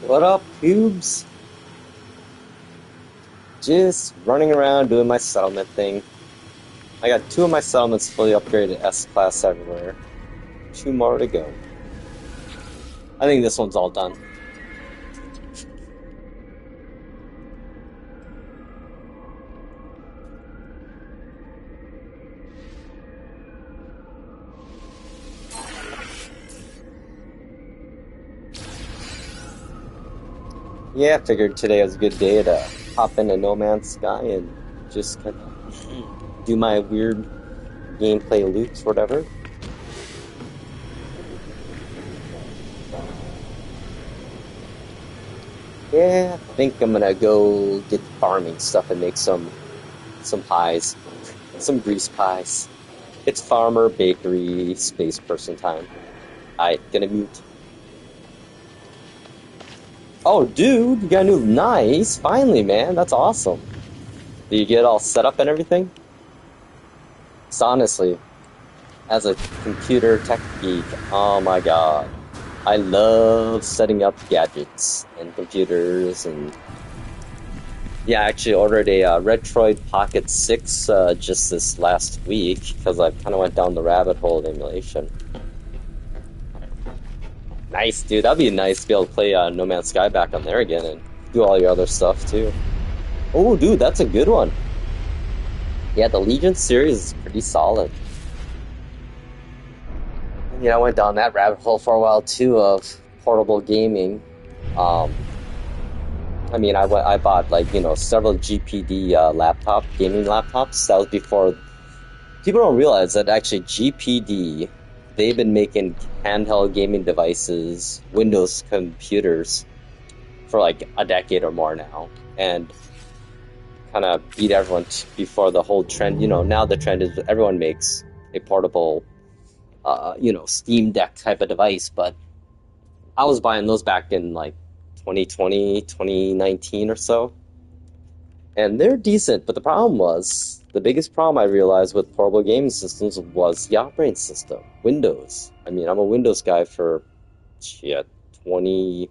What up, pubes? Just running around doing my settlement thing. I got 2 of my settlements fully upgraded S-Class everywhere. 2 more to go. I think this one's all done. Yeah, I figured today was a good day to hop into No Man's Sky and just kind of do my weird gameplay loops, whatever. Yeah, I think I'm gonna go get farming stuff and make some pies, some grease pies. It's farmer, bakery, space person time. Alright, gonna mute. Oh, dude, you got a new nice. Finally, man, that's awesome. Do you get all set up and everything? So honestly, as a computer tech geek, oh my god, I love setting up gadgets and computers. And yeah, I actually ordered a Retroid Pocket 6 just this last week because I kind of went down the rabbit hole of emulation. Nice, dude. That'd be nice to be able to play No Man's Sky back on there again and do all your other stuff too. Oh, dude, that's a good one. Yeah, the Legion series is pretty solid. You know, I went down that rabbit hole for a while too of portable gaming. I mean, I bought like, you know, several GPD gaming laptops. That was before. People don't realize that actually GPD, they've been making handheld gaming devices, Windows computers, for like a decade or more now, and kind of beat everyone before the whole trend. You know, now the trend is everyone makes a portable, you know, Steam Deck type of device, but I was buying those back in like 2020, 2019 or so. And they're decent, but the biggest problem I realized with portable gaming systems was the operating system, Windows. I mean, I'm a Windows guy for, shit, 20,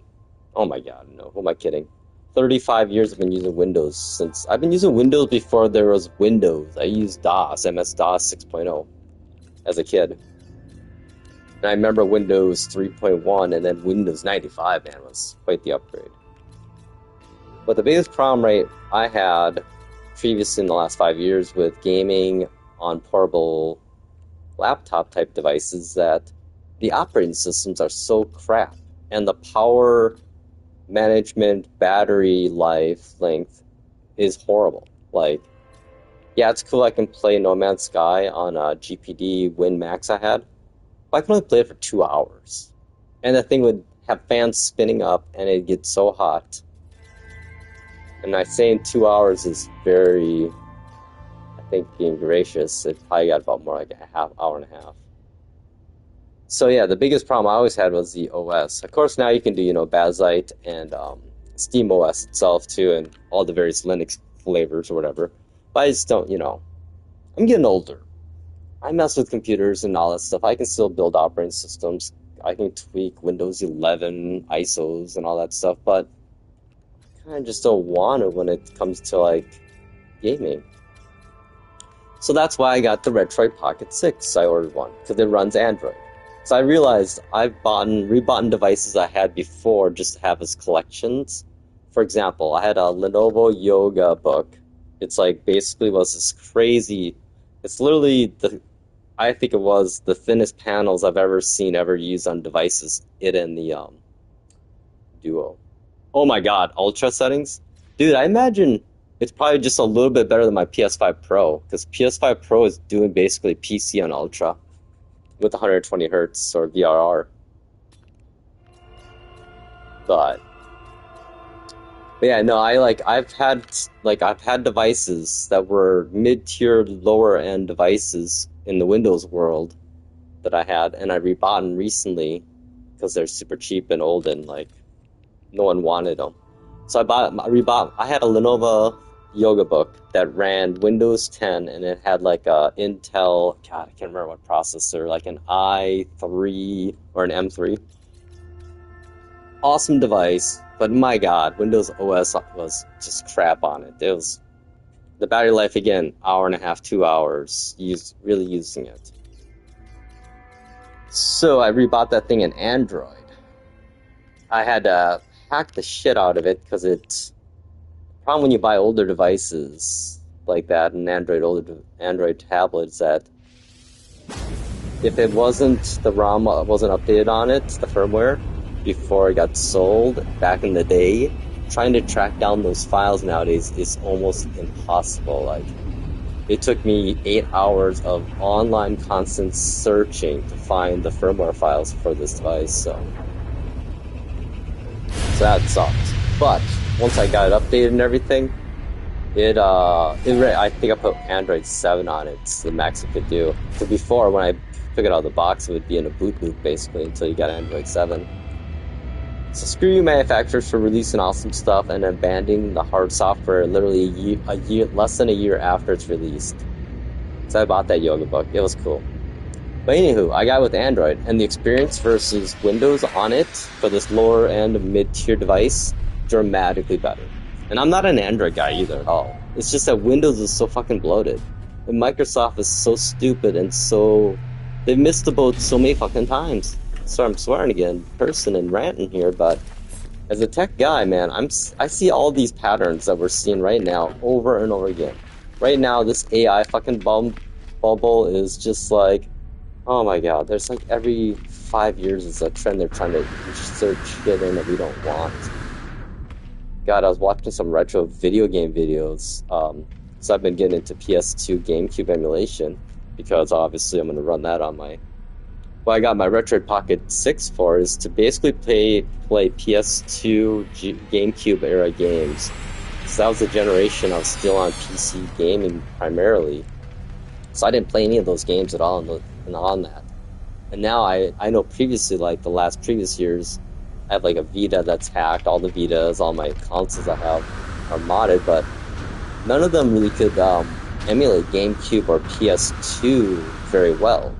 oh my god, no, who am I kidding? 35 years I've been using Windows I've been using Windows before there was Windows. I used DOS, MS-DOS 6.0 as a kid. And I remember Windows 3.1 and then Windows 95, man, was quite the upgrade. But the biggest problem I had previously in the last 5 years with gaming on portable laptop type devices that the operating systems are so crap and the power management battery life length is horrible. Like, yeah, it's cool I can play No Man's Sky on a GPD Win Max I had, but I can only play it for 2 hours. And the thing would have fans spinning up and it'd get so hot. And I say in 2 hours is very, I think, being gracious. It probably got about more like a hour and a half. So yeah, the biggest problem I always had was the OS. Of course, now you can do, you know, Bazite and Steam OS itself too, and all the various Linux flavors or whatever. But I just don't, you know, I'm getting older. I mess with computers and all that stuff. I can still build operating systems. I can tweak Windows 11 ISOs and all that stuff, but I just don't want it when it comes to like gaming. So that's why I got the Retroid Pocket 6. I ordered one because it runs Android. So I realized I've rebought devices I had before just to have as collections. For example, I had a Lenovo Yoga book. It's like basically was this crazy. It's literally I think it was the thinnest panels I've ever used on devices. It and the Duo. Oh my god, ultra settings? Dude, I imagine it's probably just a little bit better than my PS5 Pro, because PS5 Pro is doing basically PC on ultra with 120 hertz or VRR. But yeah, no, I've had devices that were mid-tier, lower-end devices in the Windows world that I had, and I rebought them recently because they're super cheap and old and like no one wanted them. So I had a Lenovo Yoga book that ran Windows 10 and it had like a Intel, God, I can't remember what processor, like an i3 or an M3. Awesome device, but my god, Windows OS was just crap on it. It was the battery life again, hour and a half, 2 hours, really using it. So I rebought that thing in Android. I had to hack the shit out of it because it's problem when you buy older devices like that, an Android tablets, that if it wasn't the ROM wasn't updated on it, the firmware, before it got sold back in the day, trying to track down those files nowadays is almost impossible. Like, it took me 8 hours of online constant searching to find the firmware files for this device, so that sucked. But once I got it updated and everything, I think I put Android 7 on it. It's the max it could do. So before, when I took it out of the box, it would be in a boot loop basically until you got Android 7. So screw you manufacturers for releasing awesome stuff and abandoning the hard software literally less than a year after it's released. So I bought that yoga book. It was cool. But anywho, I got it with Android, and the experience versus Windows on it for this lower end mid-tier device, dramatically better. And I'm not an Android guy either at all. It's just that Windows is so fucking bloated. And Microsoft is so stupid and so... They've missed the boat so many fucking times. So I'm swearing again, person and ranting here, but as a tech guy, man, I see all these patterns that we're seeing right now over and over again. Right now, this AI fucking bubble is just like, oh my god, there's like every 5 years is a trend they're trying to insert shit in that we don't want. God, I was watching some retro video game videos, so I've been getting into PS2 GameCube emulation, because obviously I'm going to run that on my... What I got my Retroid Pocket 6 for is to basically play PS2 GameCube era games. So that was the generation I was still on PC gaming primarily. So I didn't play any of those games at all on that. And now I know previously, like the last previous years, I have like a Vita that's hacked. All the Vitas, all my consoles I have are modded, but none of them really could emulate GameCube or PS2 very well.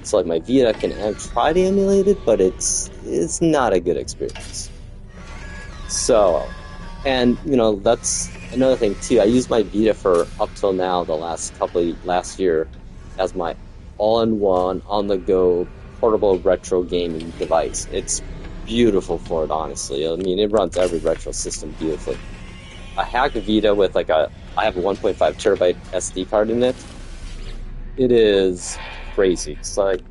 So like my Vita can try to emulate it, but it's not a good experience. So, and you know, that's another thing too. I used my Vita for up till now, last year, as my all-in-one, on-the-go portable retro gaming device. It's beautiful for it, honestly. I mean, it runs every retro system beautifully. I hacked a Vita with I have a 1.5 terabyte SD card in it. It is crazy. It's like,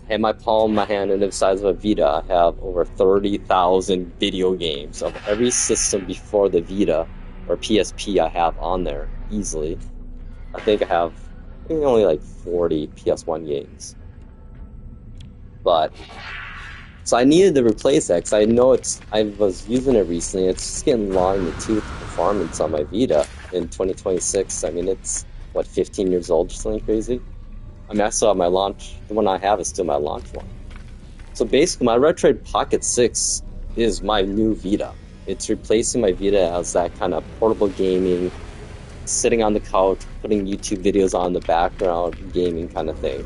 in my palm, my hand, and the size of a Vita, I have over 30,000 video games of every system before the Vita or PSP I have on there, easily. I think I have only like 40 PS1 games. But, so I needed to replace that, because I know I was using it recently, it's just getting long in the tooth performance on my Vita in 2026. I mean, it's, what, 15 years old or something crazy? I mean, I still have my launch. The one I have is still my launch one. So basically, my Retroid Pocket 6 is my new Vita. It's replacing my Vita as that kind of portable gaming, sitting on the couch, putting YouTube videos on the background, gaming kind of thing.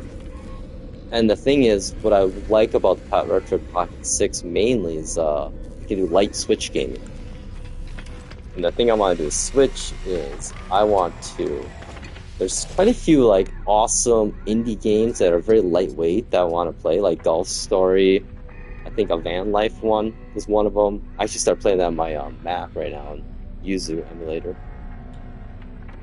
And the thing is, what I like about the Retroid Pocket 6 mainly is you can do light Switch gaming. And the thing I want to do with Switch is there's quite a few like awesome indie games that are very lightweight that I want to play, like Golf Story. I think a Van Life one is one of them. I actually start playing that on my Mac right now on Yuzu emulator.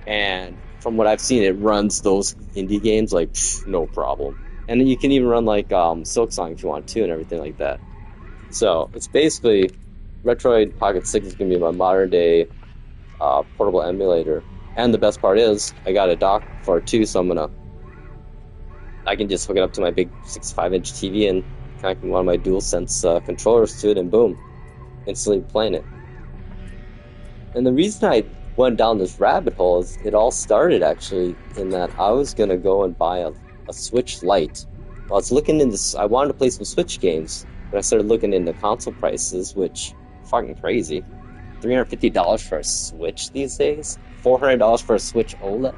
And from what I've seen, it runs those indie games like no problem. And then you can even run like Silksong if you want to, and everything like that. So it's basically Retroid Pocket 6 is going to be my modern day portable emulator. And the best part is, I got a dock for it too, so I can just hook it up to my big 65-inch TV and connect one of my DualSense controllers to it, and boom, instantly playing it. And the reason I went down this rabbit hole is it all started actually in that I was gonna go and buy a Switch Lite. I was looking into I wanted to play some Switch games, but I started looking into console prices, which fucking crazy. $350 for a Switch these days? $400 for a Switch OLED?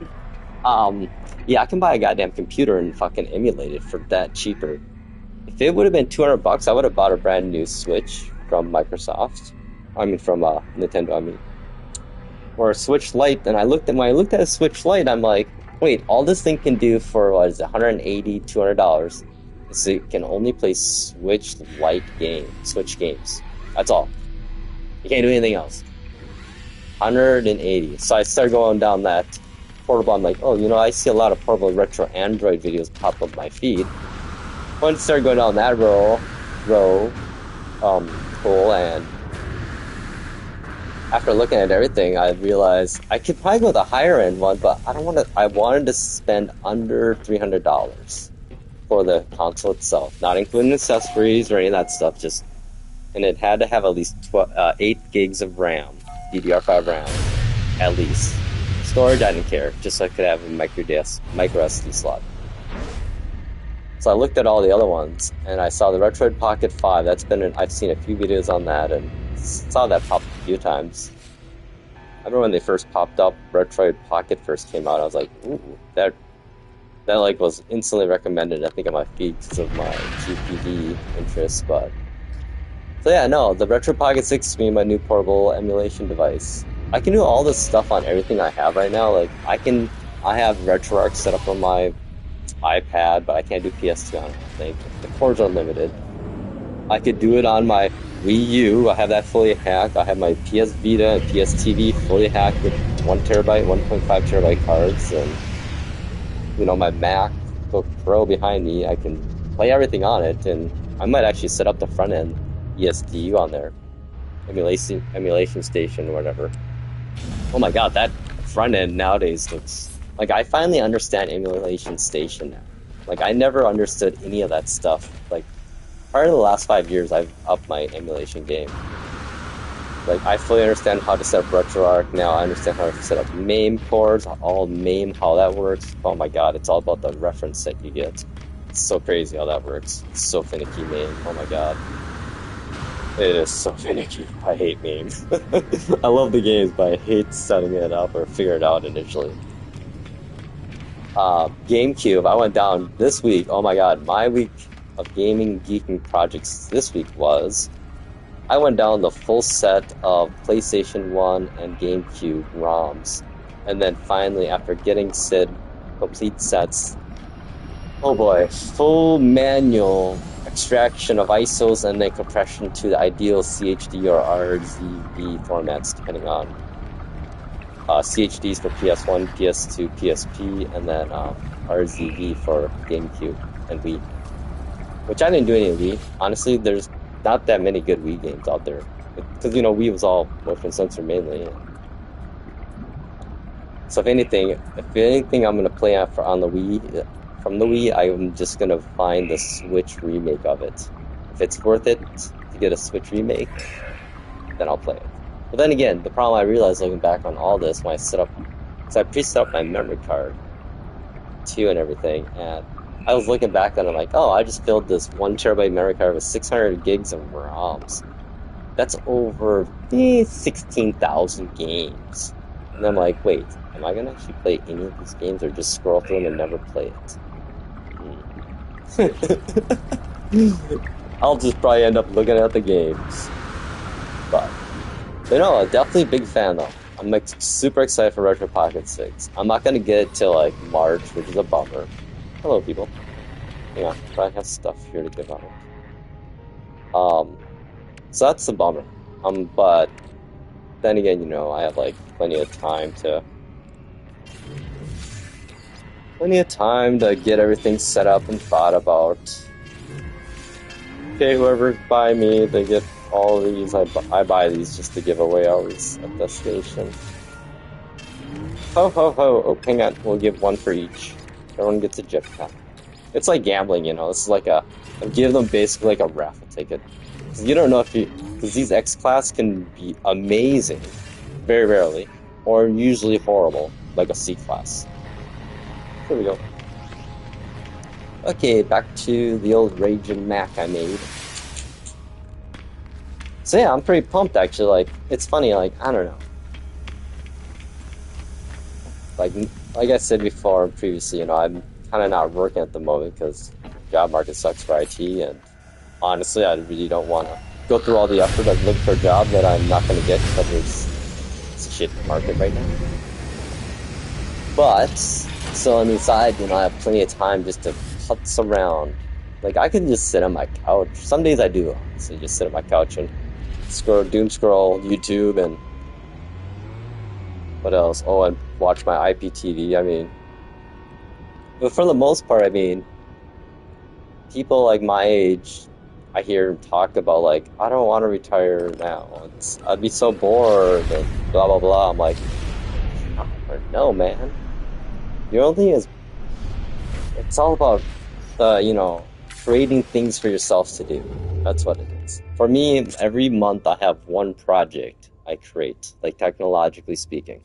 Yeah, I can buy a goddamn computer and fucking emulate it for that cheaper. If it would have been $200, I would have bought a brand new Switch from Microsoft. I mean, from Nintendo. I mean, or a Switch Lite. And when I looked at a Switch Lite, I'm like, wait, all this thing can do for what is it, $180, $200 is it can only play Switch games. That's all. You can't do anything else. 180. So I started going down that portable. I'm like, oh, I see a lot of portable retro Android videos pop up my feed. Once I started going down that hole, and after looking at everything, I realized I could probably go with a higher end one, but I don't want to. I wanted to spend under $300 for the console itself, not including accessories or any of that stuff. And it had to have at least 8 gigs of RAM, DDR5 RAM, at least. Storage, I didn't care, just so I could have a micro SD slot. So I looked at all the other ones, and I saw the Retroid Pocket 5. I've seen a few videos on that, and saw that pop up a few times. I remember when they first popped up, Retroid Pocket first came out, I was like, ooh, that like was instantly recommended, I think, on my feed because of my GPD interest, but... So yeah, no, the Retro Pocket 6 is being my new portable emulation device. I can do all this stuff on everything I have right now, like, I have RetroArch set up on my iPad, but I can't do PS2 on it, I think. The cords are limited. I could do it on my Wii U. I have that fully hacked. I have my PS Vita and PS TV fully hacked with 1TB, 1.5 terabyte cards, and my MacBook Pro behind me. I can play everything on it, and I might actually set up the front end ESDU on there, emulation station or whatever. Oh my god, that front end nowadays looks like I finally understand emulation station now. Like I never understood any of that stuff. Like prior to the last 5 years, I've upped my emulation game. Like I fully understand how to set up RetroArch now. I understand how to set up MAME cores, how that works. Oh my god, it's all about the reference set you get. It's so crazy how that works. It's so finicky, MAME. Oh my god. It is so finicky. I hate memes. I love the games, but I hate setting it up or figure it out initially. GameCube, I went down this week. Oh my god, my week of gaming geeking projects this week was I went down the full set of PlayStation 1 and GameCube ROMs. And then finally, after getting said complete sets, oh boy, full manual extraction of ISOs and then compression to the ideal CHD or RGB formats, depending on CHDs for PS1, PS2, PSP, and then RGB for GameCube and Wii. Which I didn't do any Wii. Honestly, there's not that many good Wii games out there. Because, Wii was all motion sensor mainly. So if anything, I'm going to play on the Wii... From the Wii, I'm just gonna find the Switch remake of it. If it's worth it to get a Switch remake, then I'll play it. But then again, the problem I realized looking back on all this when I set up, because I pre-set up my memory card too and everything, and I was looking back and I'm like, oh, I just filled this 1TB memory card with 600 gigs of ROMs. That's over 16,000 games. And I'm like, wait, am I gonna actually play any of these games or just scroll through them and never play it? I'll just probably end up looking at the games. But definitely a big fan though. I'm like super excited for Retro Pocket 6. I'm not gonna get it till like March, which is a bummer. Hello people. Yeah, probably have stuff here to give out. So that's a bummer. But then again, I have like plenty of time to get everything set up and thought about. Okay, whoever's by me, they get all of these. I buy these just to give away always at the station. Ho ho ho! Oh, hang on, we'll give one for each. Everyone gets a jetpack. It's like gambling, It's like I give them basically like a raffle ticket. Because you don't know because these X-Class can be amazing, very rarely, or usually horrible, like a C-Class. There we go. Okay, back to the old Raging Mac I made. So yeah, I'm pretty pumped actually. Like, it's funny, like, I don't know. Like I said before previously, I'm kind of not working at the moment because job market sucks for IT, and honestly, I really don't want to go through all the effort of looking for a job that I'm not going to get because it's a shit market right now. But so on the side, I have plenty of time just to putz around. Like I can just sit on my couch. Some days I do, honestly, just sit on my couch and doom scroll YouTube and what else? Oh, and watch my IPTV. I mean, but for the most part, I mean, people like my age, I hear talk about like, I don't want to retire now. I'd be so bored and blah blah blah. I'm like, no, man. The only thing is, it's all about creating things for yourself to do. That's what it is. For me, every month I have one project I create, like technologically speaking,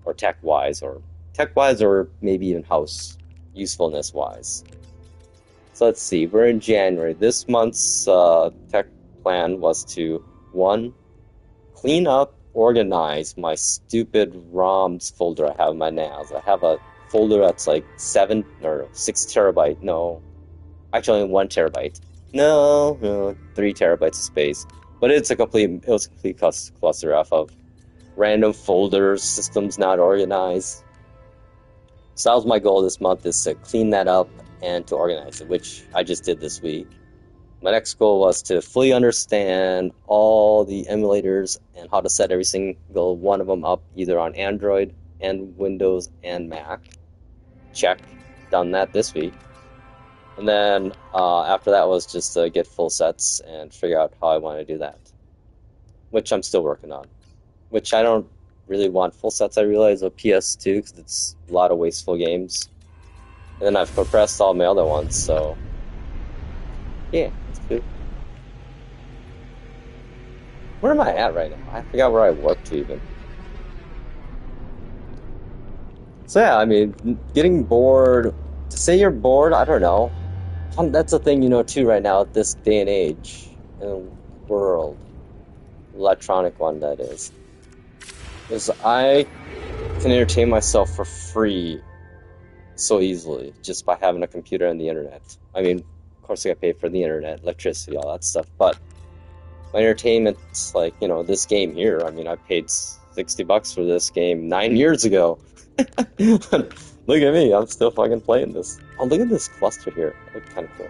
or tech-wise, or maybe even house usefulness-wise. So let's see, we're in January. This month's tech plan was to, 1, clean up, organize my stupid ROMs folder I have in my NAS. I have a folder that's like 7 or 6 terabyte, no, actually only 1 terabyte. No, 3 terabytes of space. But it was a complete cluster F of random folders, systems not organized. So that was my goal this month, is to clean that up and to organize it, which I just did this week. My next goal was to fully understand all the emulators and how to set every single one of them up, either on Android and Windows and Mac. Check, done that this week. And then after that was just to get full sets and figure out how I want to do that, which I'm still working on. Which I don't really want full sets, I realize, of PS2, because it's a lot of wasteful games. And then I've compressed all my other ones, so yeah, it's good. Where am I at right now? I forgot where I work to even. So yeah, I mean, getting bored, to say you're bored, I don't know. That's a thing, too, right now, at this day and age, in the world. Electronic one, that is. Is I can entertain myself for free so easily, just by having a computer and the internet. I mean, of course I get paid for the internet, electricity, all that stuff, but my entertainment's like, this game here. I mean, I paid $60 for this game 9 years ago. Look at me, I'm still fucking playing this. Oh, look at this cluster here. It looks kind of cool.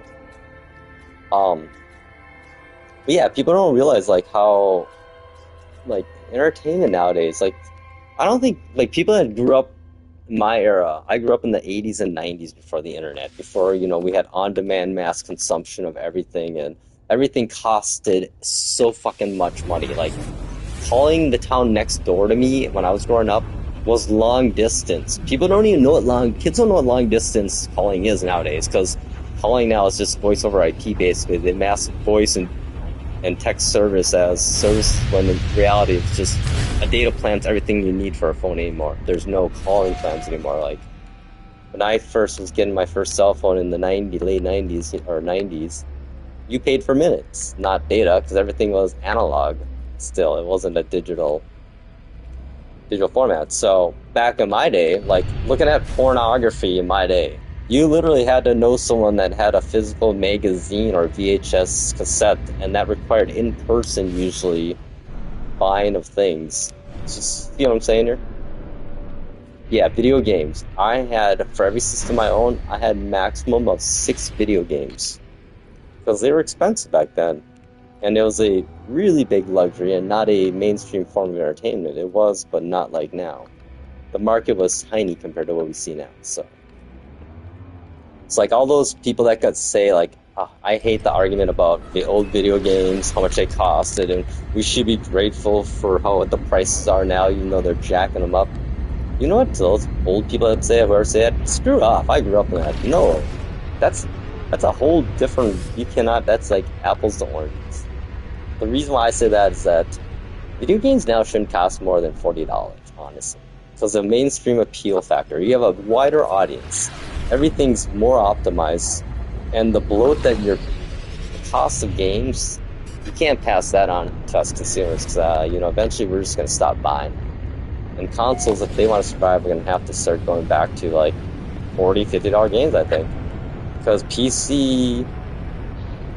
But yeah, people don't realize like how entertainment nowadays, I don't think people that grew up in my era, I grew up in the 80s and 90s before the internet, before we had on-demand mass consumption of everything, and everything costed so fucking much money. Like calling the town next door to me when I was growing up was long distance. People don't even know what kids don't know what long distance calling is nowadays, because calling now is just voice over IP basically. They mask voice and text service as service, when in reality it's just a data plan's everything you need for a phone anymore. There's no calling plans anymore. Like when I first was getting my first cell phone in the late 90s or 90s, you paid for minutes, not data, because everything was analog still. It wasn't a digital format. So back in my day, like looking at pornography in my day, you literally had to know someone that had a physical magazine or VHS cassette, and that required in-person, usually, buying of things. Just, you know what I'm saying here? Yeah, video games. I had, for every system I owned, I had maximum of 6 video games. Because they were expensive back then. And it was a really big luxury and not a mainstream form of entertainment. It was, but not like now. The market was tiny compared to what we see now, so. It's like all those people that could say, like, oh, I hate the argument about the old video games, how much they costed, and we should be grateful for what the prices are now, even though they're jacking them up. You know what those old people that say, whoever say it, screw off, I grew up in that. No, that's a whole different, that's like apples to oranges. The reason why I say that is that video games now shouldn't cost more than $40, honestly. Because the mainstream appeal factor, you have a wider audience. Everything's more optimized, and the bloat that the cost of games, you can't pass that on to us consumers, because eventually we're just going to stop buying. And consoles, if they want to survive, are going to have to start going back to like $40, $50 games, I think, because PC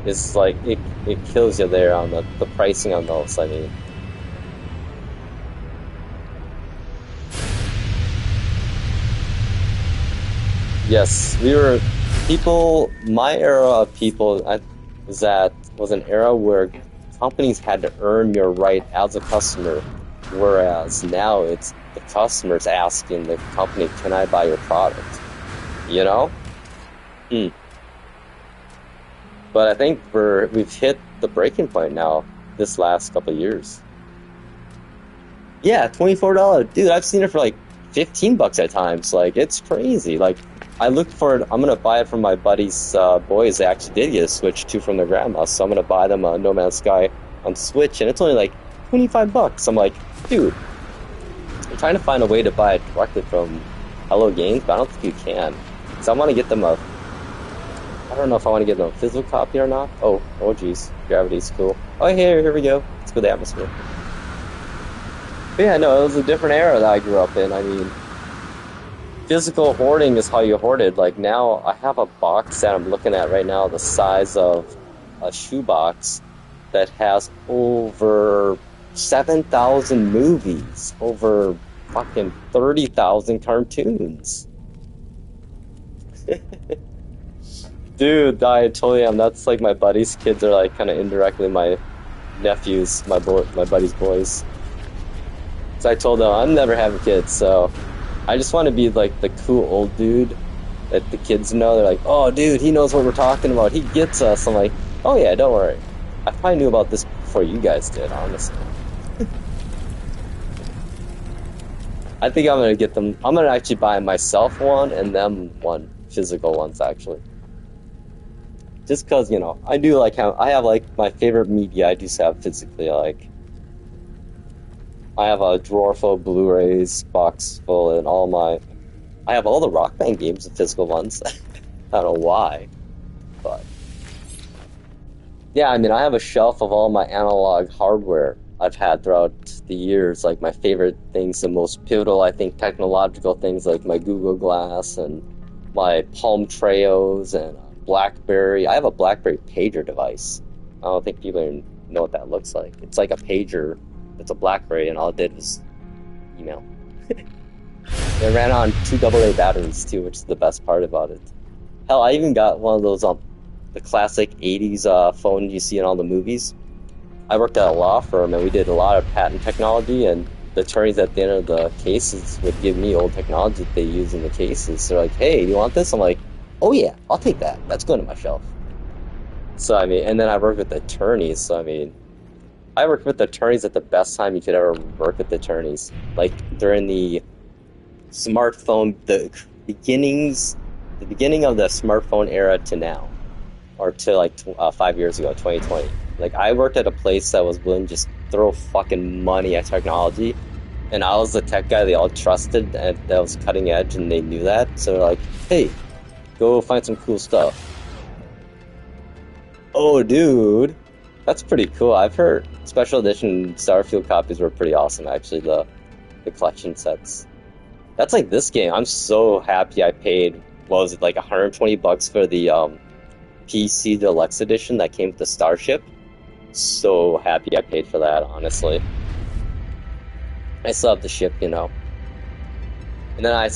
It's like it kills you there on the pricing on those. I mean, yes, we were people. My era of people that was an era where companies had to earn your right as a customer, whereas now it's the customers asking the company, "Can I buy your product?" You know? Mm. But I think we've hit the breaking point now this last couple of years. Yeah, $24. Dude, I've seen it for like $15 at times. Like, it's crazy. Like, I looked for it. I'm gonna buy it from my buddy's boys. They actually did get a Switch too from their grandma, so I'm gonna buy them a No Man's Sky on Switch, and it's only like $25. I'm like, dude, I'm trying to find a way to buy it directly from Hello Games, but I don't think you can. So I want to get them a. I don't know if I want to get them a physical copy or not. Oh, geez, gravity's cool. Oh, here we go. Let's go to the atmosphere. But yeah, no, it was a different era that I grew up in. I mean, physical hoarding is how you hoarded. Like now, I have a box that I'm looking at right now, the size of a shoebox, that has over 7,000 movies, over fucking 30,000 cartoons. Dude, I totally am. That's like my buddy's kids are like kind of indirectly my nephews, my buddy's boys. So I told them I'm never having kids, so I just want to be like the cool old dude that the kids know. They're like, oh, dude, he knows what we're talking about. He gets us. I'm like, oh yeah, don't worry. I probably knew about this before you guys did, honestly. I think I'm gonna get them. I'm gonna actually buy myself one and them one, physical ones actually. Just because, you know, I do like how I have like my favorite media I just have physically. Like, I have a drawer full of Blu-rays, box full, and I have all the Rock Band games, the physical ones. I don't know why, but yeah, I mean, I have a shelf of all my analog hardware I've had throughout the years. Like my favorite things, the most pivotal, I think, technological things, like my Google Glass and my Palm Treos and BlackBerry. I have a BlackBerry pager device. I don't think people even know what that looks like. It's like a pager. It's a BlackBerry, and all it did was email. It ran on 2 AA batteries too, which is the best part about it. Hell, I even got one of those the classic 80s phone you see in all the movies. I worked at a law firm, and we did a lot of patent technology, and the attorneys at the end of the cases would give me old technology that they use in the cases. They're like, hey, you want this? I'm like, oh yeah, I'll take that. That's going to my shelf. So, I mean, and then I worked with attorneys, so I mean, I worked with attorneys at the best time you could ever work with attorneys. Like, during the smartphone, the beginning of the smartphone era to now, or to like 5 years ago, 2020. Like, I worked at a place that was willing to just throw fucking money at technology, and I was the tech guy they all trusted, and that was cutting edge, and they knew that. So they're like, hey, go find some cool stuff. Oh, dude, that's pretty cool. I've heard special edition Starfield copies were pretty awesome, actually, the collection sets. That's like this game. I'm so happy I paid, what was it, like $120 for the PC Deluxe Edition that came with the Starship. So happy I paid for that, honestly. I still have the ship, you know. And then I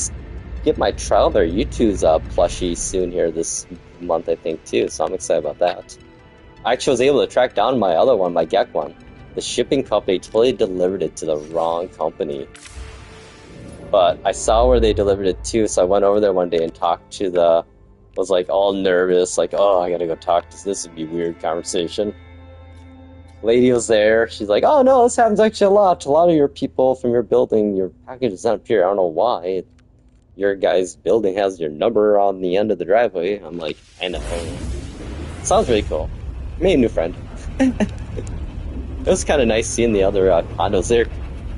get my Traveler U2's plushie soon here this month, I think, too. So I'm excited about that. I actually was able to track down my other one, my Gek one. The shipping company totally delivered it to the wrong company. But I saw where they delivered it to, so I went over there one day and talked to was like all nervous, like, oh, I gotta go talk to this would be a weird conversation. Lady was there, she's like, oh no, this happens actually a lot. A lot of your people from your building, your package does not appear. I don't know why. Your guy's building has your number on the end of the driveway. I'm like, I know. Sounds really cool. Made a new friend. It was kind of nice seeing the other condos there.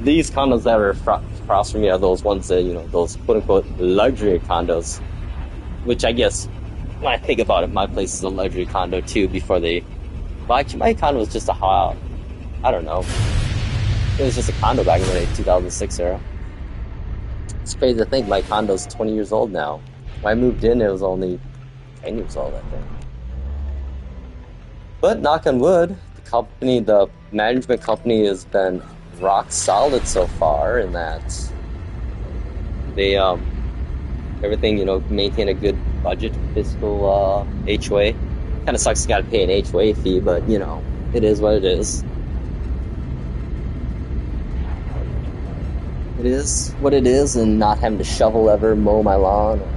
These condos that are across from me are those ones that, you know, those quote-unquote luxury condos. Which I guess, when I think about it, my place is a luxury condo too before they... Well, actually, my condo was just I don't know. It was just a condo back in the 2006 era. It's crazy to think my condo's 20 years old now. When I moved in, it was only 10 years old, I think. But knock on wood, the management company has been rock solid so far in that they everything, maintain a good budget, fiscal HOA. Kind of sucks you got to pay an HOA fee, but it is what it is. It is what it is, and not having to shovel ever, mow my lawn, or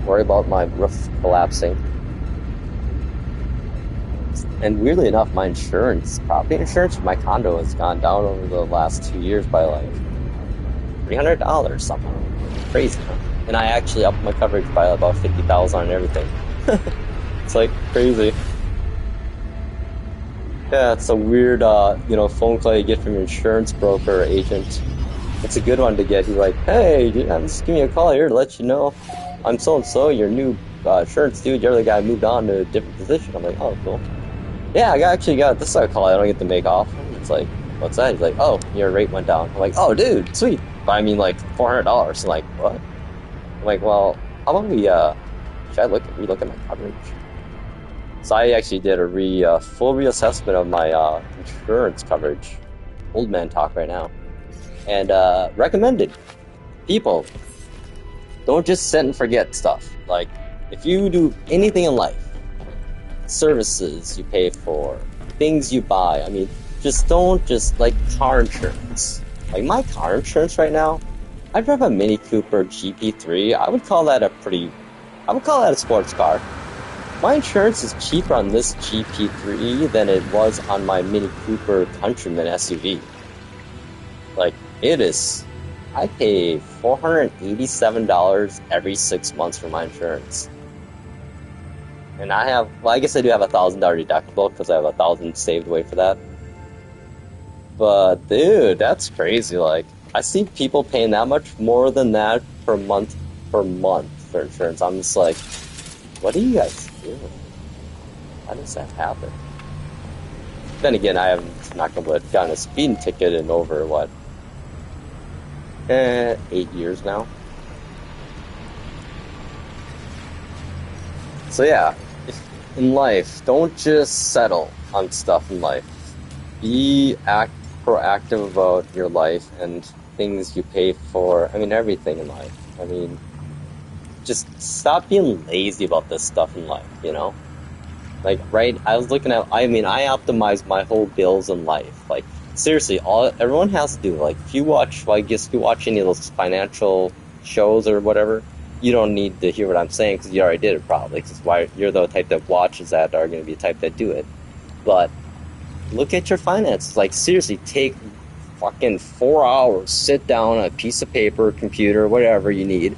worry about my roof collapsing. And weirdly enough, my property insurance for my condo has gone down over the last 2 years by like $300, something crazy. And I actually upped my coverage by about $50,000 on everything. It's like crazy. Yeah, it's a weird, phone call you get from your insurance broker or agent. It's a good one to get. He's like, hey, I'm just giving you a call here to let you know I'm so-and-so, your new insurance dude. Your other guy moved on to a different position. I'm like, oh, cool. Yeah, I actually got this call I don't get to make off. It's like, what's that? He's like, oh, your rate went down. I'm like, oh, dude, sweet. But I mean, like, $400. I'm like, what? I'm like, well, how about we, should I relook at my coverage? So I actually did a full reassessment of my insurance coverage. Old man talk right now. And recommended. People, don't just sit and forget stuff. Like, if you do anything in life, services you pay for, things you buy, I mean, don't like car insurance. Like my car insurance right now, I drive a Mini Cooper GP3. I would call that a sports car. My insurance is cheaper on this GP3 than it was on my Mini Cooper Countryman SUV. Like, it is. I pay $487 every 6 months for my insurance. And I guess I do have $1,000 deductible because I have $1,000 saved away for that. But dude, that's crazy. Like, I see people paying that much more than that per month for insurance. I'm just like, what do you guys do? How does that happen? Then again, I have not gotten a speeding ticket in over 8 years now. So yeah, in life, don't just settle on stuff in life. Be proactive about your life and things you pay for. I mean, everything in life. I mean, just stop being lazy about this stuff in life, Like, right, I optimize my whole bills in life. Like, seriously, everyone has to do, like, if you watch any of those financial shows or whatever, you don't need to hear what I'm saying because you already did it probably. Because you're the type that watches that are going to be the type that do it. But look at your finances. Like, seriously, take fucking 4 hours, sit down on a piece of paper, computer, whatever you need,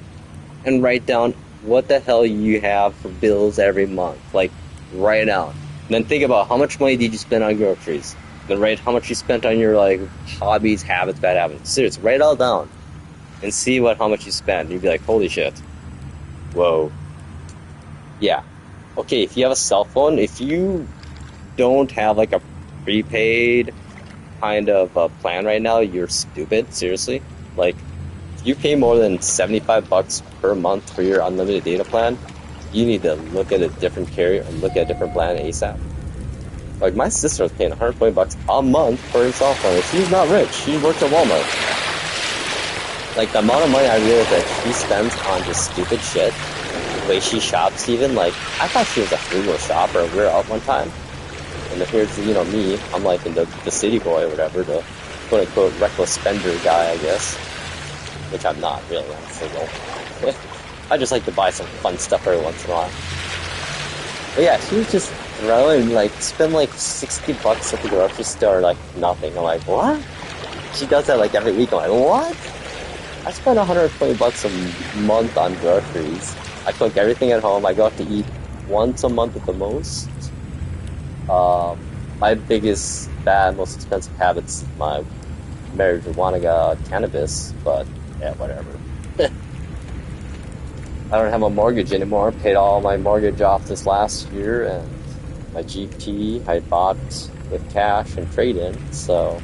and write down what the hell you have for bills every month. Like, write it down. And then think about how much money did you spend on groceries. Then write how much you spent on your, like, hobbies, habits, bad habits. Seriously, write it all down. And see how much you spend. You'd be like, holy shit. Whoa. Yeah. Okay, if you have a cell phone, if you don't have, like, a prepaid kind of plan right now, you're stupid. Seriously. Like, if you pay more than $75 per month for your unlimited data plan, you need to look at a different carrier and look at a different plan ASAP. Like, my sister was paying $120 a month for her cell phone. She's not rich. She works at Walmart. Like, the amount of money I realized that she spends on just stupid shit, the way she shops even, like, I thought she was a frugal shopper. We were out one time, and here's, me, I'm like in the city boy or whatever, the quote-unquote reckless spender guy, I guess, which I'm not really, I'm frugal. I just like to buy some fun stuff every once in a while. But yeah, she was just throwing, like, spend like $60 at the grocery store, like, nothing. I'm like, what? She does that like every week. I'm like, what? I spend $120 a month on groceries. I cook everything at home. I go out to eat once a month at the most. My biggest, most expensive habit's my marijuana cannabis, but yeah, whatever. I don't have a mortgage anymore. Paid all my mortgage off this last year, and my GP I bought with cash and trade-in, so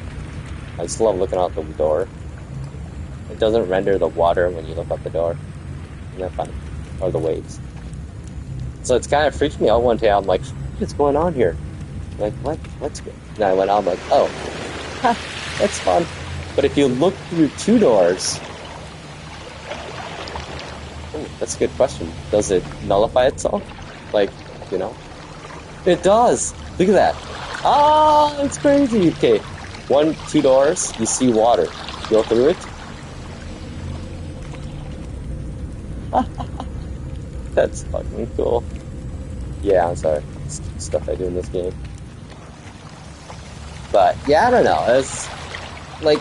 I just love looking out the door. It doesn't render the water when you look out the door. Isn't that funny? Or the waves. So it's kind of freaked me out one day. I'm like, what's going on here? Like, what? What's good? And I went out, I'm like, oh, ha, that's fun. But if you look through two doors, oh, that's a good question. Does it nullify itself? Like, you know? It does! Look at that. Ah, it's crazy! Okay, two doors, you see water. Go through it. That's fucking cool. Yeah, I'm sorry. It's stuff I do in this game. But, yeah, I don't know. It's like,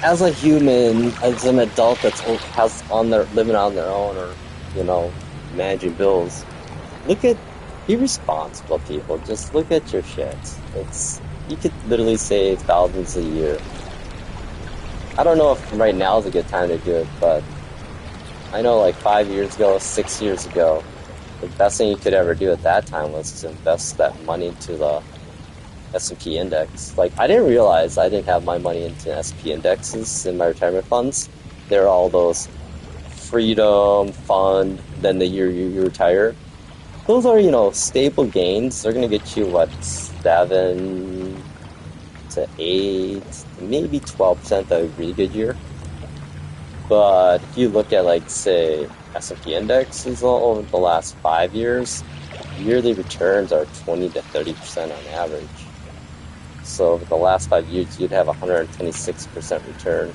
as a human, as an adult has living on their own, or managing bills, be responsible, people. Just look at your shit. You could literally save thousands a year. I don't know if right now is a good time to do it, but I know like 5 years ago, 6 years ago, the best thing you could ever do at that time was to invest that money into the S&P index. Like, I didn't realize I didn't have my money into S&P indexes in my retirement funds. They're all those freedom fund, then the year you retire. Those are, stable gains. They're going to get you, what, 7 to 8, maybe 12% a really good year. But if you look at, like, say, S&P indexes over the last 5 years, yearly returns are 20 to 30% on average. So over the last 5 years, you'd have 126% return.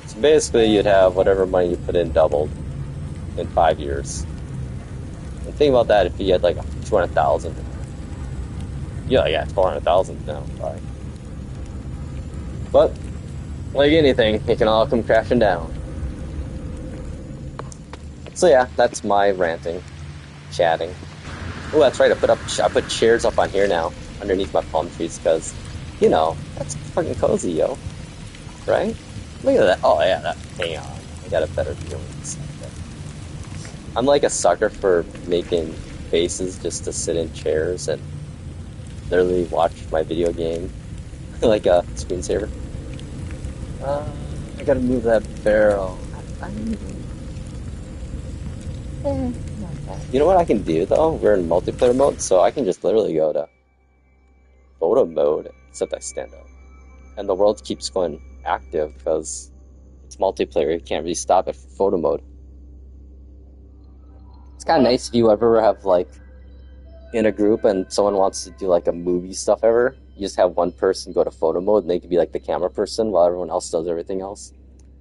So basically, you'd have whatever money you put in doubled in 5 years. And think about that if you had like 200,000. Yeah, 400,000 now. Bye. But like anything, it can all come crashing down. So yeah, that's my ranting, chatting. Oh, that's right. I put chairs up on here now, underneath my palm trees, because that's fucking cozy, yo. Right? Look at that. Oh yeah, hang on. I got a better view of this. I'm like a sucker for making faces just to sit in chairs and literally watch my video game like a screensaver. I gotta move that barrel. You know what I can do though? We're in multiplayer mode, so I can just literally go to photo mode, except I stand up. And the world keeps going active because it's multiplayer. You can't really stop it for photo mode. It's kind of nice if you ever have like in a group and someone wants to do like a movie stuff ever. You just have one person go to photo mode and they can be like the camera person while everyone else does everything else.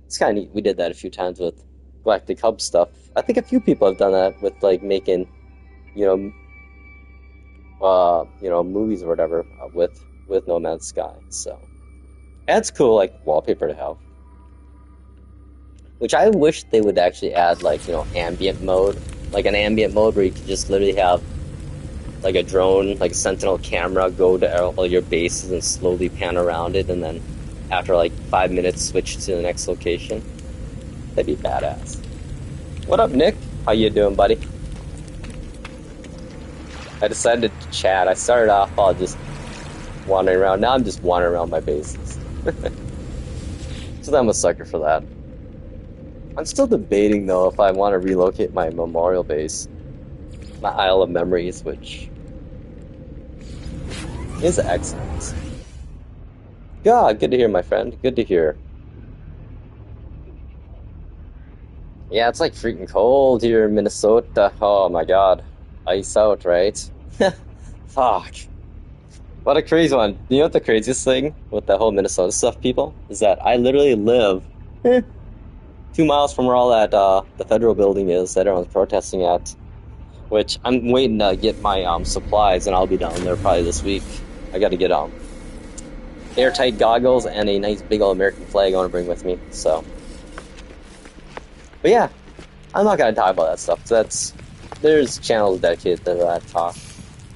It's kind of neat. We did that a few times with Galactic Hub stuff. I think a few people have done that with like making, movies or whatever with No Man's Sky. So that's cool, like wallpaper to have. Which I wish they would actually add, like, ambient mode. Like an ambient mode where you could just literally have, like, a drone, like a Sentinel camera, go to all your bases and slowly pan around it, and then after, like, 5 minutes, switch to the next location. That'd be badass. What up, Nick? How you doing, buddy? I decided to chat. I started off all just wandering around. Now I'm just wandering around my bases. So I'm a sucker for that. I'm still debating, though, if I want to relocate my memorial base, my Isle of Memories, which is excellent. God, good to hear, my friend. Good to hear. Yeah, it's like freaking cold here in Minnesota. Oh my God. Ice out, right? Fuck. What a crazy one. You know what the craziest thing with the whole Minnesota stuff, people? Is that I literally live 2 miles from where all that the federal building is that everyone's protesting at. Which I'm waiting to get my supplies, and I'll be down there probably this week. I got to get airtight goggles and a nice big old American flag I want to bring with me. So, but yeah, I'm not gonna talk about that stuff. There's channels dedicated to that talk.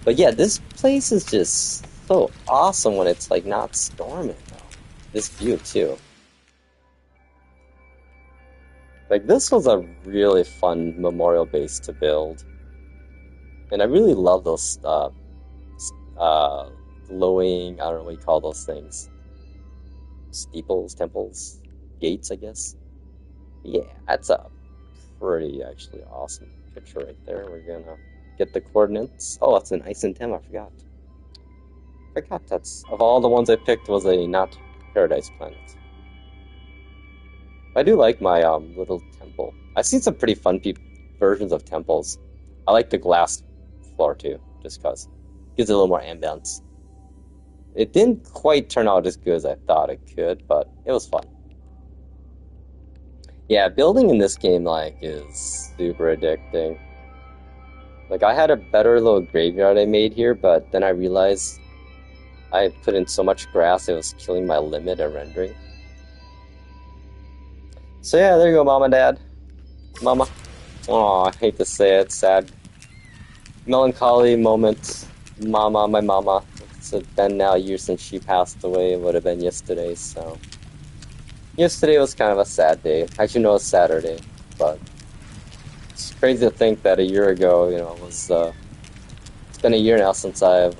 But yeah, this place is just so awesome when it's like not storming though. This view too. Like this was a really fun memorial base to build. And I really love those glowing, I don't know what you call those things. Steeples, temples, gates, I guess. Yeah, that's a pretty actually awesome picture right there. We're gonna get the coordinates. Oh, it's an ice and Tem, I forgot. forgot that's of all the ones I picked was a not Paradise Planet. I do like my little temple. I've seen some pretty fun versions of temples. I like the glass floor too, just cause gives it a little more ambience. It didn't quite turn out as good as I thought it could, but it was fun. Yeah, building in this game like is super addicting. Like I had a better little graveyard I made here, but then I realized I put in so much grass it was killing my limit of rendering. So yeah, there you go, Mom and Dad. Mama. Oh, I hate to say it, sad. Melancholy moment. Mama, my mama. It's been now a year since she passed away. It would have been yesterday, so. Yesterday was kind of a sad day. Actually, no, it was Saturday, but it's crazy to think that a year ago, it was, it's been a year now since I've,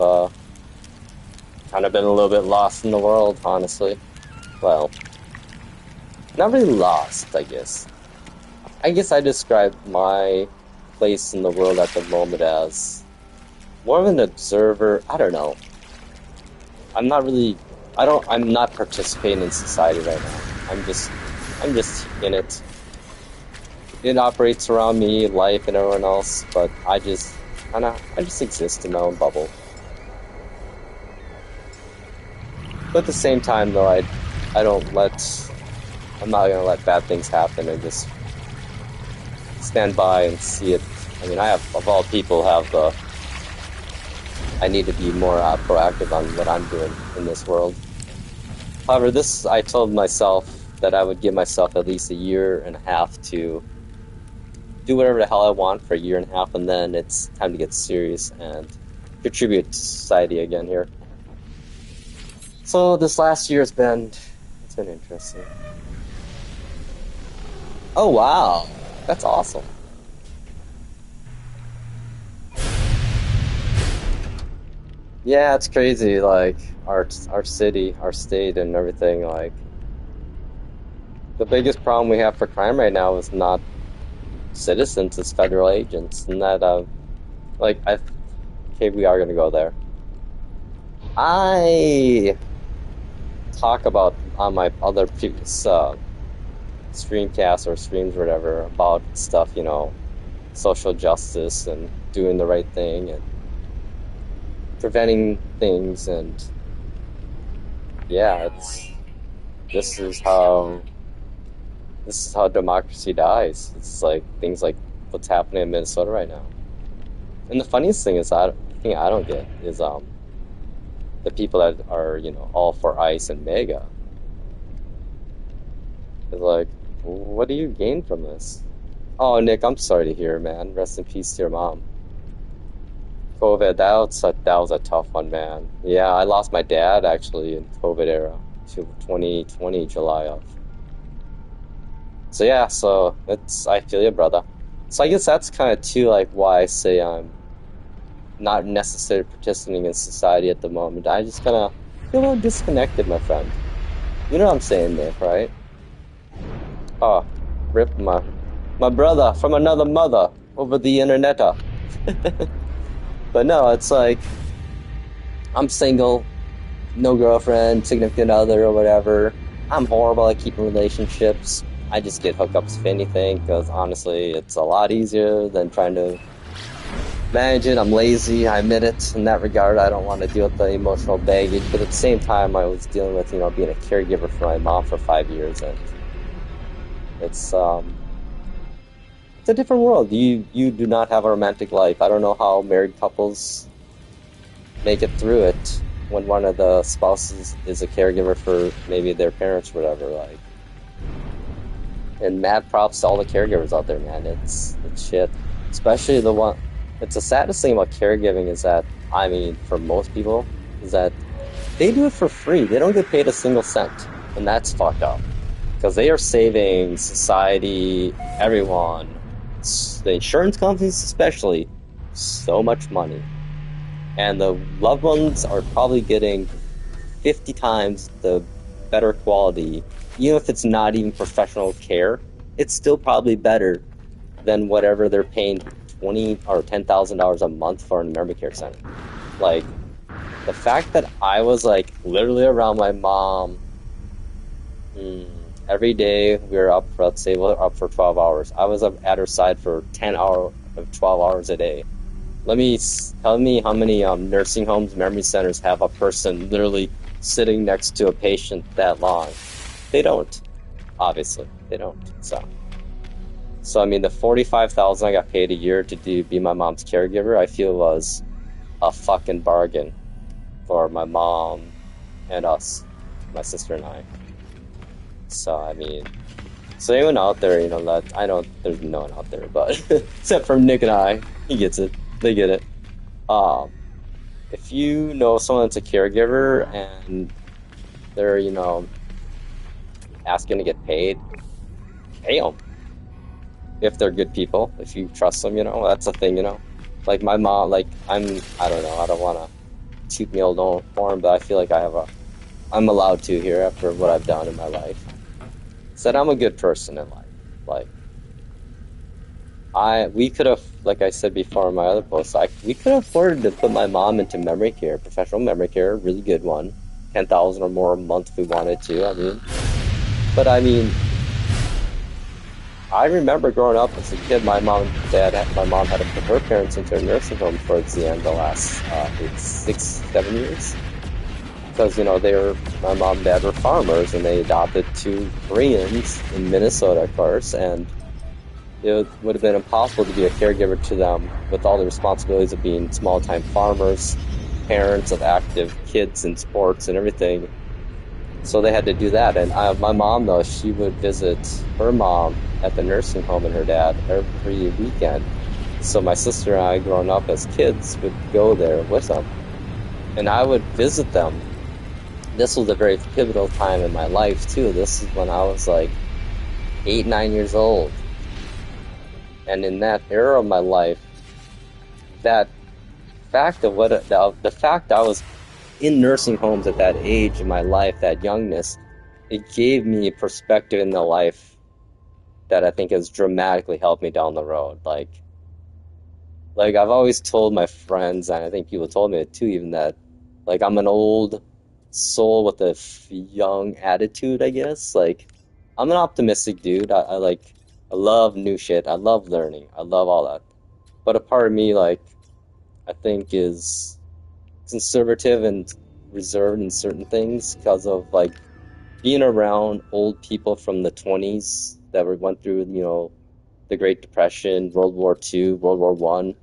kind of been a little bit lost in the world, honestly. Well, not really lost, I guess. I guess I describe my place in the world at the moment as more of an observer. I don't know. I'm not participating in society right now. I'm just in it. It operates around me, life, and everyone else, but I just exist in my own bubble. But at the same time, though, I'm not gonna let bad things happen and just stand by and see it. I mean, of all people, I need to be more proactive on what I'm doing in this world. However, I told myself that I would give myself at least a year and a half to do whatever the hell I want for a year and a half, and then it's time to get serious and contribute to society again here. So this last year it's been interesting. Oh wow, that's awesome. Yeah, it's crazy. Like our city, our state, and everything. Like the biggest problem we have for crime right now is not citizens, it's federal agents, and that okay, we are gonna go there. I talk about on my other previous streamcasts or streams or whatever about stuff, social justice and doing the right thing and preventing things, and yeah, this is how democracy dies. It's like things like what's happening in Minnesota right now. And the funniest thing is the thing I don't get is the people that are, all for ICE and MAGA. It's like, what do you gain from this? Oh, Nick, I'm sorry to hear, man. Rest in peace to your mom. COVID, that was a tough one, man. Yeah, I lost my dad, actually, in COVID era, to 2020, July of. So yeah, I feel you, brother. So I guess that's kind of too, like, why I say I'm not necessarily participating in society at the moment. I just kind of feel a little disconnected, my friend. You know what I'm saying, Nick, right? Oh, rip my brother from another mother over the internet. But no, it's like I'm single, no girlfriend, significant other, or whatever. I'm horrible at keeping relationships. I just get hookups if anything, because honestly, it's a lot easier than trying to manage it. I'm lazy, I admit it. In that regard, I don't want to deal with the emotional baggage, but at the same time, I was dealing with, being a caregiver for my mom for 5 years, and it's a different world. You do not have a romantic life. I don't know how married couples make it through it when one of the spouses is a caregiver for maybe their parents or whatever, like. And mad props to all the caregivers out there, man. It's shit. Especially it's the saddest thing about caregiving is that, I mean, for most people, is that they do it for free. They don't get paid a single cent. And that's fucked up. Because they are saving society, everyone, the insurance companies especially, so much money. And the loved ones are probably getting 50 times the better quality. Even if it's not even professional care, it's still probably better than whatever they're paying $20,000 or $10,000 a month for an memory care center. Like, the fact that I was like literally around my mom mm, every day we were up for, let's say we're up for 12 hours. I was up at her side for 10 hour of 12 hours a day. Tell me how many nursing homes, memory centers have a person literally sitting next to a patient that long. They don't, obviously. They don't. So I mean, the 45,000 I got paid a year to be my mom's caregiver, I feel was a fucking bargain for my mom and us, my sister and I. So I mean, so anyone out there, you know, that I know there's no one out there, but except for Nick and I, he gets it. They get it. Um, if you know someone that's a caregiver and they're, you know, asking to get paid, pay them. If they're good people, if you trust them, you know, that's a thing, you know. Like my mom, like I don't know, I don't want to toot me old horn, but I feel like I'm allowed to here after what I've done in my life. Said I'm a good person in life. Like we could have, like I said before in my other posts, we could have afforded to put my mom into memory care, professional memory care, really good one, 10,000 or more a month if we wanted to. I mean, but I mean, I remember growing up as a kid, my mom had to put her parents into a nursing home towards the end, the last 6, 7 years, because you know my mom and dad were farmers and they adopted 2 Koreans in Minnesota, of course, and it would have been impossible to be a caregiver to them with all the responsibilities of being small-time farmers, parents of active kids in sports and everything. So they had to do that. And my mom, though, she would visit her mom at the nursing home and her dad every weekend. So my sister and I, growing up as kids, would go there with them. And I would visit them. This was a very pivotal time in my life, too. This is when I was like 8, 9 years old. And in that era of my life, that fact of the fact I was in nursing homes at that age in my life, that youngness, it gave me a perspective in the life that I think has dramatically helped me down the road. Like I've always told my friends, and I think people told me it too, even that, like I'm an old soul with a young attitude, I guess. Like I'm an optimistic dude. I love new shit. I love learning. I love all that. But a part of me, like, I think is conservative and reserved in certain things because of like being around old people from the 20s that went through, you know, the Great Depression, World War II, World War One.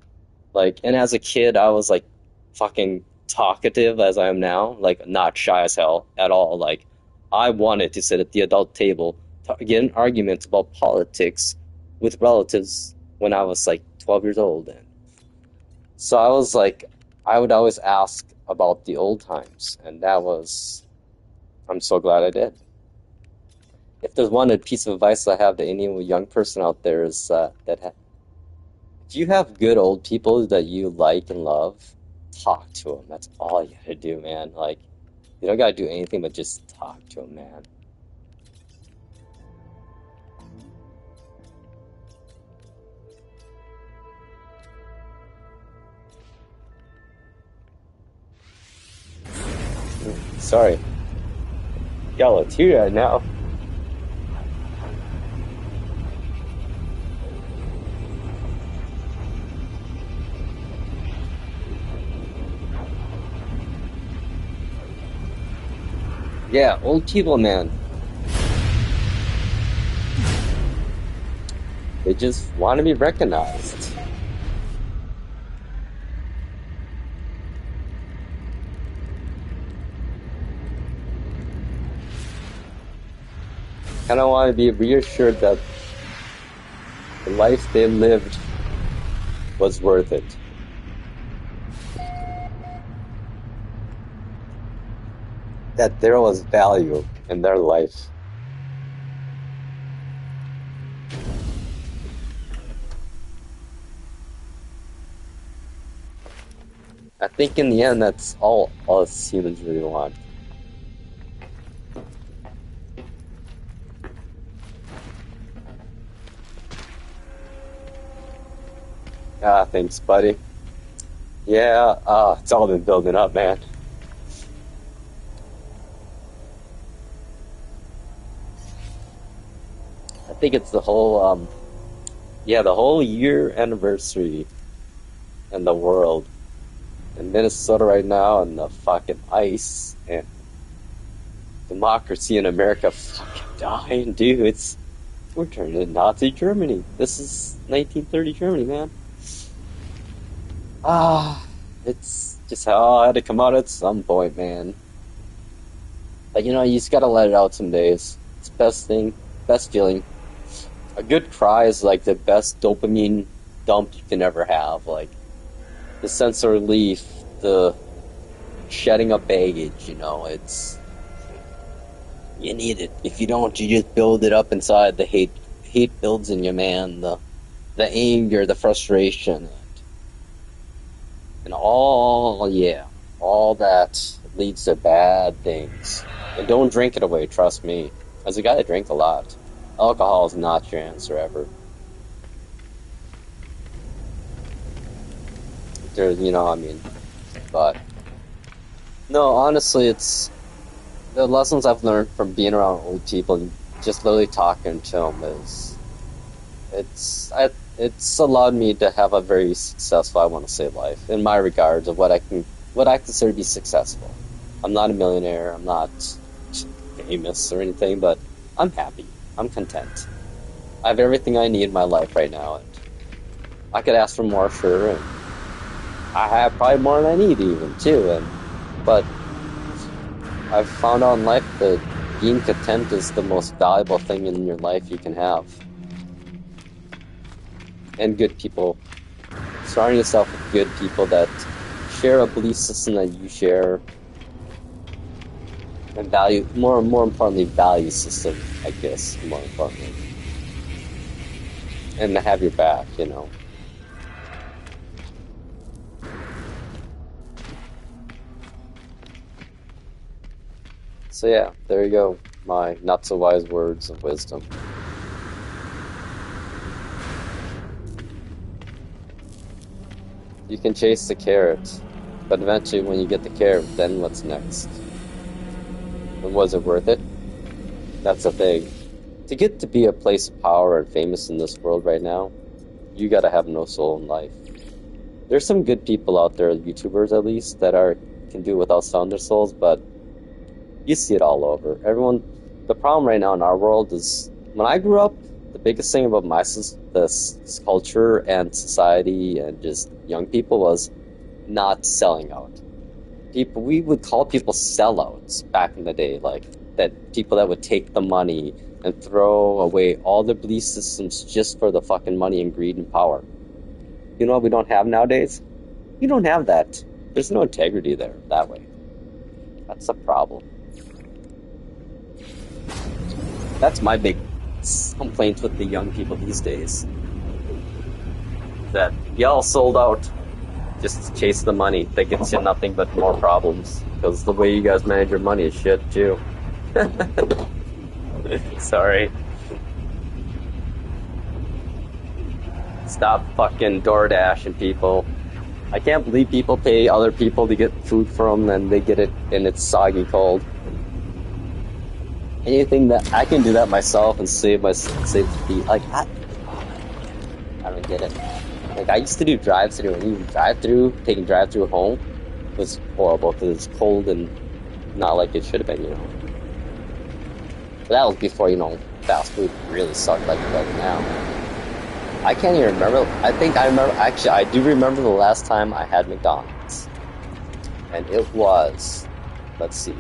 Like, and as a kid, I was like fucking talkative as I am now, like not shy as hell at all. Like, I wanted to sit at the adult table, get in arguments about politics with relatives when I was like 12 years old. And so I was like, I would always ask about the old times, and I'm so glad I did. If there's one piece of advice I have to any young person out there is if you have good old people that you like and love, talk to them. That's all you gotta do, man. Like, you don't gotta do anything but just talk to them, man. Sorry. Got a little teary right now. Yeah, old people, man. They just want to be recognized. Kind of want to be reassured that the life they lived was worth it. That there was value in their life. I think in the end, that's all us humans really want. Ah, thanks, buddy. Yeah, it's all been building up, man. I think it's the whole yeah, the whole year anniversary in the world. In Minnesota right now, and the fucking ice and democracy in America fucking dying, dude. We're turning into Nazi Germany. This is 1930 Germany, man. Ah, it's just how I had to come out at some point, man. But you know, you just gotta let it out some days. It's the best thing, best feeling. A good cry is like the best dopamine dump you can ever have. Like the sense of relief, the shedding of baggage, you know, you need it. If you don't, you just build it up inside. The hate builds in you, man. The anger, the frustration, and all that leads to bad things. And don't drink it away, trust me. As a guy that drank a lot, alcohol is not your answer ever. There's, I mean, but no, honestly, it's the lessons I've learned from being around old people and just literally talking to them it's allowed me to have a very successful, I want to say, life in my regards of what I consider to be successful. I'm not a millionaire. I'm not famous or anything, but I'm happy. I'm content. I have everything I need in my life right now, and I could ask for more, sure, and I have probably more than I need even too. But I've found out in life that being content is the most valuable thing in your life you can have. And good people. Surrounding yourself with good people that share a belief system that you share, and value, more importantly, value system, I guess, more importantly. And to have your back, you know. So yeah, there you go. My not so wise words of wisdom. You can chase the carrot, but eventually when you get the carrot, then what's next? And was it worth it? That's the thing. To get to be a place of power and famous in this world right now, you gotta have no soul in life. There's some good people out there, YouTubers at least, that can do without selling their souls, but you see it all over. The problem right now in our world is, when I grew up, the biggest thing about this culture and society and just young people was not selling out. We would call people sellouts back in the day, like that people that would take the money and throw away all their belief systems just for the fucking money and greed and power. You know what we don't have nowadays? You don't have that. There's no integrity there that way. That's a problem. That's my big complaint with the young people these days. That y'all sold out just to chase the money. That gets you nothing but more problems. Because the way you guys manage your money is shit too. Sorry. Stop fucking DoorDashing people. I can't believe people pay other people to get food from them and they get it and it's soggy cold. Anything that I can do that myself and save the feet. Like, I don't get it. Like, I used to do drive-through, and even taking drive-through home was horrible because it's cold and not like it should have been, you know. But that was before, fast food really sucked like it does now. I can't even remember. Actually, I do remember the last time I had McDonald's. And it was, let's see,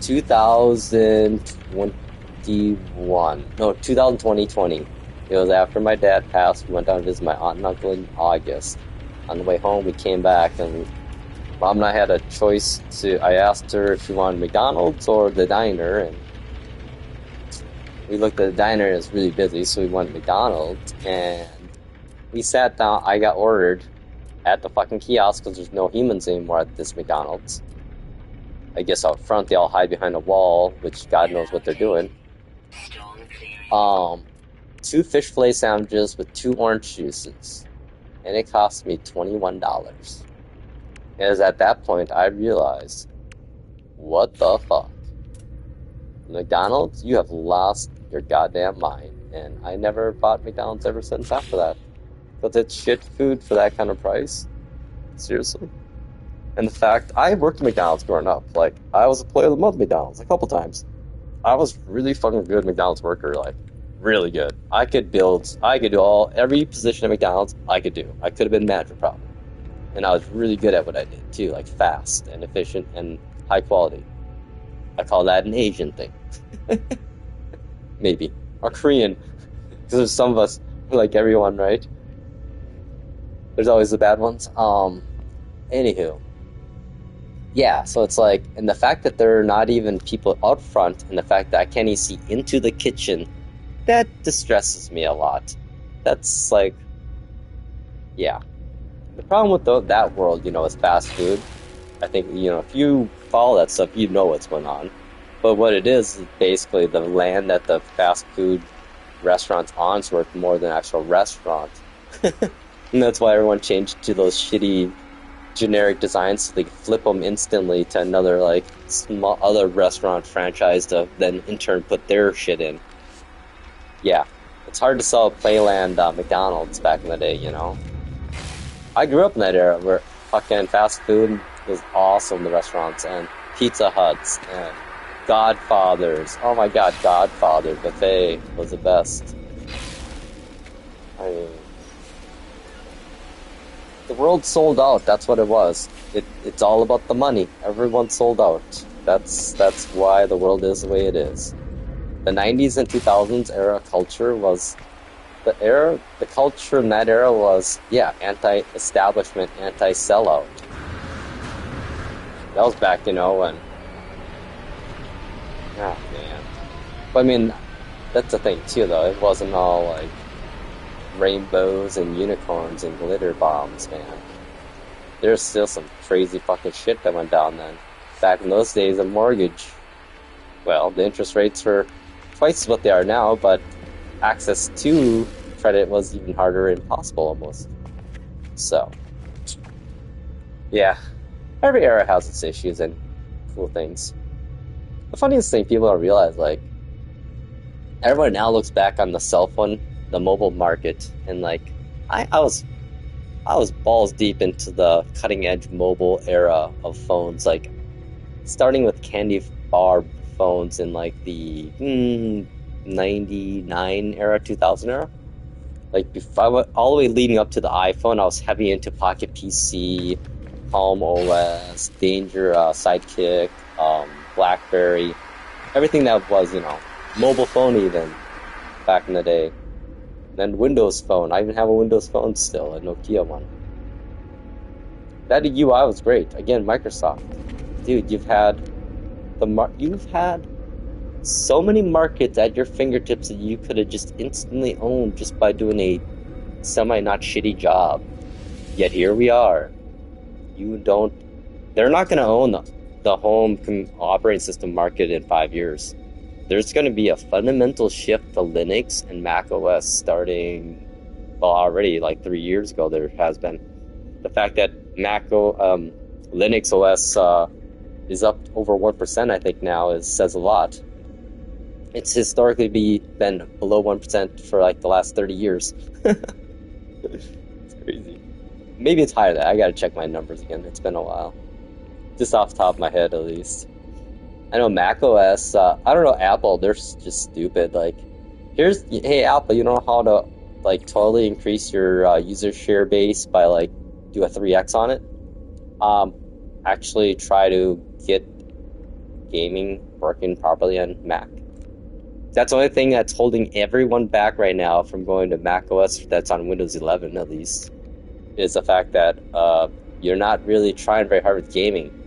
2020. It was after my dad passed. We went down to visit my aunt and uncle in August. On the way home, we came back, and Mom and I had a choice I asked her if she wanted McDonald's or the diner, and we looked at the diner and it was really busy, so we went McDonald's, and we sat down. I got ordered at the fucking kiosk because there's no humans anymore at this McDonald's. I guess out front they all hide behind a wall, which God knows what they're doing. 2 fish fillet sandwiches with 2 orange juices, and it cost me $21. As at that point I realized, what the fuck? McDonald's, you have lost your goddamn mind. And I never bought McDonald's ever since after that. Because it's shit food for that kind of price. Seriously. And the fact, I worked at McDonald's growing up. Like, I was a player of the month at McDonald's a couple times. I was really fucking good McDonald's worker, like, really good. I could do every position at McDonald's I could do. I could have been manager probably. And I was really good at what I did too, like fast and efficient and high quality. I call that an Asian thing. Maybe. Or Korean. Because there's some of us, like everyone, right? There's always the bad ones. Anywho. Yeah, so it's like, and the fact that there are not even people out front, and the fact that I can't even see into the kitchen, that distresses me a lot. That's like, yeah. The problem with that world, is fast food. I think, if you follow that stuff, you know what's going on. But what it is basically the land that the fast food restaurant's on is worth more than actual restaurant. And that's why everyone changed to those shitty generic designs so they could flip them instantly to another like small other restaurant franchise to then in turn put their shit in. Yeah, it's hard to sell a Playland McDonald's back in the day, I grew up in that era where fucking fast food was awesome, the restaurants, and Pizza Huts and Godfather's. Oh my god, Godfather buffet was the best. I mean, the world sold out. That's what it was. It's all about the money. Everyone sold out. That's why the world is the way it is. The 90s and 2000s era culture was the culture in that era was, anti-establishment, anti-sellout. That was back, when, oh man. But I mean, that's the thing too, though. It wasn't all like rainbows and unicorns and glitter bombs, man. There's still some crazy fucking shit that went down then. Back in those days, a mortgage, well, the interest rates were twice what they are now, but access to credit was even harder and impossible almost. So, yeah, every era has its issues and cool things. The funniest thing people don't realize, like, everyone now looks back on the cell phone, the mobile market, and like, I was balls deep into the cutting edge mobile era of phones, like starting with candy bar phones in like the 99 era, 2000 era. Like before, all the way leading up to the iPhone, I was heavy into Pocket PC, Palm OS, Danger, Sidekick, BlackBerry, everything that was, mobile phone even back in the day. Then Windows Phone. I even have a Windows Phone still, a Nokia one. That UI was great. Again, Microsoft. Dude, you've had so many markets at your fingertips that you could have just instantly owned just by doing a semi-not shitty job. Yet here we are. They're not going to own the home operating system market in 5 years. There's going to be a fundamental shift to Linux and Mac OS starting, well, already like 3 years ago there has been. The fact that Linux OS is up over 1%, I think now, says a lot. It's historically been below 1% for like the last 30 years. It's crazy. Maybe it's higher than that. I gotta check my numbers again. It's been a while. Just off the top of my head, at least. I know Mac OS, I don't know, Apple, they're just stupid. Like, hey Apple, you know how to like totally increase your user share base by like do a 3x on it? Actually try to get gaming working properly on Mac. That's the only thing that's holding everyone back right now from going to Mac OS that's on Windows 11 at least, is the fact that you're not really trying very hard with gaming.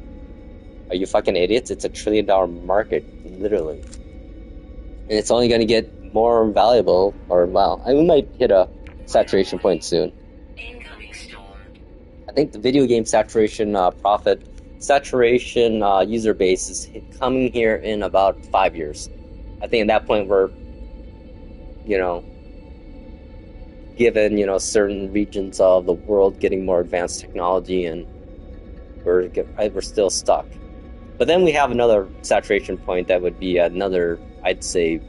Are you fucking idiots? It's $1 trillion market, literally. And it's only going to get more valuable, or, well, we might hit a saturation point soon. Incoming storm. I think the video game saturation user base is coming here in about 5 years. I think at that point we're, given, certain regions of the world getting more advanced technology, and we're still stuck. But then we have another saturation point that would be another, I'd say,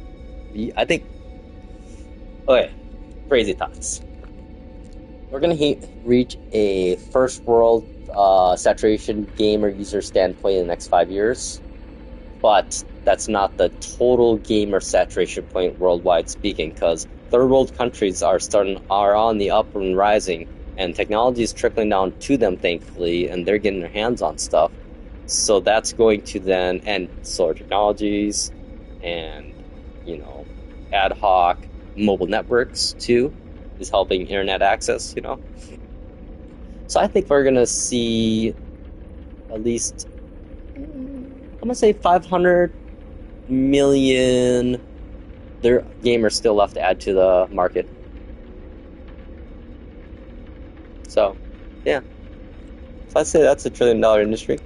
I think, okay, crazy thoughts. We're going to reach a first world saturation gamer user standpoint in the next 5 years, but that's not the total gamer saturation point worldwide speaking, because third world countries are on the up and rising, and technology is trickling down to them, thankfully, and they're getting their hands on stuff. So that's going to then, and solar technologies, and, you know, ad hoc mobile networks too, is helping internet access, you know. So I think we're going to see at least, I'm going to say 500 million there gamers still left to add to the market. So, yeah. So I'd say that's $1 trillion industry.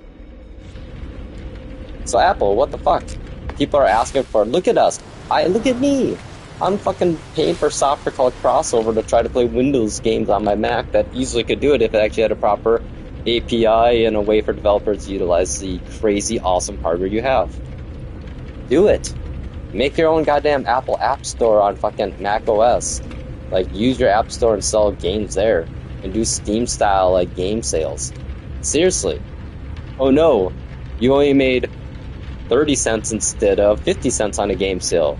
So Apple, what the fuck? People are asking for, look at us. Look at me. I'm fucking paying for software called Crossover to try to play Windows games on my Mac that easily could do it if it actually had a proper API and a way for developers to utilize the crazy awesome hardware you have. Do it. Make your own goddamn Apple App Store on fucking Mac OS. Like, use your App Store and sell games there. And do Steam style, like, game sales. Seriously. Oh no, you only made 30 cents instead of 50 cents on a game sale.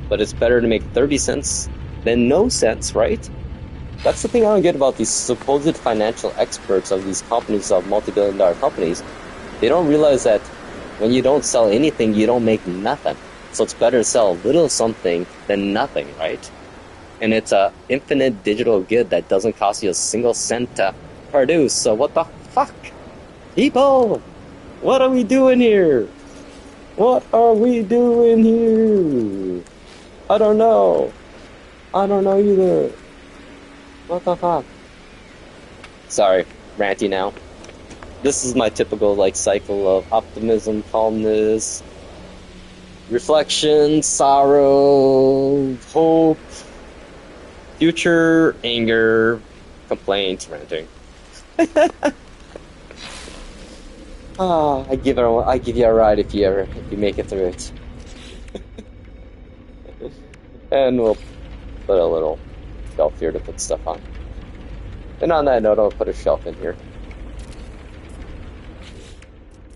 But it's better to make 30 cents than no cents, right? That's the thing I don't get about these supposed financial experts of these companies, of multi-billion-dollar companies. They don't realize that when you don't sell anything, you don't make nothing. So it's better to sell a little something than nothing, right? And it's a infinite digital good that doesn't cost you a single cent to produce. So what the fuck? People! What are we doing here? What are we doing here? I don't know. I don't know either. What the fuck? Sorry, ranty now. This is my typical, like, cycle of optimism, calmness, reflection, sorrow, hope, future, anger, complaints, ranting. I give you a ride if you make it through it. And we'll put a little shelf here to put stuff on. And on that note, I'll put a shelf in here.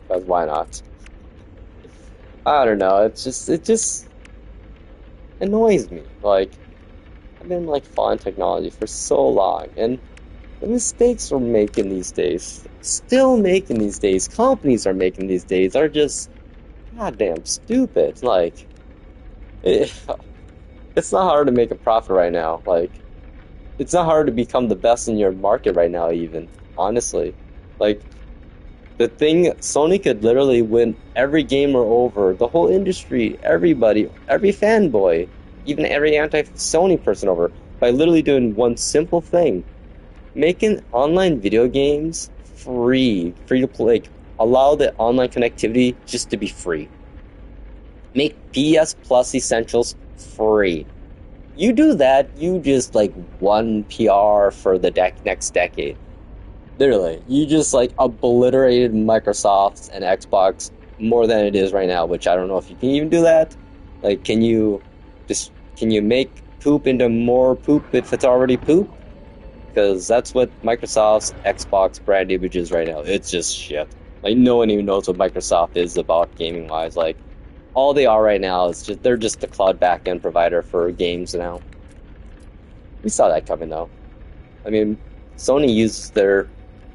Because why not? I don't know, it just annoys me. Like, I've been like following technology for so long, and the mistakes we're making these days, still making these days, companies are making these days, are just goddamn stupid. Like, it's not hard to make a profit right now. Like, it's not hard to become the best in your market right now, even, honestly. Like, the thing, Sony could literally win every gamer over, the whole industry, everybody, every fanboy, even every anti-Sony person over, by literally doing one simple thing. Making online video games free to play. Allow the online connectivity just to be free. Make PS Plus Essentials free. You do that, you just like won PR for the next decade. Literally, you just like obliterated Microsoft and Xbox more than it is right now, which I don't know if you can even do that. Like, can you make poop into more poop if it's already poop? Because that's what Microsoft's Xbox brand image is right now. It's just shit. Like, no one even knows what Microsoft is about gaming wise. Like, all they are right now is they're just the cloud backend provider for games now. We saw that coming though. I mean, Sony uses their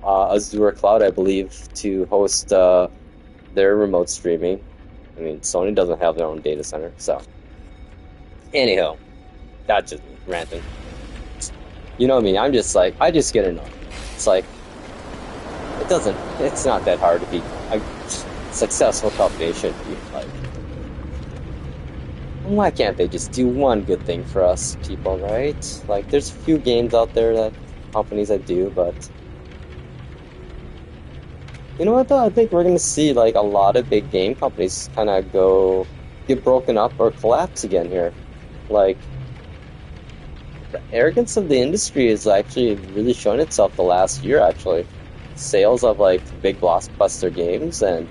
Azure cloud, I believe, to host their remote streaming. I mean, Sony doesn't have their own data center, so. Anyhow, that's just me ranting. You know me, I just get annoyed. It's like, it's not that hard to be a successful company, it should be. Like, why can't they just do one good thing for us people, right? Like, there's a few games out there that companies that do, but you know what though? I think we're gonna see like a lot of big game companies kind of get broken up or collapse again here. Like, the arrogance of the industry is actually really showing itself the last year. Actually, sales of like big blockbuster games and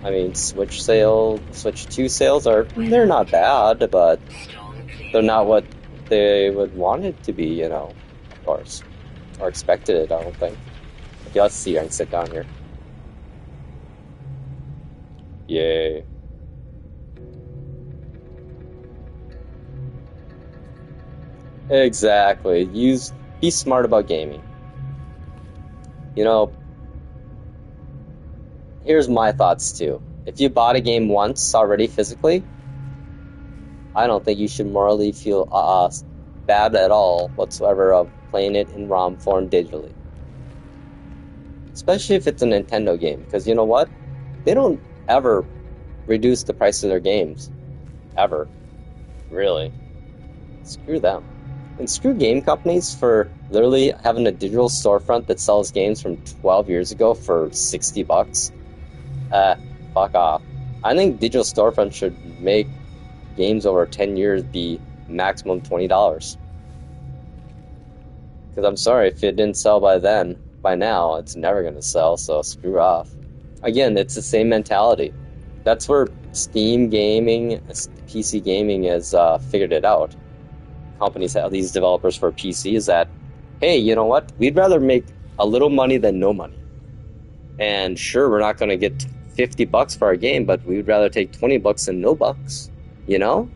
I mean, Switch 2 sales they're not bad, but they're not what they would want it to be, of course, or expected it, I don't think. Okay, let's see. I can sit down here. Yay. Exactly. Be smart about gaming. You know, here's my thoughts too. If you bought a game once already physically, I don't think you should morally feel bad at all whatsoever of playing it in ROM form digitally. Especially if it's a Nintendo game, because you know what? They don't ever reduce the price of their games. Ever. Really. Screw them. And screw game companies for literally having a digital storefront that sells games from 12 years ago for $60. Fuck off. I think digital storefronts should make games over 10 years be maximum $20. Because I'm sorry, if it didn't sell by now, it's never going to sell, so screw off. Again, it's the same mentality. That's where Steam gaming, PC gaming has figured it out. Companies have these developers for PC is that, hey, you know what? We'd rather make a little money than no money. And sure, we're not going to get $50 for our game, but we'd rather take $20 than no bucks. You know?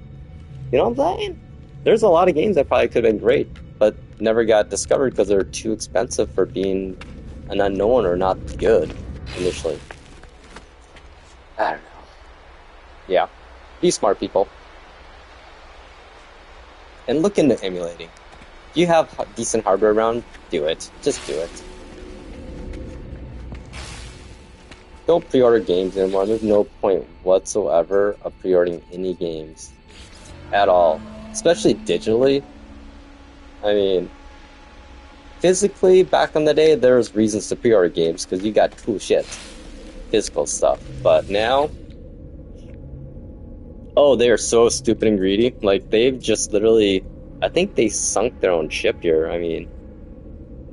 You know what I'm saying? There's a lot of games that probably could have been great, but never got discovered because they're too expensive for being an unknown or not good initially. I don't know. Yeah. Be smart, people. And look into emulating. If you have decent hardware around, do it. Just do it. Don't pre-order games anymore. There's no point whatsoever of pre-ordering any games at all, especially digitally. I mean, physically, back in the day, there was reasons to pre-order games because you got cool shit, physical stuff. But now, oh, they are so stupid and greedy. Like, they've just literally, I think they sunk their own ship here. I mean,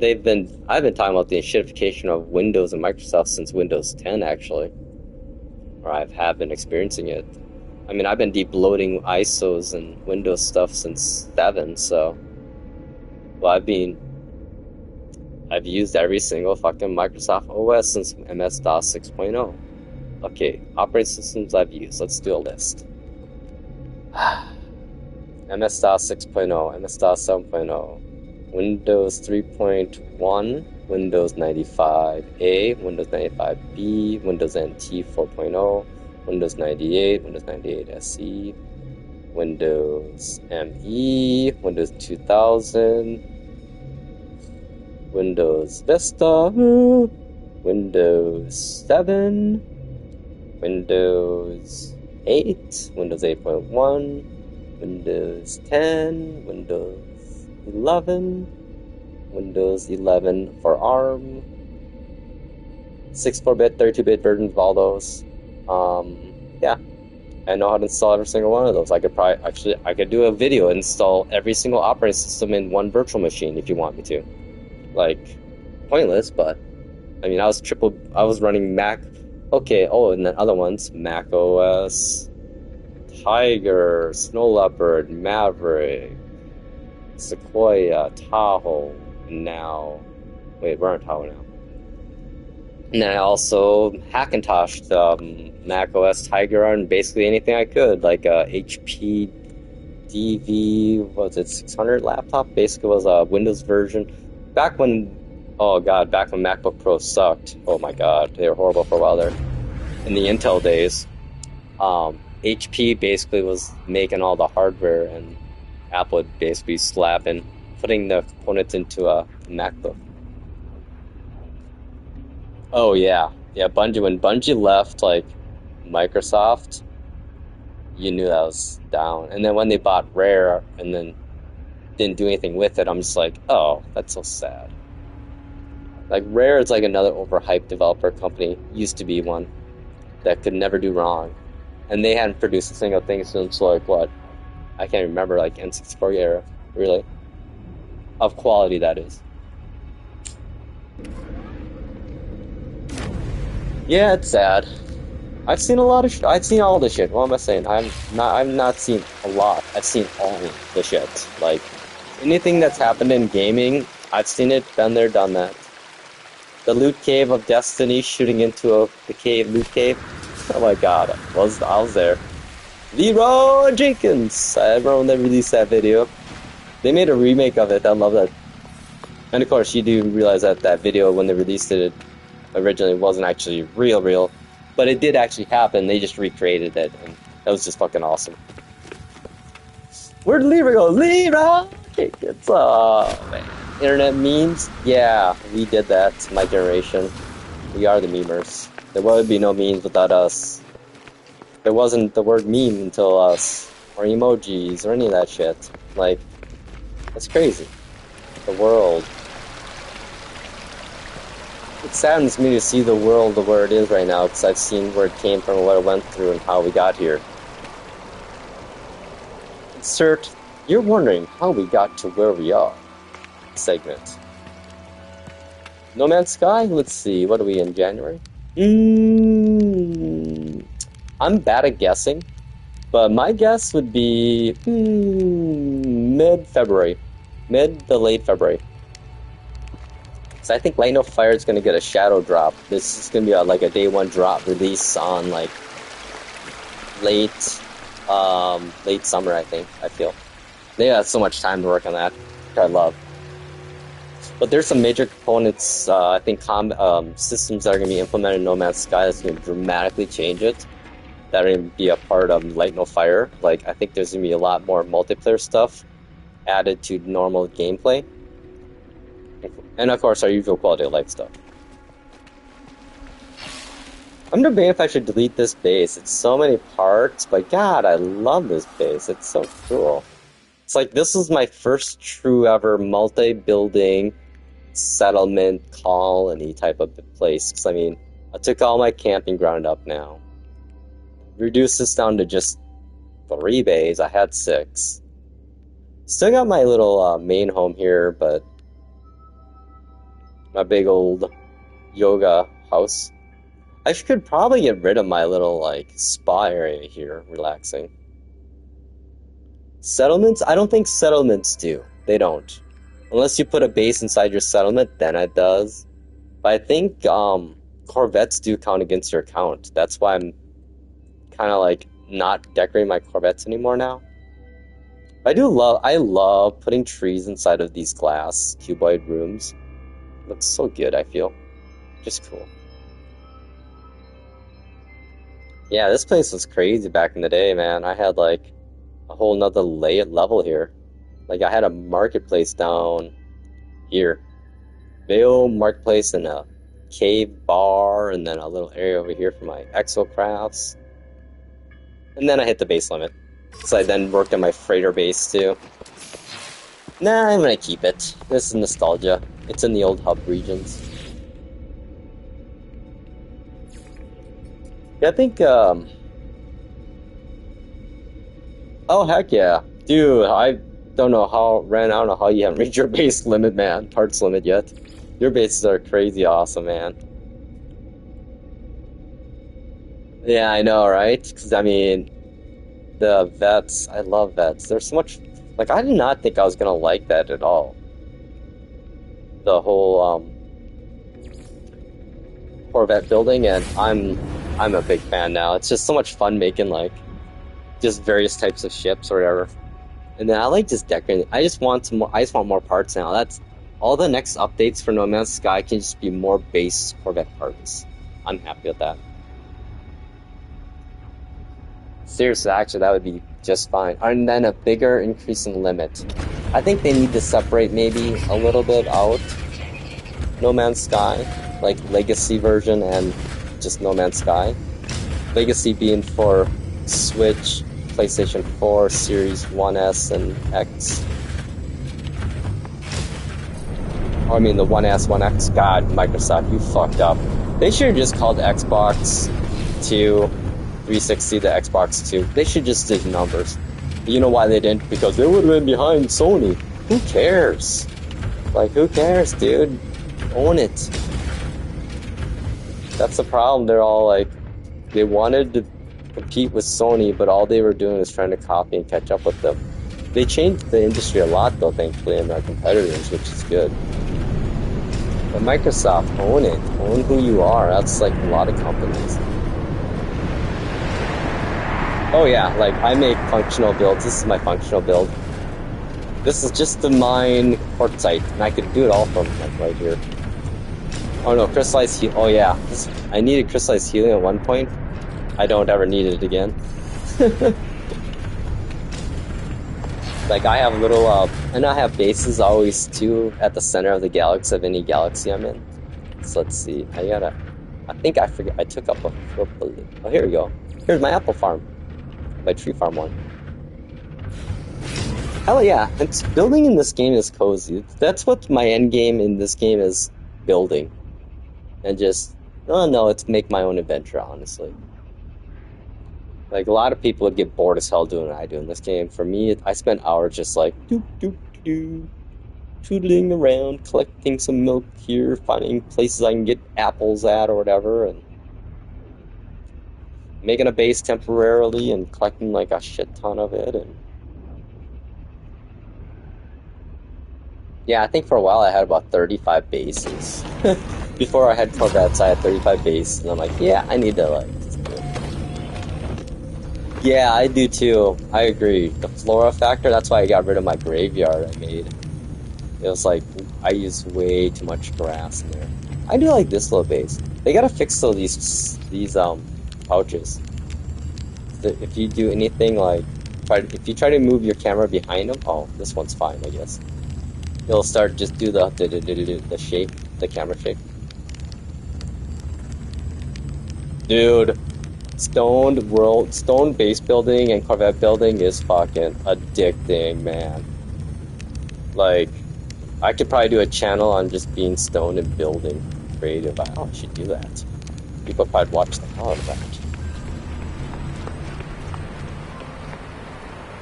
I've been talking about the shitification of Windows and Microsoft since Windows 10, actually. Or I have been experiencing it. I mean, I've been deep-loading ISOs and Windows stuff since 7, so... Well, I've used every single fucking Microsoft OS since MS-DOS 6.0. Okay, operating systems I've used. Let's do a list. MS-DOS 6.0, MS-DOS 7.0, Windows 3.1, Windows 95A, Windows 95B, Windows NT 4.0, Windows 98, Windows 98 SE, Windows ME, Windows 2000, Windows Vista, Windows 7, Windows 8, Windows 8.1, Windows 10, Windows 11, Windows 11 for ARM, 64-bit, 32-bit versions of all those. Yeah, I know how to install every single one of those. I could do a video and install every single operating system in one virtual machine if you want me to. Like, pointless, but I mean, I was running Mac. Okay, and then other ones, Mac OS, Tiger, Snow Leopard, Maverick, Sequoia, Tahoe, and now... Wait, we're on Tahoe now. And then I also Hackintoshed Mac OS Tiger on basically anything I could, like a HP DV, what was it, 600 laptop? Basically was a Windows version. Back when MacBook Pro sucked. Oh my god, they were horrible for a while there. In the Intel days, HP basically was making all the hardware, and Apple would basically putting the components into a MacBook. Oh yeah, Bungie. When Bungie left, like Microsoft, you knew that was down. And then when they bought Rare and then didn't do anything with it, I'm just like, oh, that's so sad. Like, Rare is like another overhyped developer company. Used to be one that could never do wrong. And they hadn't produced a single thing since, like, what? I can't remember, like, N64 era, really. Of quality, that is. Yeah, it's sad. I've seen a lot of I've seen all the shit. What am I saying? I've not seen a lot. I've seen all the shit. Like anything that's happened in gaming, I've seen it, been there, done that. The loot cave of Destiny shooting into the cave, loot cave. Oh my god, I was there. Leroy Jenkins! I remember when they released that video. They made a remake of it, I love that. And of course, you do realize that that video, when they released it, originally wasn't actually real. But it did actually happen, they just recreated it, and that was just fucking awesome. Where'd Leroy go? Leroy Jenkins! Oh, man. Internet memes? Yeah, we did that, my generation. We are the memers. There would be no memes without us. There wasn't the word meme until us, or emojis, or any of that shit. Like, it's crazy. The world. It saddens me to see the world where it is right now, because I've seen where it came from, what it went through, and how we got here. Insert, you're wondering how we got to where we are. Segment. No Man's Sky? Let's see, what are we in, January? I'm bad at guessing, but my guess would be mid-February. Mid to late February. So I think Light No Fire is going to get a shadow drop. This is going to be like a day one drop release on like late summer, I think, I feel. They have so much time to work on that, which I love. But there's some major components, I think systems that are going to be implemented in No Man's Sky that's going to dramatically change it. That are going to be a part of Light No Fire. Like, I think there's going to be a lot more multiplayer stuff added to normal gameplay. And of course, our usual quality of life stuff. I'm debating if I should delete this base. It's so many parts, but god, I love this base. It's so cool. It's like, this is my first true ever multi-building settlement colony type of place. Because, I mean, I took all my camping ground up now. Reduced this down to just 3 bays. I had 6. Still got my little main home here, but my big old yoga house. I could probably get rid of my little like spa area here, relaxing. Settlements? I don't think settlements do. They don't. Unless you put a base inside your settlement, then it does. But I think Corvettes do count against your account. That's why I'm kind of like not decorating my Corvettes anymore now. I love putting trees inside of these glass cuboid rooms. It looks so good, I feel. Just cool. Yeah, this place was crazy back in the day, man. I had like a whole nother level here. Like, I had a marketplace down here. Vale marketplace and a cave bar, and then a little area over here for my exocrafts. And then I hit the base limit. So I then worked on my freighter base too. Nah, I'm gonna keep it. This is nostalgia. It's in the old hub regions. Yeah, I think, oh, heck yeah. Dude, I don't know how, Ren, I don't know how you haven't reached your base limit, man. Parts limit yet. Your bases are crazy awesome, man. Yeah, I know, right? Because, I mean, the vets, I love vets. There's so much, like, I did not think I was gonna like that at all. The whole, Corvette building, and I'm a big fan now. It's just so much fun making, like, just various types of ships or whatever. And then I like just decorating. I just want more parts now. That's all the next updates for No Man's Sky can just be more base Corvette parts. I'm happy with that. Seriously, actually, that would be just fine. And then a bigger increase in limit. I think they need to separate maybe a little bit out No Man's Sky, like Legacy version and just No Man's Sky. Legacy being for Switch, PlayStation 4, Series 1S and X. Or, I mean, the 1S, 1X. God, Microsoft, you fucked up. They should have just called Xbox 2, 360 the Xbox 2. They should just do numbers. You know why they didn't? Because they would have been behind Sony. Who cares? Like, who cares, dude? Own it. That's the problem. They're all like, They wanted to compete with Sony, but all they were doing is trying to copy and catch up with them. They changed the industry a lot, though, thankfully, and our competitors, which is good. But Microsoft, own it. Own who you are. That's like a lot of companies. Oh yeah, like I make functional builds. This is my functional build. This is just to mine quartzite, and I could do it all from like right here. Oh no, crystallized helium. Oh yeah, I needed crystallized helium at one point. I don't ever need it again. Like I have little, and I have bases always too at the center of the galaxy of any galaxy I'm in. So let's see. I think I forget. I took up a flip. Oh, here we go. Here's my apple farm, my tree farm one. Hell yeah! It's building in this game is cozy. That's what my end game in this game is, building, and just oh no, it's make my own adventure. Honestly. Like, a lot of people would get bored as hell doing what I do in this game. For me, I spent hours just like, doop, doop, doop, tootling around, collecting some milk here, finding places I can get apples at or whatever, and making a base temporarily and collecting like a shit ton of it. And yeah, I think for a while I had about 35 bases. Before I had Corvettes, I had 35 bases, and I'm like, yeah, I need to like. Yeah, I do too. I agree. The flora factor, that's why I got rid of my graveyard I made. It was like, I use way too much grass in there. I do like this little base. They gotta fix though these pouches. If you do anything like, if you try to move your camera behind them, oh, this one's fine, I guess. It'll start just do the shape, the camera shape. Dude. Stone base building and Corvette building is fucking addicting, man. Like, I could probably do a channel on just being stoned and building creative. Oh, I should do that. People probably watch the hell out of that.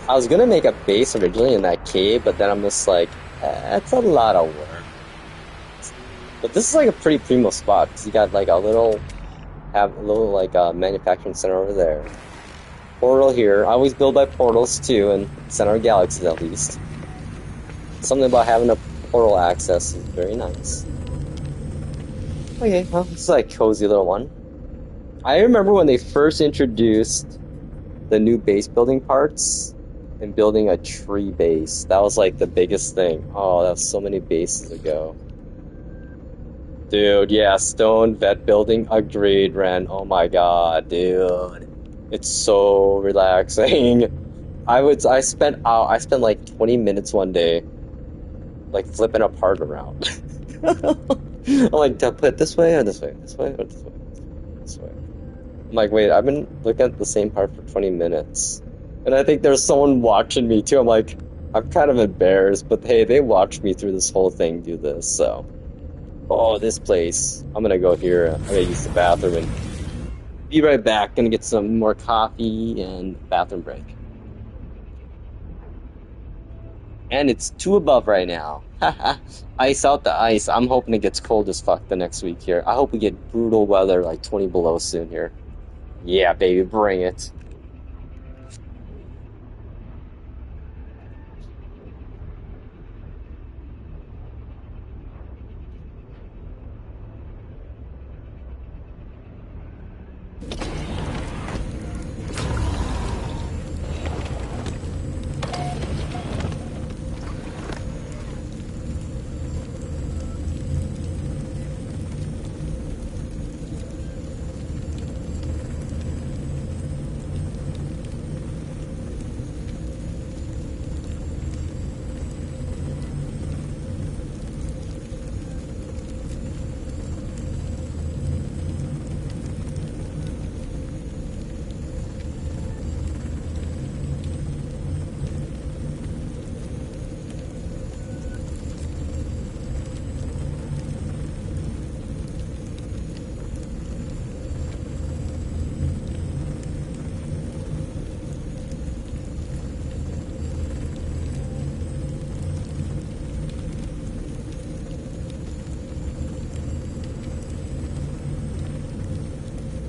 I was gonna make a base originally in that cave, but then I'm just like, that's a lot of work. But this is like a pretty primo spot, because you got like a little like manufacturing center over there. Portal here. I always build by portals too, and center of galaxies at least. Something about having a portal access is very nice. Okay, well, this is like a cozy little one. I remember when they first introduced the new base building parts and building a tree base. That was like the biggest thing. Oh, that was so many bases ago. Dude, yeah, stone vet building, agreed, Ren. Oh my god, dude. It's so relaxing. I spent like 20 minutes one day, like flipping a part around. I'm like, do I put it this way or this way? This way or this way? This way. I'm like, wait, I've been looking at the same part for 20 minutes. And I think there's someone watching me too. I'm like, I'm kind of embarrassed, but hey, they watched me through this whole thing do this, so. Oh, this place. I'm gonna go here. I'm gonna use the bathroom and be right back. Gonna get some more coffee and bathroom break. And it's 2 above right now. Ice out the ice. I'm hoping it gets cold as fuck the next week here. I hope we get brutal weather, like 20 below soon here. Yeah, baby, bring it.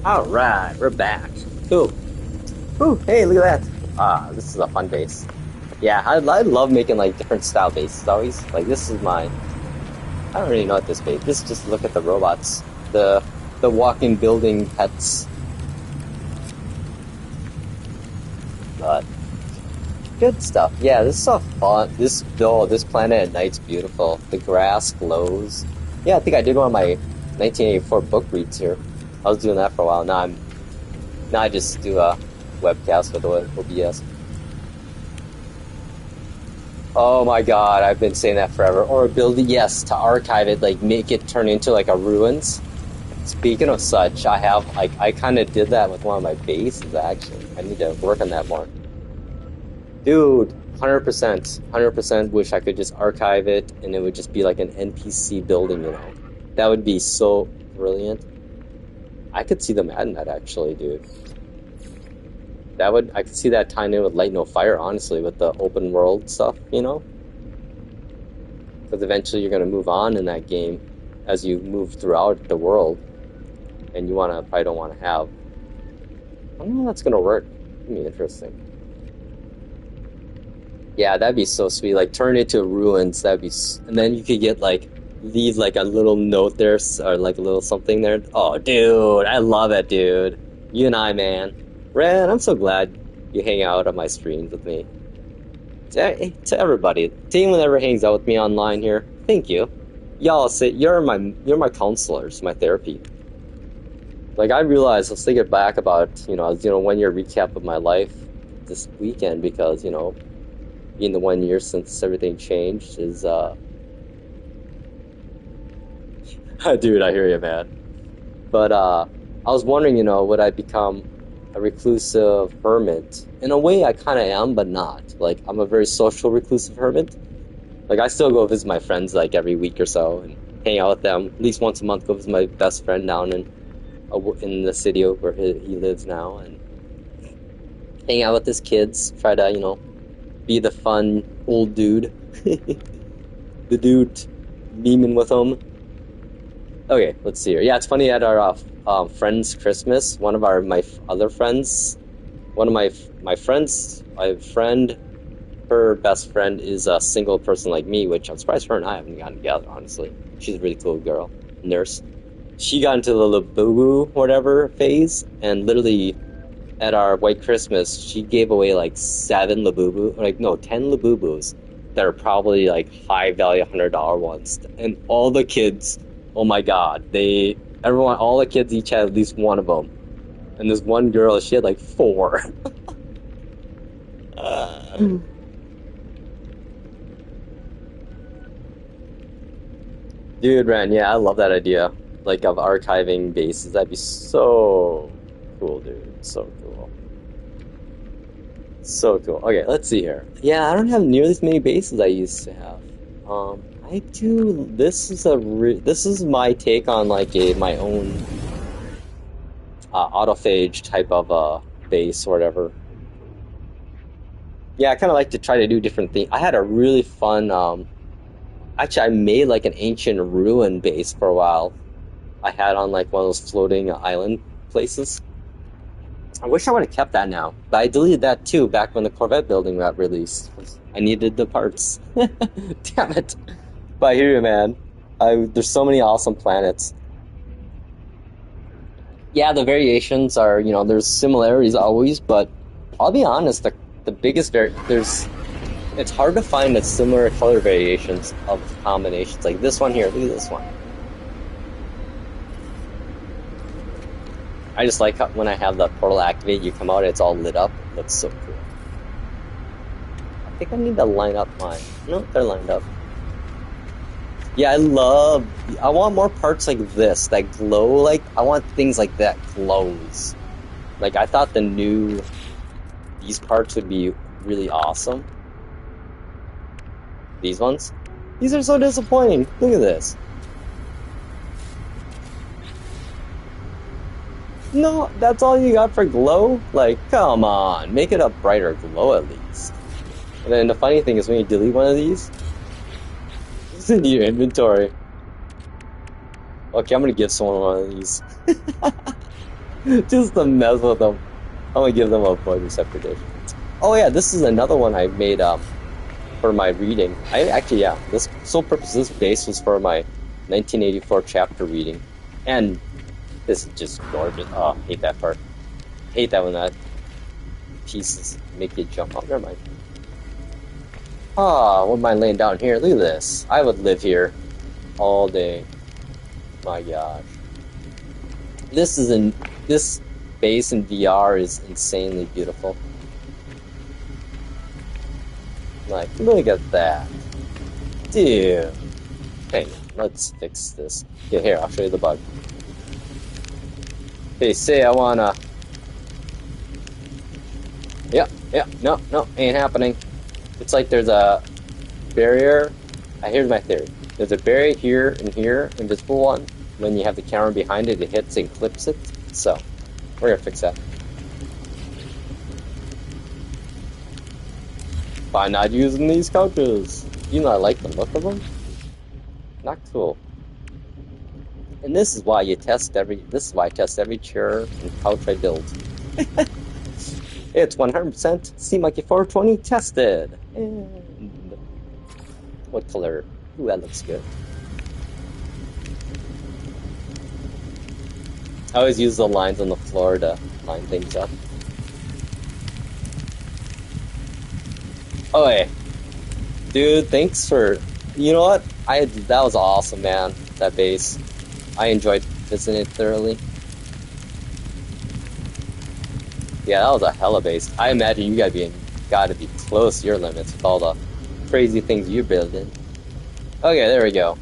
Alright, we're back. Ooh. Ooh, hey, look at that. Ah, this is a fun base. Yeah, I love making like different style bases always. Like this is my I don't really know what this base. This just look at the robots. The walking building pets. But good stuff. Yeah, this is so fun. This planet at night's beautiful. The grass glows. Yeah, I think I did one of my 1984 book reads here. I was doing that for a while. Now I just do a webcast with OBS. Oh my god, I've been saying that forever. Or build it, yes, to archive it, like make it turn into like a ruins. Speaking of such, I kind of did that with one of my bases actually. I need to work on that more. Dude, 100% wish I could just archive it and it would just be like an NPC building, you know. That would be so brilliant. I could see them adding that actually, dude. I could see that tying in with Light No Fire, honestly, with the open world stuff, you know? Because eventually you're going to move on in that game as you move throughout the world. And you probably don't want to have... I don't know how that's going to work. It'd be interesting. Yeah, that'd be so sweet. Like, turn it to ruins, that'd be... And then you could get, like, leave, like, a little note there, or, like, a little something there. Oh, dude, I love it, dude. You and I, man. Ren, I'm so glad you hang out on my streams with me. To everybody, to anyone that ever hangs out with me online here, thank you. Y'all say you're my counselors, my therapy. Like I realized, I was thinking back about 1 year recap of my life this weekend because being the 1 year since everything changed is dude, I hear you, man. But I was wondering, would I become a reclusive hermit? In a way, I kind of am, but not. Like, I'm a very social reclusive hermit. Like, I still go visit my friends, like, every week or so, and hang out with them. At least once a month, go visit my best friend down in the city where he lives now, and hang out with his kids, try to, be the fun old dude. The dude memeing with them. Okay, let's see here. Yeah, it's funny at our friend's Christmas, one of my friend, her best friend is a single person like me, which I'm surprised her and I haven't gotten together, honestly. She's a really cool girl, nurse. She got into the Labubu, whatever, phase, and literally at our White Christmas, she gave away like 10 Labubus that are probably like high value $100 ones. And all the kids, oh my god, all the kids each had at least one of them. And this one girl, she had like 4. Dude, Ren, yeah, I love that idea. Like, of archiving bases. That'd be so cool, dude. So cool. So cool. Okay, let's see here. Yeah, I don't have nearly as many bases I used to have. I do. This is my take on like my own autophage type of base or whatever. Yeah, I kind of like to try to do different things. I had a really fun. Actually, I made like an ancient ruin base for a while. I had on like one of those floating island places. I wish I would have kept that now, but I deleted that too back when the Corvette building got released. I needed the parts. Damn it. But I hear you, man. There's so many awesome planets. Yeah, the variations are, there's similarities always, but I'll be honest, the biggest it's hard to find a similar color variations of combinations. Like this one here, look at this one. I just like when I have the portal activated, you come out, it's all lit up. That's so cool. I think I need to line up mine. No, they're lined up. Yeah, I want more parts like this that glow. Like, I want things like that glows. Like, I thought these parts would be really awesome. These ones? These are so disappointing. Look at this. No, that's all you got for glow? Like, come on, make it a brighter glow at least. And then the funny thing is when you delete one of these, it's into your inventory. Okay, I'm gonna give someone one of these. Just to mess with them. I'm gonna give them a void receptor dish. Oh yeah, this is another one I made for my reading. This sole purpose this base was for my 1984 chapter reading. And this is just gorgeous. Oh, hate that part. Hate that when that pieces make you jump. Oh, never mind. Ah, wouldn't mind laying down here. Look at this. I would live here all day. My gosh. This base in VR is insanely beautiful. Like, look at that. Dude. Hang on, let's fix this. Yeah, here, I'll show you the bug. Hey, say I wanna... Yeah, no, ain't happening. It's like there's a barrier. Here's my theory. There's a barrier here and here, invisible one. When you have the camera behind it, it hits and clips it. So, we're gonna fix that. By not using these couches. You know I like the look of them. Not cool. And this is why I test every chair and couch I build. It's 100% CMonkey 420 tested. And what color? Ooh, that looks good. I always use the lines on the floor to line things up. Oh, hey. Dude, thanks for... You know what? That was awesome, man. That base. I enjoyed visiting it thoroughly. Yeah, that was a hella base. I imagine you gotta be close to your limits with all the crazy things you're building. Okay, there we go.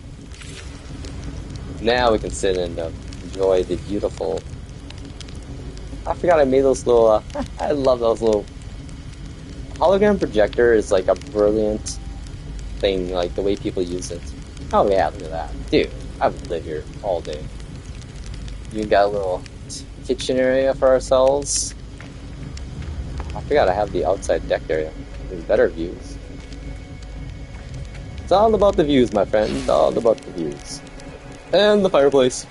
Now we can sit and enjoy the beautiful... I forgot I made those little... I love those little... Hologram projector is like a brilliant thing, like the way people use it. Oh yeah, look at that. Dude, I would live here all day. You got a little kitchen area for ourselves. I forgot I have the outside deck area. There's better views. It's all about the views, my friend. All about the views. And the fireplace.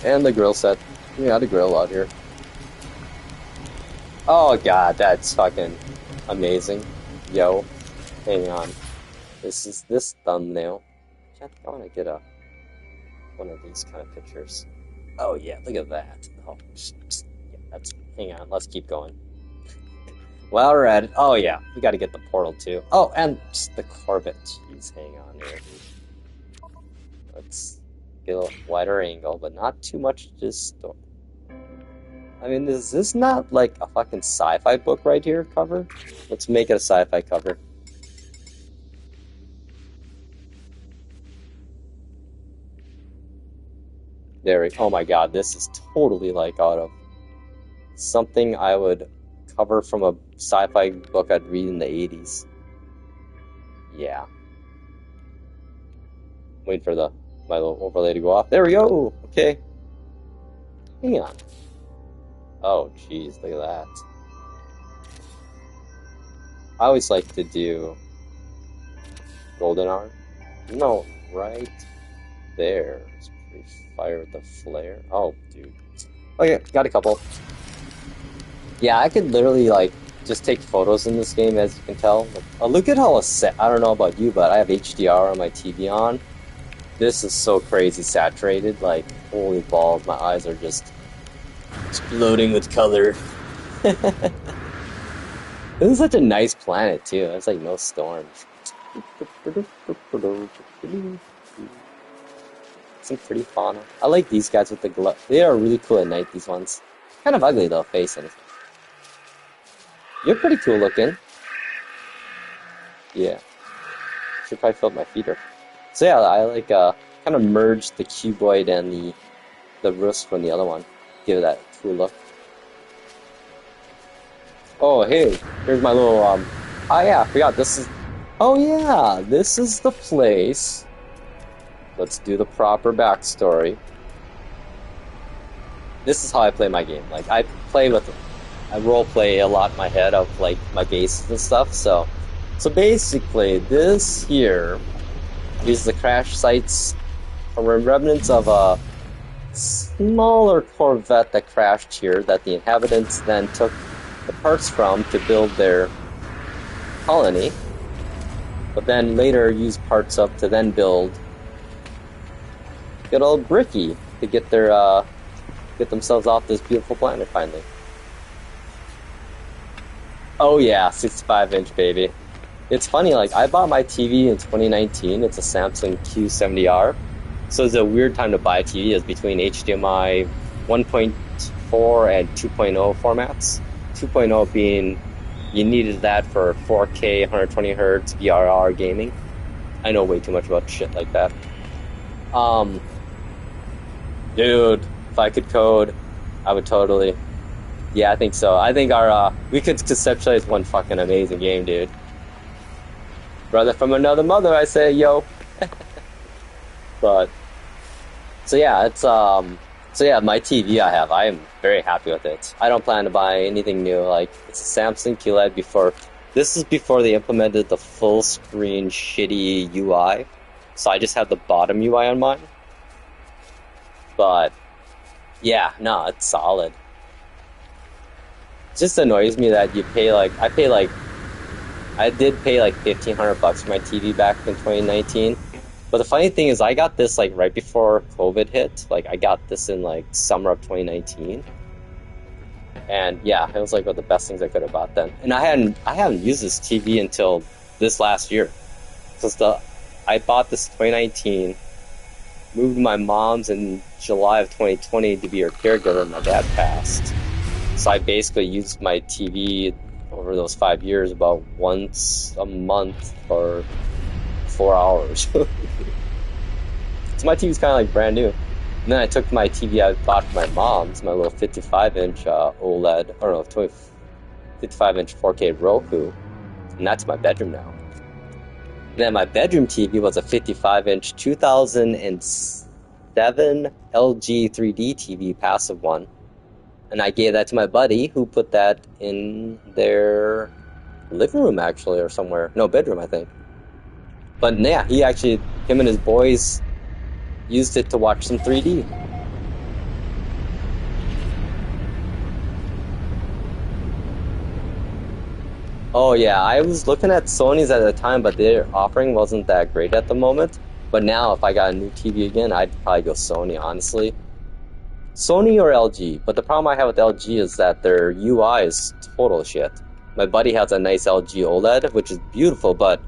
And the grill set. We got a grill out here. Oh god, that's fucking amazing. Yo. Hang on. This is this thumbnail. I think I want to get one of these kind of pictures. Oh yeah, look at that. Oh, yeah, that's... Hang on, let's keep going. While we're at it, oh yeah, we got to get the portal too. Oh, and just the Corvette. Jeez, hang on here. Let's get a wider angle, but not too much to distort. I mean, is this not like a fucking sci-fi book right here cover? Let's make it a sci-fi cover. There we go. Oh my god, this is totally like out of something I would cover from a sci-fi book I'd read in the 80s. Yeah. Wait for my little overlay to go off. There we go! Okay. Hang on. Oh, jeez, look at that. I always like to do golden hour. No, right there. It's pretty fire with the flare. Oh, dude. Okay, got a couple. Yeah, I could literally, like, just take photos in this game, as you can tell. Look at how I don't know about you, but I have HDR on my TV on. This is so crazy saturated. Like, holy balls, my eyes are just exploding with color. This is such a nice planet, too. There's, like, no storms. Some pretty fauna. I like these guys with the glow. They are really cool at night, these ones. Kind of ugly, though, face and... You're pretty cool looking. Yeah. Should probably fill up my feeder. So yeah, I like kind of merged the cuboid and the roost from the other one. Give it that cool look. Oh hey, here's my little oh yeah, I forgot this is... Oh yeah, this is the place. Let's do the proper backstory. This is how I play my game. Like, I role play a lot in my head of like my bases and stuff. So basically, this here is the crash sites or remnants of smaller Corvette that crashed here that the inhabitants then took the parts from to build their colony, but then later used parts of to then build good old Bricky to get themselves off this beautiful planet finally. Oh yeah, 65-inch baby. It's funny, like I bought my TV in 2019. It's a Samsung Q70R. So it's a weird time to buy a TV. It's between HDMI 1.4 and 2.0 formats. 2.0 being you needed that for 4K, 120 hertz, VRR gaming. I know way too much about shit like that. Dude, if I could code, I would totally. Yeah, I think so. I think we could conceptualize one fucking amazing game, dude. Brother from another mother, I say, yo. But so yeah, my TV I am very happy with it. I don't plan to buy anything new. Like it's a Samsung QLED before. This is before they implemented the full screen shitty UI. So I just have the bottom UI on mine. But yeah, no, it's solid. It just annoys me that I did pay like $1,500 for my TV back in 2019. But the funny thing is I got this like right before COVID hit. Like I got this in like summer of 2019. And yeah, it was like one of the best things I could have bought then. And I haven't used this TV until this last year. I bought this in 2019, moved to my mom's in July of 2020 to be her caregiver, and my dad passed. So I basically used my TV over those 5 years about once a month for 4 hours. So my TV's kind of like brand new. And then I took my TV I bought for my mom's, my little 55-inch OLED, or no, 55-inch 4K Roku, and that's my bedroom now. And then my bedroom TV was a 55-inch 2007 LG 3D TV, passive one. And I gave that to my buddy, who put that in their living room, actually, or somewhere. No, bedroom, I think. But yeah, him and his boys used it to watch some 3D. Oh yeah, I was looking at Sony's at the time, but their offering wasn't that great at the moment. But now, if I got a new TV again, I'd probably go Sony, honestly. Sony or LG, but the problem I have with LG is that their UI is total shit. My buddy has a nice LG OLED, which is beautiful, but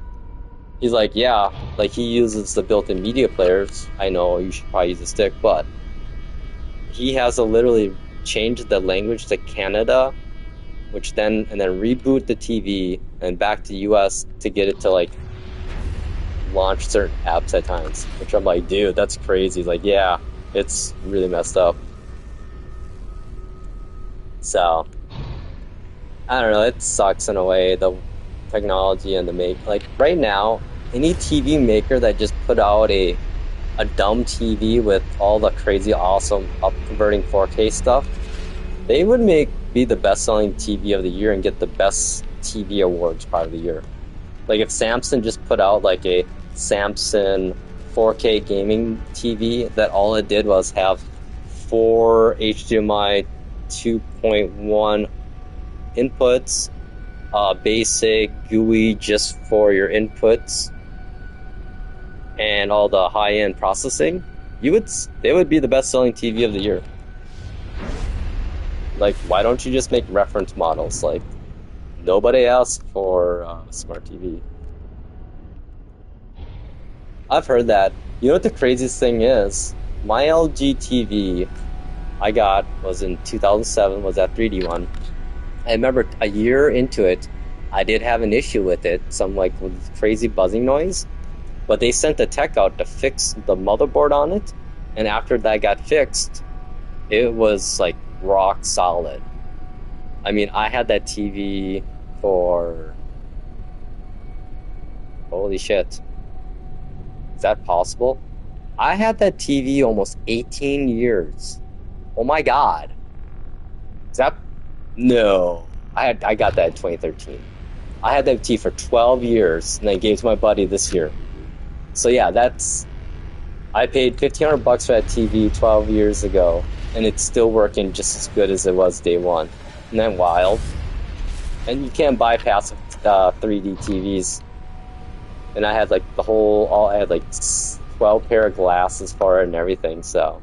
he's like, yeah, like he uses the built-in media players. I know you should probably use a stick, but he has to literally change the language to Canada, and then reboot the TV and back to US to get it to like launch certain apps at times. Which I'm like, dude, that's crazy. Like, yeah, it's really messed up. So I don't know, it sucks in a way, the technology and like right now, any TV maker that just put out a dumb TV with all the crazy awesome up converting 4K stuff, they would be the best selling TV of the year and get the best TV awards part of the year. Like if Samsung just put out like a Samsung 4K gaming TV that all it did was have 4 HDMI 2.1 inputs, basic GUI just for your inputs, and all the high-end processing, they would be the best-selling TV of the year. Like, why don't you just make reference models? Like, nobody asked for smart TV. I've heard that. You know what the craziest thing is? My LG TV I got was in 2007, was that 3D one. I remember a year into it, I did have an issue with it, some like with crazy buzzing noise, but they sent a tech out to fix the motherboard on it, and after that got fixed, it was like rock solid. I mean, I had that TV for, holy shit, is that possible? I had that TV almost 18 years. Oh my god. Is that... No. I got that in 2013. I had that TV for 12 years, and I gave it to my buddy this year. So yeah, that's I paid $1,500 for that TV 12 years ago, and it's still working just as good as it was day one. Isn't that wild? And you can't bypass 3D TVs. And I had like I had like 12 pair of glasses for it and everything. So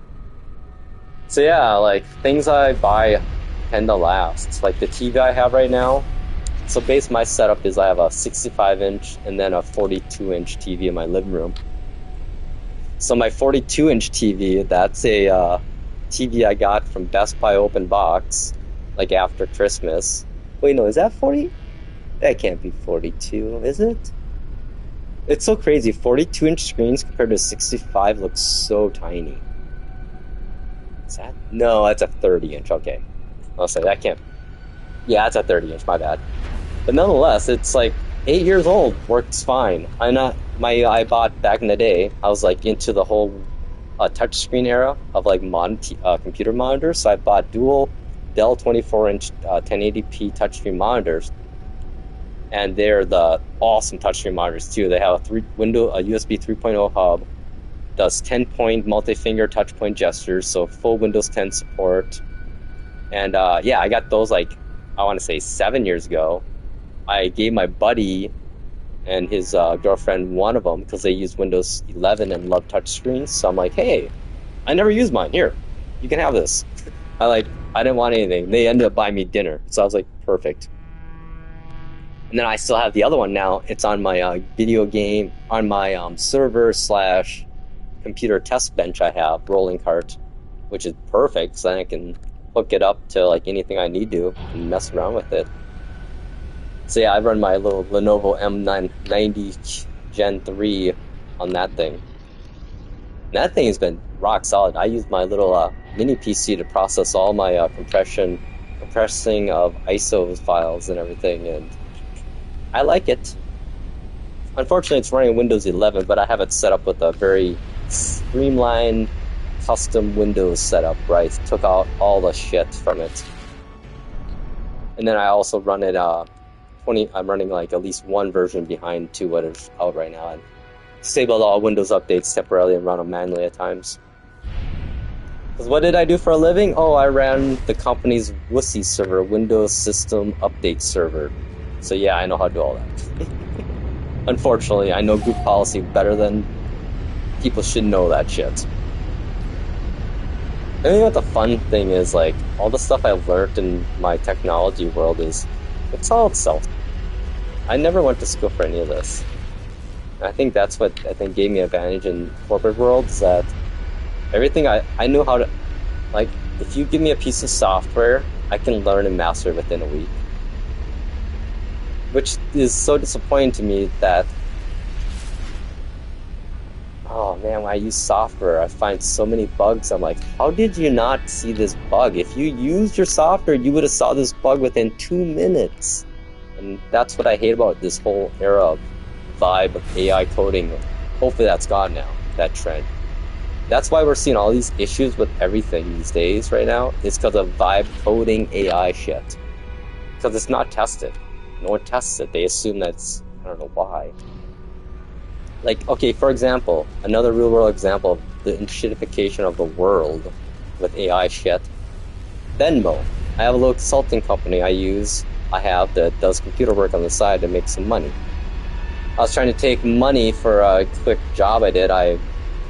yeah, like things I buy tend to last. Like the TV I have right now. So my setup is I have a 65-inch and then a 42-inch TV in my living room. So my 42-inch TV, that's a TV I got from Best Buy open box, like after Christmas. Wait, no, is that 40? That can't be 42, is it? It's so crazy. 42-inch screens compared to 65 looks so tiny. Is that? No, that's a 30-inch. Okay. I'll say that can't. Yeah, that's a 30-inch. My bad. But nonetheless, it's like 8 years old. Works fine. I bought back in the day. I was like into the whole touchscreen era of like computer monitors. So I bought dual Dell 24-inch 1080p touchscreen monitors. And they're the awesome touchscreen monitors too. They have a USB 3.0 hub, does 10-point multi-finger touch point gestures, so full Windows 10 support. And yeah, I got those like, I want to say 7 years ago. I gave my buddy and his girlfriend one of them because they use Windows 11 and love touchscreens. So I'm like, hey, I never used mine. Here, you can have this. I didn't want anything. They ended up buying me dinner. So I was like, perfect. And then I still have the other one now. It's on my video game, on my server / computer test bench I have, rolling cart, which is perfect, so I can hook it up to like anything I need to and mess around with it. So yeah, I run my little Lenovo M990 Gen 3 on that thing. And that thing has been rock solid. I use my little mini PC to process all my compressing of ISO files and everything, and I like it. Unfortunately, it's running Windows 11, but I have it set up with a very streamlined custom Windows setup, where I took out all the shit from it. And then I also run it I'm running like at least one version behind to what is out right now, and disabled all Windows updates temporarily and run them manually at times. Because what did I do for a living? Oh, I ran the company's WUSI server, Windows System Update Server. So yeah, I know how to do all that. Unfortunately, I know group policy better than people should know that shit. I think what the fun thing is, like, all the stuff I've learned in my technology world it's all self. I never went to school for any of this. And I think that's what gave me an advantage in corporate world, is that everything I knew how to, like, if you give me a piece of software, I can learn and master it within a week. Which is so disappointing to me that, oh man, when I use software, I find so many bugs. I'm like, how did you not see this bug? If you used your software, you would have saw this bug within 2 minutes. And that's what I hate about this whole era of vibe of AI coding. Hopefully that's gone now, that trend. That's why we're seeing all these issues with everything these days right now. It's because of vibe coding AI shit. Because it's not tested. No one tests it. They assume that's, I don't know why. Like, okay, for example, another real world example of the shitification of the world with AI shit. Venmo. I have a little consulting company I have that does computer work on the side to make some money. I was trying to take money for a quick job I did. I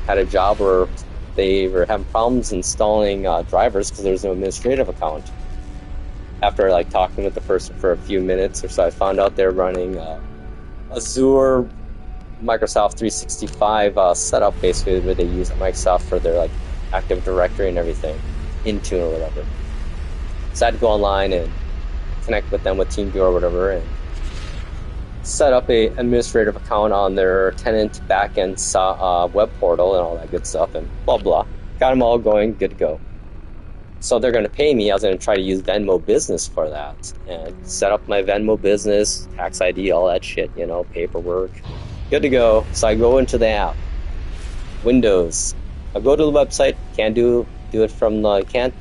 had a job where they were having problems installing drivers because there was no administrative account. After like talking with the person for a few minutes or so, I found out they're running Azure Microsoft 365 setup, basically, where they use Microsoft for their like Active Directory and everything, Intune or whatever. So I had to go online and connect with them with TeamViewer or whatever, and set up a administrative account on their tenant backend web portal and all that good stuff, and blah blah. Got them all going, good to go. So they're going to pay me. I was going to try to use Venmo Business for that, and set up my Venmo Business, tax ID, all that shit, paperwork. Good to go. So I go into the app, Windows. I go to the website. Can't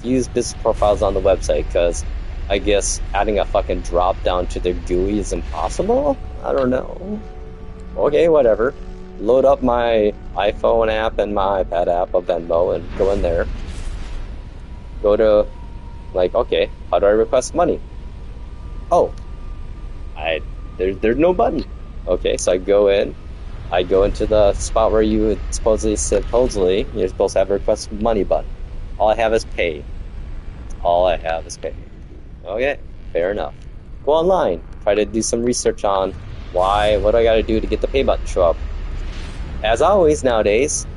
use business profiles on the website because I guess adding a fucking drop down to the GUI is impossible. I don't know. Okay, whatever. load up my iPhone app and my iPad app of Venmo and go in there. Go to, like, okay, how do I request money? Oh, there's no button. Okay, so I go into the spot where you would supposedly you're supposed to have a request money button. All I have is pay. All I have is pay. Okay, fair enough. Go online, try to do some research on what do I gotta do to get the pay button to show up. As always nowadays,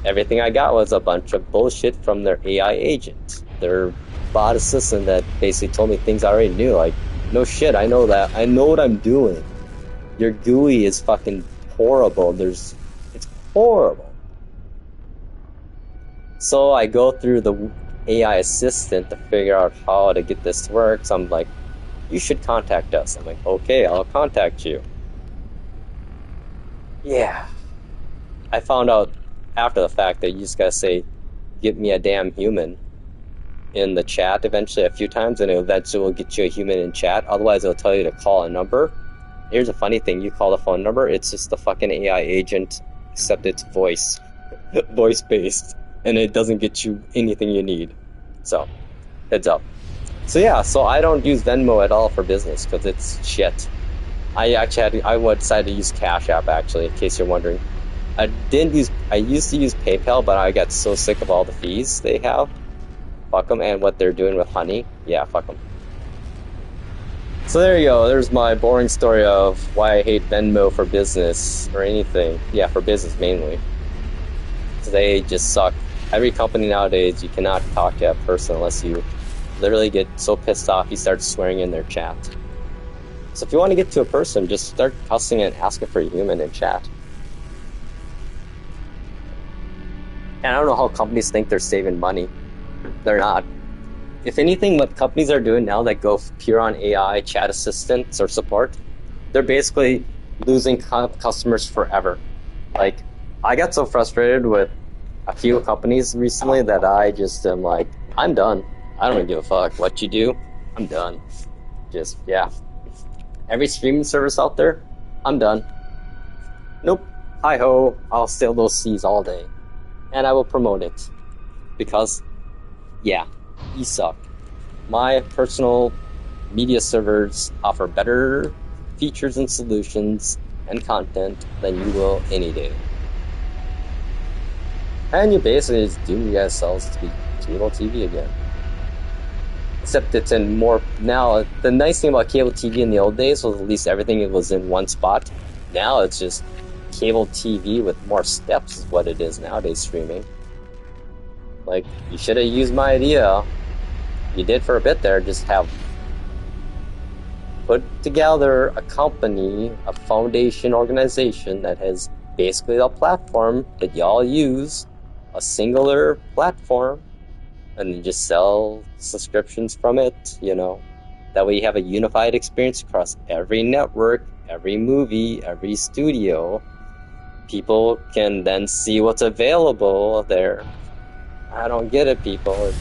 everything I got was a bunch of bullshit from their AI agent. Their bot assistant that basically told me things I already knew. Like, no shit, I know that. I know what I'm doing. Your GUI is fucking horrible. It's horrible. So I go through the AI assistant to figure out how to get this to work. So I'm like, you should contact us. I'm like, okay, I'll contact you. Yeah. I found out after the fact that you just gotta say, get me a damn human in the chat eventually a few times, and it eventually will get you a human in chat. Otherwise, it'll tell you to call a number. Here's a funny thing. You call the phone number, it's just the fucking AI agent, except it's voice-based, and it doesn't get you anything you need. So, heads up. So yeah, so I don't use Venmo at all for business, because it's shit. I decided to use Cash App, actually, in case you're wondering. I used to use PayPal, but I got so sick of all the fees they have. Fuck them, and what they're doing with Honey. Yeah, fuck them. So there you go, there's my boring story of why I hate Venmo for business, or anything. Yeah, for business mainly. So they just suck. Every company nowadays, you cannot talk to a person unless you literally get so pissed off you start swearing in their chat. So if you want to get to a person, just start cussing and asking for a human in chat. And I don't know how companies think they're saving money. They're not. If anything, what companies are doing now that go pure on AI, chat assistants, or support, they're basically losing customers forever. Like, I got so frustrated with a few companies recently that I just am like, I'm done. I don't give a fuck what you do. I'm done. Just, yeah. Every streaming service out there, I'm done. Nope. Hi-ho. I'll sail those seas all day. And I will promote it. Because, yeah, you suck. My personal media servers offer better features and solutions and content than you will any day. And you basically just doom yourselves to be cable TV again. Except it's in more... Now, the nice thing about cable TV in the old days was at least everything was in one spot. Now it's just cable TV with more steps is what it is nowadays streaming. Like, you should have used my idea. You did for a bit there, just have put together a company, a foundation organization that has basically a platform that y'all use, a singular platform, and then just sell subscriptions from it, you know. That way you have a unified experience across every network, every movie, every studio. People can then see what's available there. I don't get it, people.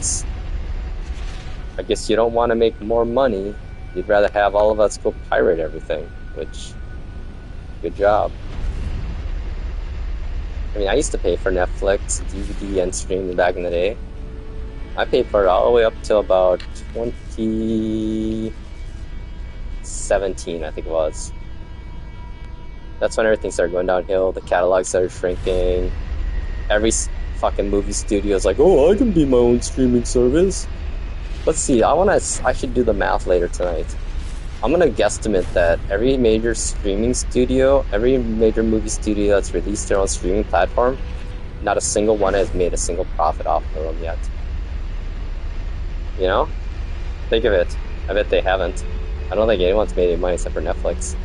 I guess you don't want to make more money. You'd rather have all of us go pirate everything, which, good job. I mean, I used to pay for Netflix, DVD, and streaming back in the day. I paid for it all the way up till about 2017, I think it was. That's when everything started going downhill. The catalog started shrinking. Every fucking movie studio is like, oh, I can be my own streaming service. Let's see, I should do the math later tonight. I'm gonna guesstimate that every major streaming studio, every major movie studio that's released their own streaming platform, not a single one has made a single profit off of them yet. You know? Think of it. I bet they haven't. I don't think anyone's made any money except for Netflix.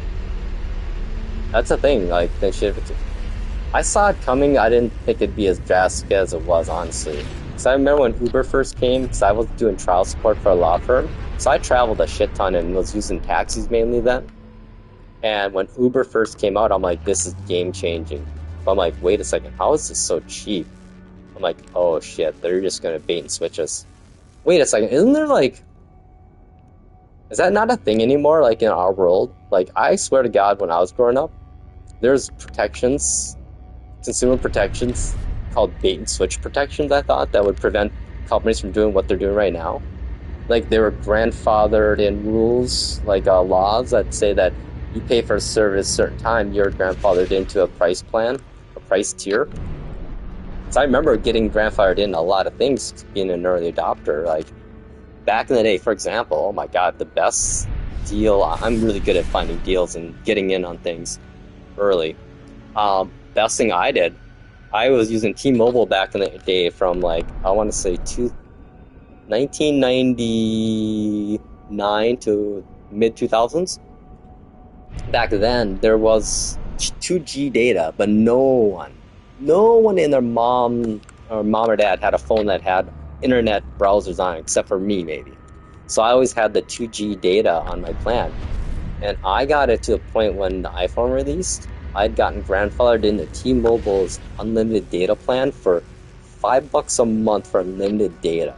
That's the thing, like, they should... I saw it coming, I didn't think it'd be as drastic as it was, honestly. So I remember when Uber first came, because I was doing trial support for a law firm, so I traveled a shit ton and was using taxis mainly then. And when Uber first came out, I'm like, this is game-changing. But I'm like, wait a second, how is this so cheap? I'm like, oh shit, they're just gonna bait and switch us. Wait a second, isn't there like... Is that not a thing anymore, like in our world? Like, I swear to God, when I was growing up, there's protections consumer protections called bait and switch protections, I thought, that would prevent companies from doing what they're doing right now. Like, they were grandfathered in rules, like laws that say that you pay for a service a certain time, you're grandfathered into a price plan, a price tier. So I remember getting grandfathered in a lot of things, being an early adopter. Like, back in the day, for example, oh my god, the best deal, I'm really good at finding deals and getting in on things early. Best thing I did, I was using T-Mobile back in the day from, like, I want to say 1999 to mid-2000s. Back then, there was 2G data, but no one in their mom or dad had a phone that had internet browsers on it, except for me, maybe. So I always had the 2G data on my plan. And I got it to a point when the iPhone released, I'd gotten grandfathered into T-Mobile's unlimited data plan for $5 a month for unlimited data.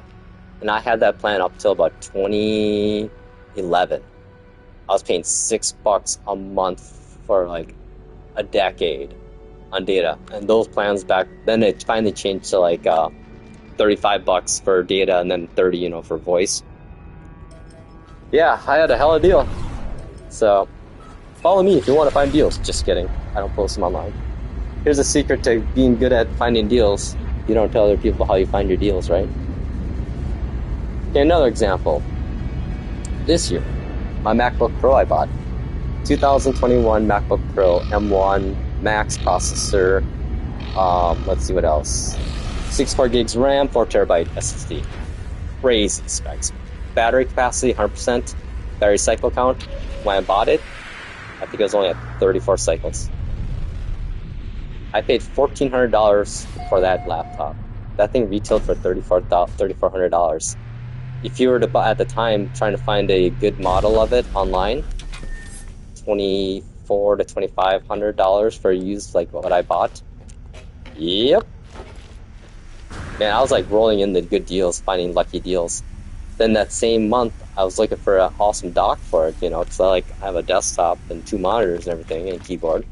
And I had that plan up till about 2011. I was paying $6 a month for like a decade on data. And those plans back then, it finally changed to like $35 for data and then 30, for voice. Yeah, I had a hella deal. So follow me if you want to find deals. Just kidding. I don't post them online. Here's a secret to being good at finding deals. You don't tell other people how you find your deals, right? Okay, another example. This year, my MacBook Pro I bought. 2021 MacBook Pro M1 Max processor. Let's see what else. 64 gigs RAM, 4 terabyte SSD. Crazy specs. Battery capacity, 100%. Battery cycle count. When I bought it, I think it was only at 34 cycles. I paid $1,400 for that laptop. That thing retailed for $3,400. If you were to buy at the time trying to find a good model of it online, $2,400 to $2,500 for used like what I bought. Yep. Man, I was like rolling in the good deals, finding lucky deals. Then that same month, I was looking for an awesome dock for it, because I have a desktop and 2 monitors and everything and a keyboard.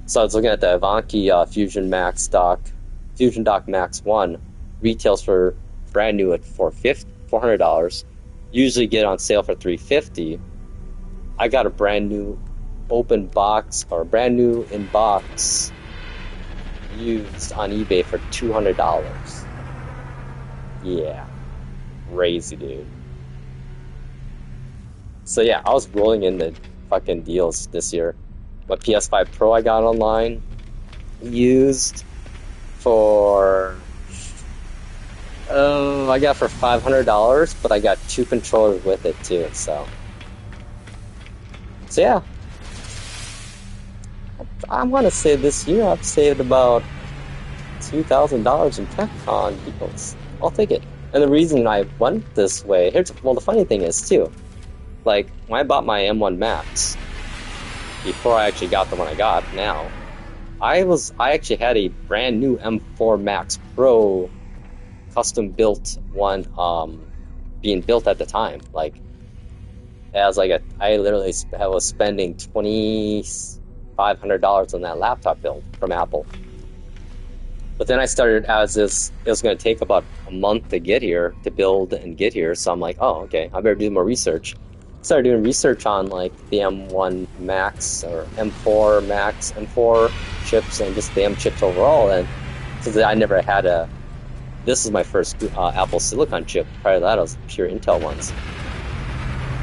So I was looking at the Ivanki Fusion Dock Max 1, retails for brand new at $400. Usually get on sale for $350. I got a brand new open box or brand new in box used on eBay for $200. Yeah. Crazy, dude. So yeah, I was rolling in the fucking deals this year. My PS5 Pro I got online, used for I got for $500, but I got 2 controllers with it too. So yeah, I want to say this year I've saved about $2,000 in Capcom deals. I'll take it. And the reason I went this way, the funny thing is too, like when I bought my M1 Max, before I actually got the one I got now, I actually had a brand new M4 Max Pro custom built one being built at the time. Like, I literally was spending $2,500 on that laptop build from Apple. But then I started it was going to take about a month to get here, to build and get here. So I'm like, oh, okay, I better do more research. Started doing research on like the M1 Max or M4 Max, M4 chips and just the M chips overall. And since I never had this is my first Apple Silicon chip. Prior to that, I was pure Intel ones.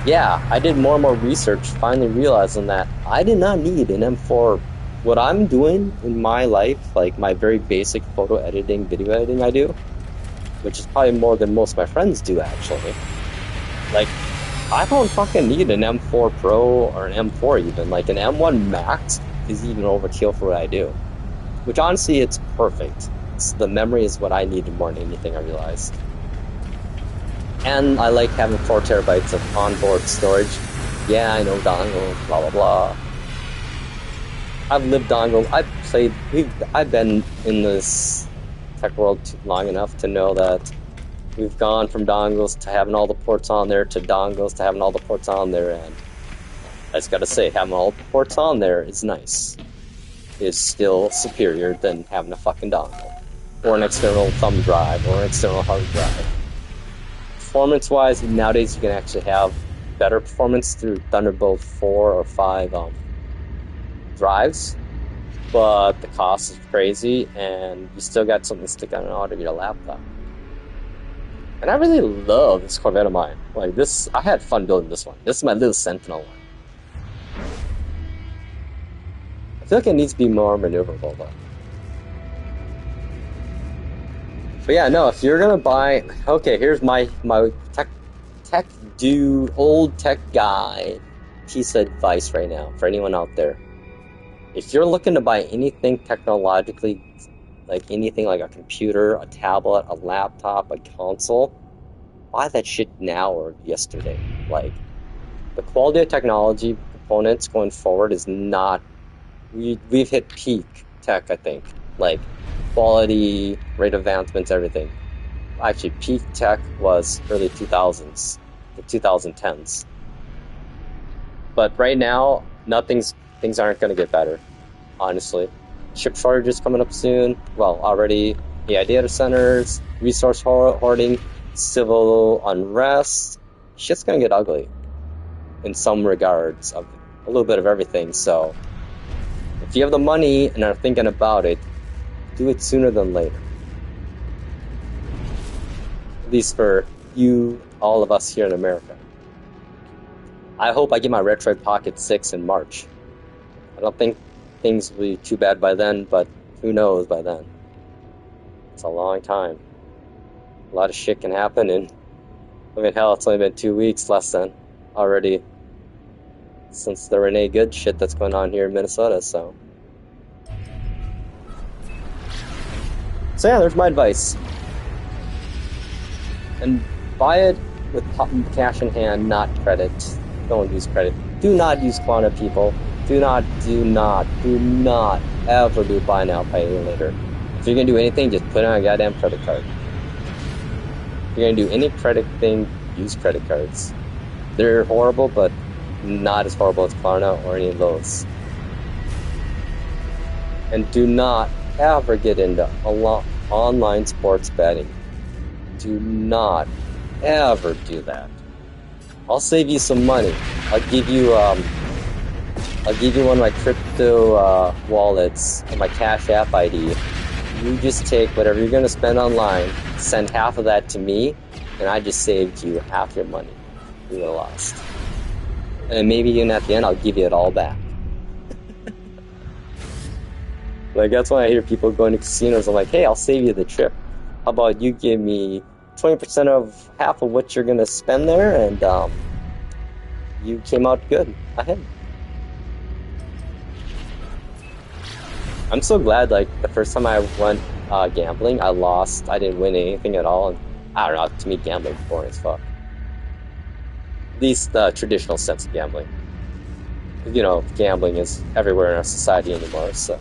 Yeah, I did more and more research, finally realizing that I did not need an M4. What I'm doing in my life, like my very basic photo editing, video editing I do, which is probably more than most of my friends do actually. Like, I don't fucking need an M4 Pro or an M4 even. Like, an M1 Max is even overkill for what I do. Which honestly, it's perfect. The memory is what I needed more than anything, I realized. And I like having 4 terabytes of onboard storage. Yeah, I know dongle, blah blah blah. I've lived dongle. I've been in this tech world long enough to know that we've gone from dongles to having all the ports on there to dongles to having all the ports on there, and I just gotta say, having all the ports on there is nice. is still superior than having a fucking dongle, or an external thumb drive, or an external hard drive. Performance-wise, nowadays you can actually have better performance through Thunderbolt 4 or 5 drives, but the cost is crazy, and you still got something sticking out of your laptop. And I really love this Corvette of mine. Like this, I had fun building this one. This is my little Sentinel one. I feel like it needs to be more maneuverable though. But yeah, no, if you're gonna buy, okay, here's my tech dude, old tech guy piece of advice right now for anyone out there. If you're looking to buy anything technologically, like anything like a computer, a tablet, a laptop, a console, buy that shit now or yesterday. Like, the quality of technology components going forward is not, we've hit peak tech, I think. Like, quality, rate of advancements, everything. Actually, peak tech was early 2000s, the 2010s. But right now, things aren't going to get better, honestly. Chip shortages coming up soon. Well, already AI data centers, resource hoarding, civil unrest. Shit's going to get ugly in some regards, of a little bit of everything. So if you have the money and are thinking about it, do it sooner than later. At least for you, all of us here in America. I hope I get my Retroid Pocket 6 in March. I don't think things will be too bad by then, but who knows by then. It's a long time. A lot of shit can happen, and I mean, hell, it's only been 2 weeks less than already since the Renee Good shit that's going on here in Minnesota, so yeah, there's my advice. And buy it with cash in hand, not credit. Don't use credit. Do not use Klarna, people. Do not ever do buy now, pay later. If you're gonna do anything, just put it on a goddamn credit card. If you're gonna do any credit thing, use credit cards. They're horrible, but not as horrible as Klarna or any of those. And do not ever get into online sports betting. Do not ever do that. I'll save you some money. I'll give you one of my crypto wallets and my Cash App ID. You just take whatever you're gonna spend online, send half of that to me, and I just saved you half your money you would have lost. And maybe even at the end, I'll give you it all back. Like, that's why I hear people going to casinos. I'm like, hey, I'll save you the trip. How about you give me 20% of half of what you're gonna spend there, and you came out good ahead. I'm so glad, like, the first time I went gambling, I lost. I didn't win anything at all, and I don't know, to me, gambling's boring as fuck. At least the traditional sense of gambling. You know, gambling is everywhere in our society anymore, so.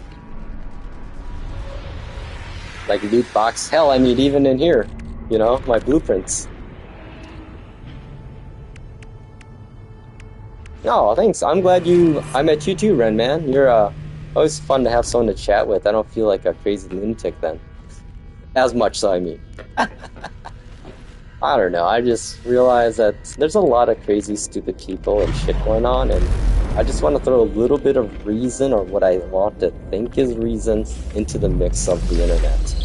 Like loot box, hell, I mean, even in here, you know, my blueprints. No, thanks. I'm glad I met you too, Ren, man. You're always fun to have someone to chat with. I don't feel like a crazy lunatic then. As much, so I mean. I don't know, I just realized that there's a lot of crazy, stupid people and shit going on, and I just want to throw a little bit of reason, or what I want to think is reason, into the mix of the internet.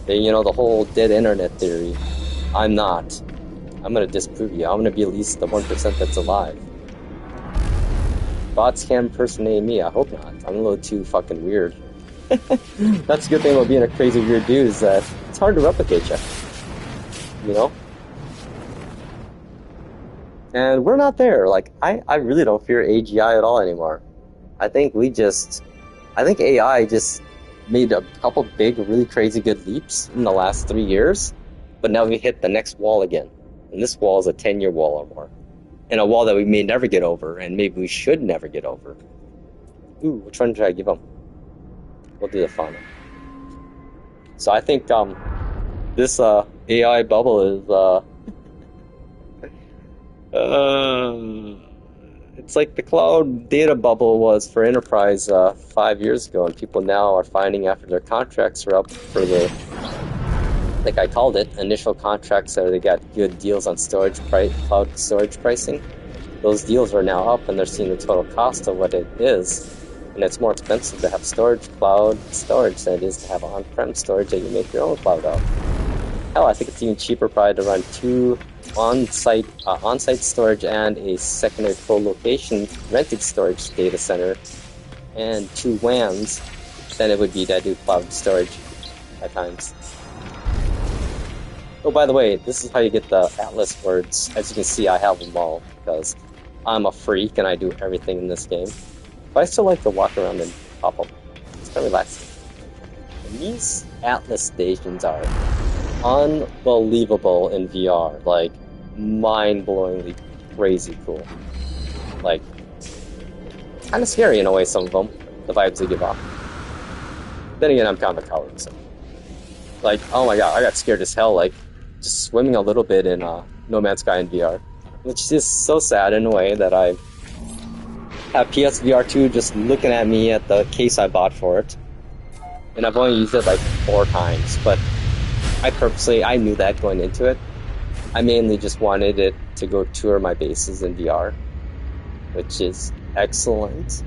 And, you know, the whole dead internet theory. I'm not. I'm going to disprove you. I'm going to be at least the 1% that's alive. Bots can't impersonate me. I hope not. I'm a little too fucking weird. That's a good thing about being a crazy, weird dude, is that it's hard to replicate you. You know? And we're not there. Like, I really don't fear AGI at all anymore. I think AI just made a couple big, really crazy good leaps in the last 3 years, but now we hit the next wall again. And this wall is a 10-year wall or more. And a wall that we may never get over, and maybe we should never get over. Ooh, which one should I give them? We'll do the final. So I think this AI bubble is It's like the cloud data bubble was for enterprise 5 years ago, and people now are finding after their contracts are up for the, like I called it, initial contracts that they got good deals on storage price, cloud storage pricing. Those deals are now up, and they're seeing the total cost of what it is, and it's more expensive to have storage, cloud storage, than it is to have on-prem storage that you make your own cloud out. Hell, I think it's even cheaper probably to run two on-site storage and a secondary co-location rented storage data center and two WANs than it would be to do cloud storage at times. Oh, by the way, this is how you get the Atlas words. As you can see, I have them all because I'm a freak and I do everything in this game. But I still like to walk around and pop up. It's kind of relaxing. And these Atlas stations are unbelievable in VR. Like, mind-blowingly crazy cool. Like, kind of scary in a way, some of them, the vibes they give off. Then again, I'm kind of a coward, so. Like, oh my god, I got scared as hell, like, just swimming a little bit in No Man's Sky in VR. Which is so sad in a way that I have PSVR 2 just looking at me at the case I bought for it. And I've only used it like 4 times, but I knew that going into it. I mainly just wanted it to go tour my bases in VR, which is excellent.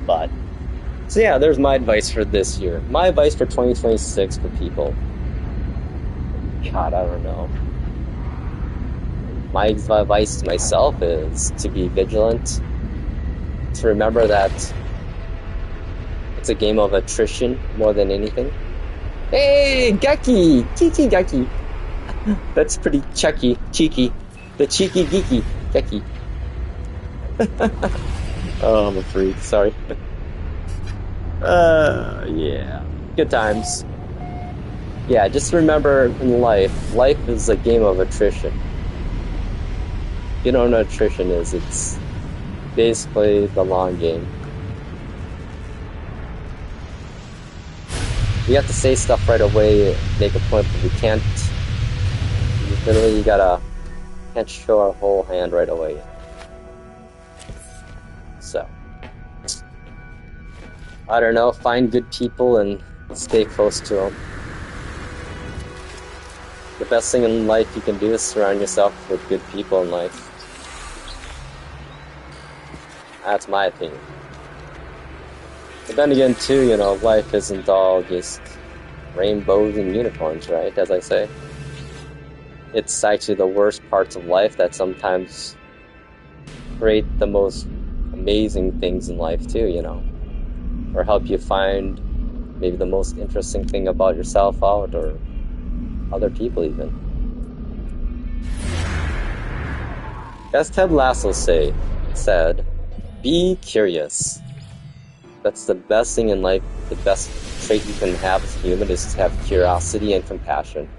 But, so yeah, there's my advice for this year. My advice for 2026 for people. God, I don't know. My advice to myself is to be vigilant, to remember that it's a game of attrition more than anything. Hey, Geki! Cheeky Geki! That's pretty cheeky. The cheeky geeky Geki. Oh, I'm a freak, sorry. Yeah. Good times. Yeah, just remember in life is a game of attrition. You don't know what attrition is, it's basically the long game. We have to say stuff right away, make a point, but we can't. Literally, can't show our whole hand right away. So, I don't know, find good people and stay close to them. The best thing in life you can do is surround yourself with good people in life. That's my opinion. But then again, too, you know, life isn't all just rainbows and unicorns, right? As I say. It's actually the worst parts of life that sometimes create the most amazing things in life, too, you know. Or help you find maybe the most interesting thing about yourself out, or other people even. As Ted Lasso said, be curious. That's the best thing in life. The best trait you can have as a human is to have curiosity and compassion.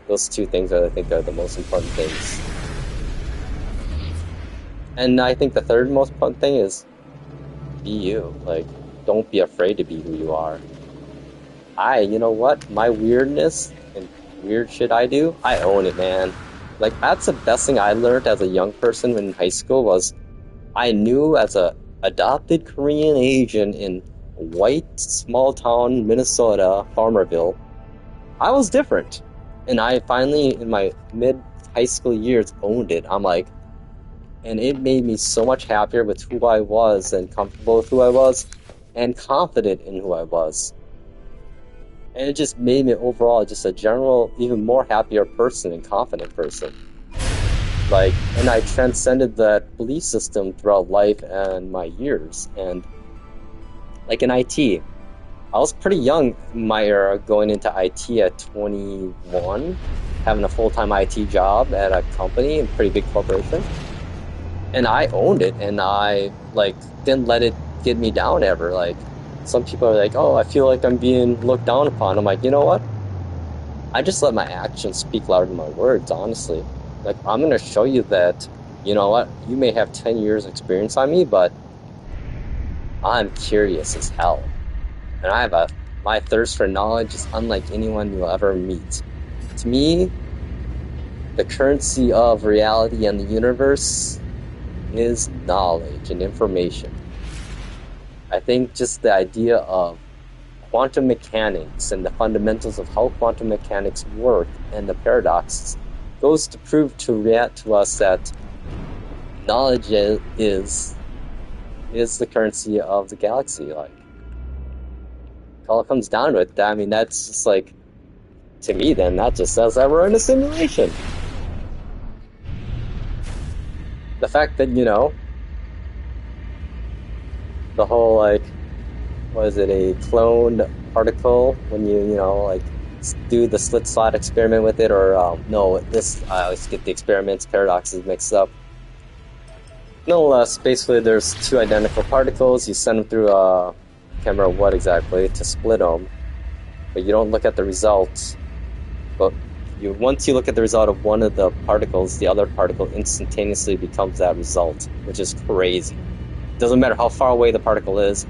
Those two things I think are the most important things. And I think the third most important thing is be you. Like, don't be afraid to be who you are. You know what? My weirdness and weird shit I do, I own it, man. Like, that's the best thing I learned as a young person in high school was I knew as a adopted Korean Asian in white small town Minnesota, Farmerville, I was different. And I finally, in my mid high school years, owned it. I'm like, and it made me so much happier with who I was and comfortable with who I was and confident in who I was. And it just made me overall just a general, even more happier person and confident person. Like, and I transcended that belief system throughout life and my years. And like in IT, I was pretty young in my era going into IT at 21, having a full-time IT job at a company, a pretty big corporation. And I owned it, and I like didn't let it get me down ever. Like, some people are like, oh, I feel like I'm being looked down upon. I'm like, you know what? I just let my actions speak louder than my words, honestly. Like, I'm going to show you that, you know what? You may have 10 years experience on me, but I'm curious as hell. And I have my thirst for knowledge is unlike anyone you'll ever meet. To me, the currency of reality and the universe is knowledge and information. I think just the idea of quantum mechanics and the fundamentals of how quantum mechanics work and the paradoxes goes to prove to us that knowledge is the currency of the galaxy. Like, all it comes down to it. I mean, that's just like, to me, then that just says that we're in a simulation. The fact that, you know, the whole, like, was it a cloned particle when you know, like, do the slit slot experiment with it, or no, this, I always get the experiments paradoxes mixed up. Nonetheless, basically there's two identical particles, you send them through a camera, what exactly, to split them, but you don't look at the results. But once you look at the result of one of the particles, the other particle instantaneously becomes that result, which is crazy. Doesn't matter how far away the particle is,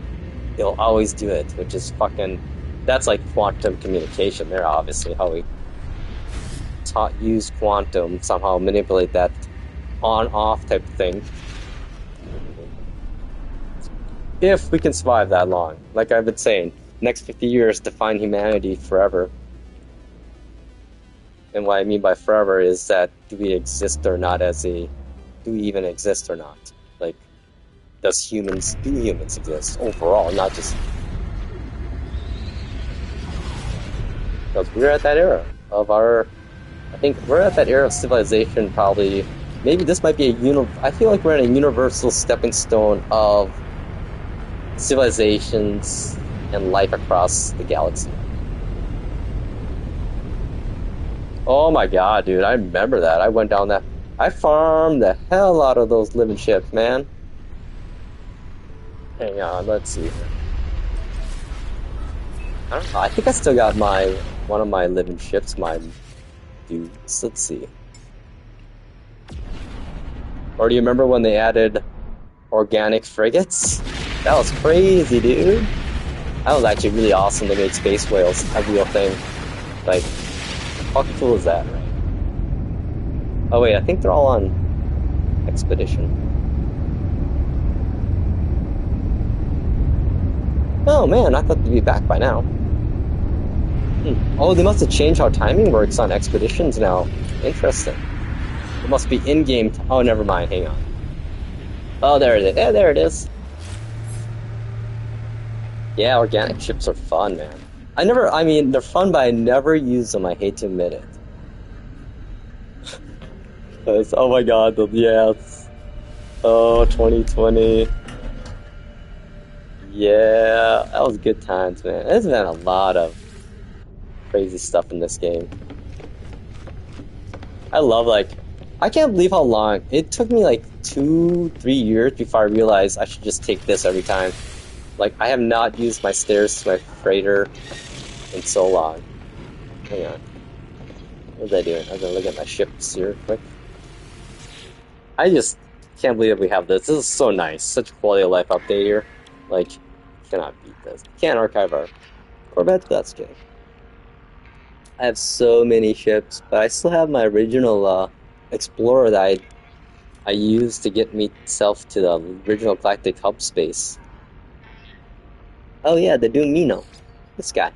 it'll always do it, which is fucking... That's like quantum communication there, obviously, how we use quantum, somehow manipulate that on-off type of thing. If we can survive that long. Like I've been saying, next 50 years define humanity forever. And what I mean by forever is that do we exist or not do we even exist or not? Like, do humans exist overall, not just... Because we're at that era of I think we're at that era of civilization, probably. Maybe this might be I feel like we're in a universal stepping stone of civilizations and life across the galaxy. Oh my god, dude, I remember that. I went down that. I farmed the hell out of those living ships, man. Hang on, let's see. I don't know, I think I still got one of my living ships, my dudes. Let's see. Or do you remember when they added organic frigates? That was crazy, dude. That was actually really awesome. They made space whales a real thing. Like, how cool is that, right? Oh wait, I think they're all on expedition. Oh man, I thought they'd be back by now. Oh, they must have changed how timing works on expeditions now. Interesting. It must be in-game... Oh, never mind, hang on. Oh, there it is. Yeah, there it is. Yeah, organic ships are fun, man. I mean, they're fun, but I never use them. I hate to admit it. Oh my god, yes. Oh, 2020. Yeah, that was good times, man. There's been a lot of crazy stuff in this game. I love, like... I can't believe how long... It took me like 2-3 years before I realized I should just take this every time. Like, I have not used my stairs to my freighter in so long. Hang on. What was I doing? I was gonna look at my ships here quick. I just can't believe we have this. This is so nice. Such a quality of life update here. Like, cannot beat this. Can't archive our Corvette, that's okay. I have so many ships, but I still have my original Explorer that I used to get myself to the original Galactic Hub space. Oh yeah, the Dumino. This guy.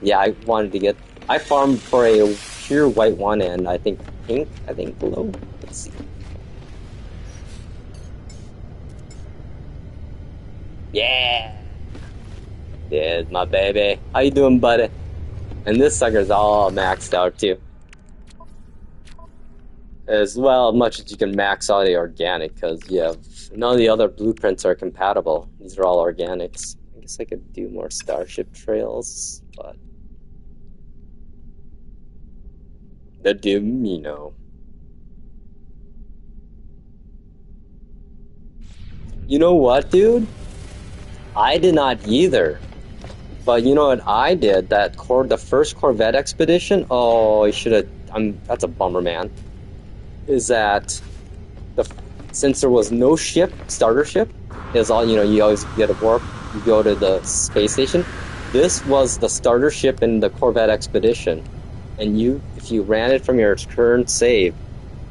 Yeah, I wanted to get... I farmed for a pure white one and I think pink, below. Let's see. Yeah! There's my baby. How you doing, buddy? And this sucker's all maxed out too. As well, much as you can max out the organic, because none of the other blueprints are compatible. These are all organics. I guess I could do more Starship trails, but... The Dumino. You know what, dude? I did not either. But you know what I did? The first Corvette expedition? Oh, I should have... That's a bummer, man. Is that... Since there was no starter ship, is all, you always get a warp, you go to the space station. This was the starter ship in the Corvette expedition. And if if you ran it from your current save,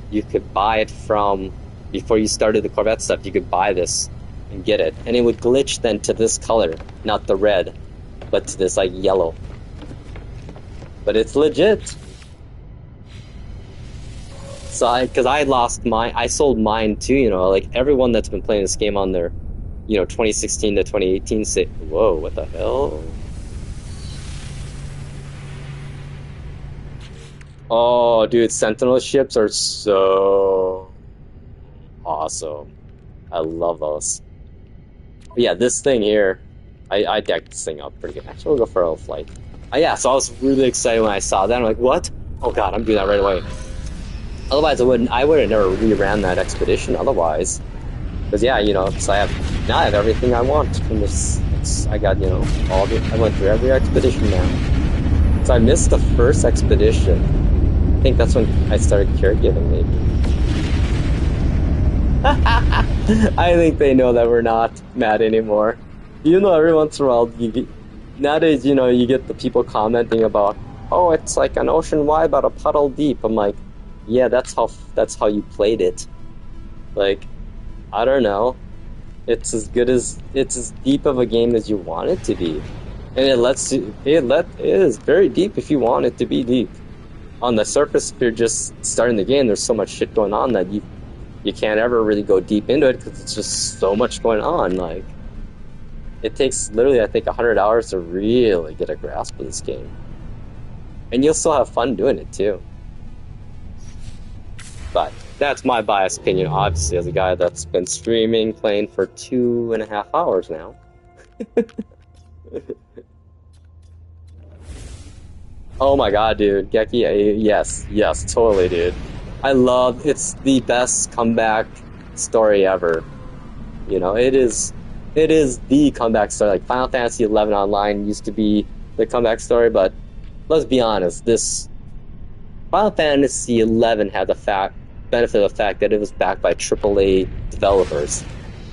you could buy it from before you started the Corvette stuff. You could buy this and get it, and it would glitch then to this color, not the red, but to this like yellow. But it's legit. So because I lost mine, I sold mine too. You know, like everyone that's been playing this game on their, 2016 to 2018 say, whoa, what the hell? Oh, dude, Sentinel ships are so awesome. I love those. But yeah, this thing here, I decked this thing up pretty good. Actually, we'll go for a flight. Yeah, so I was really excited when I saw that. I'm like, what? Oh god, I'm doing that right away. Otherwise, I would have never reran that expedition. Otherwise, because yeah, so now I have everything I want from this. I got I went through every expedition now. So I missed the first expedition. I think that's when I started caregiving, maybe. I think they know that we're not mad anymore. Even though every once in a while, nowadays, you get the people commenting about, oh, it's like an ocean wide but a puddle deep. I'm like, yeah, that's how you played it. Like, I don't know. It's as deep of a game as you want it to be, and it is very deep if you want it to be deep. On the surface, if you're just starting the game, there's so much shit going on that you can't ever really go deep into it because it's just so much going on. Like, it takes literally, I think, 100 hours to really get a grasp of this game, and you'll still have fun doing it too. But that's my biased opinion, obviously, as a guy that's been streaming, playing for 2.5 hours now. Oh my god, dude. Geki, yes, totally, dude. It's the best comeback story ever. It is the comeback story. Like, Final Fantasy XI Online used to be the comeback story, but let's be honest, this Final Fantasy XI had the benefit of the fact that it was backed by AAA developers.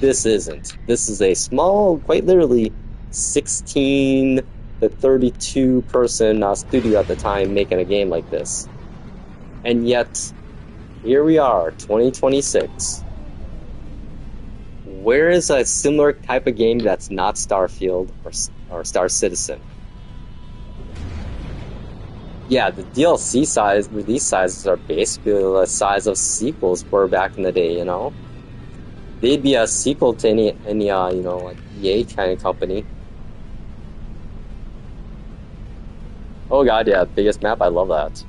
This isn't. This is a small, quite literally, 16 to 32 person studio at the time making a game like this. And yet, here we are, 2026. Where is a similar type of game that's not Starfield or Star Citizen? Yeah, the DLC release sizes are basically the size of sequels were back in the day, They'd be a sequel to any like EA kind of company. Oh god, yeah, biggest map, I love that.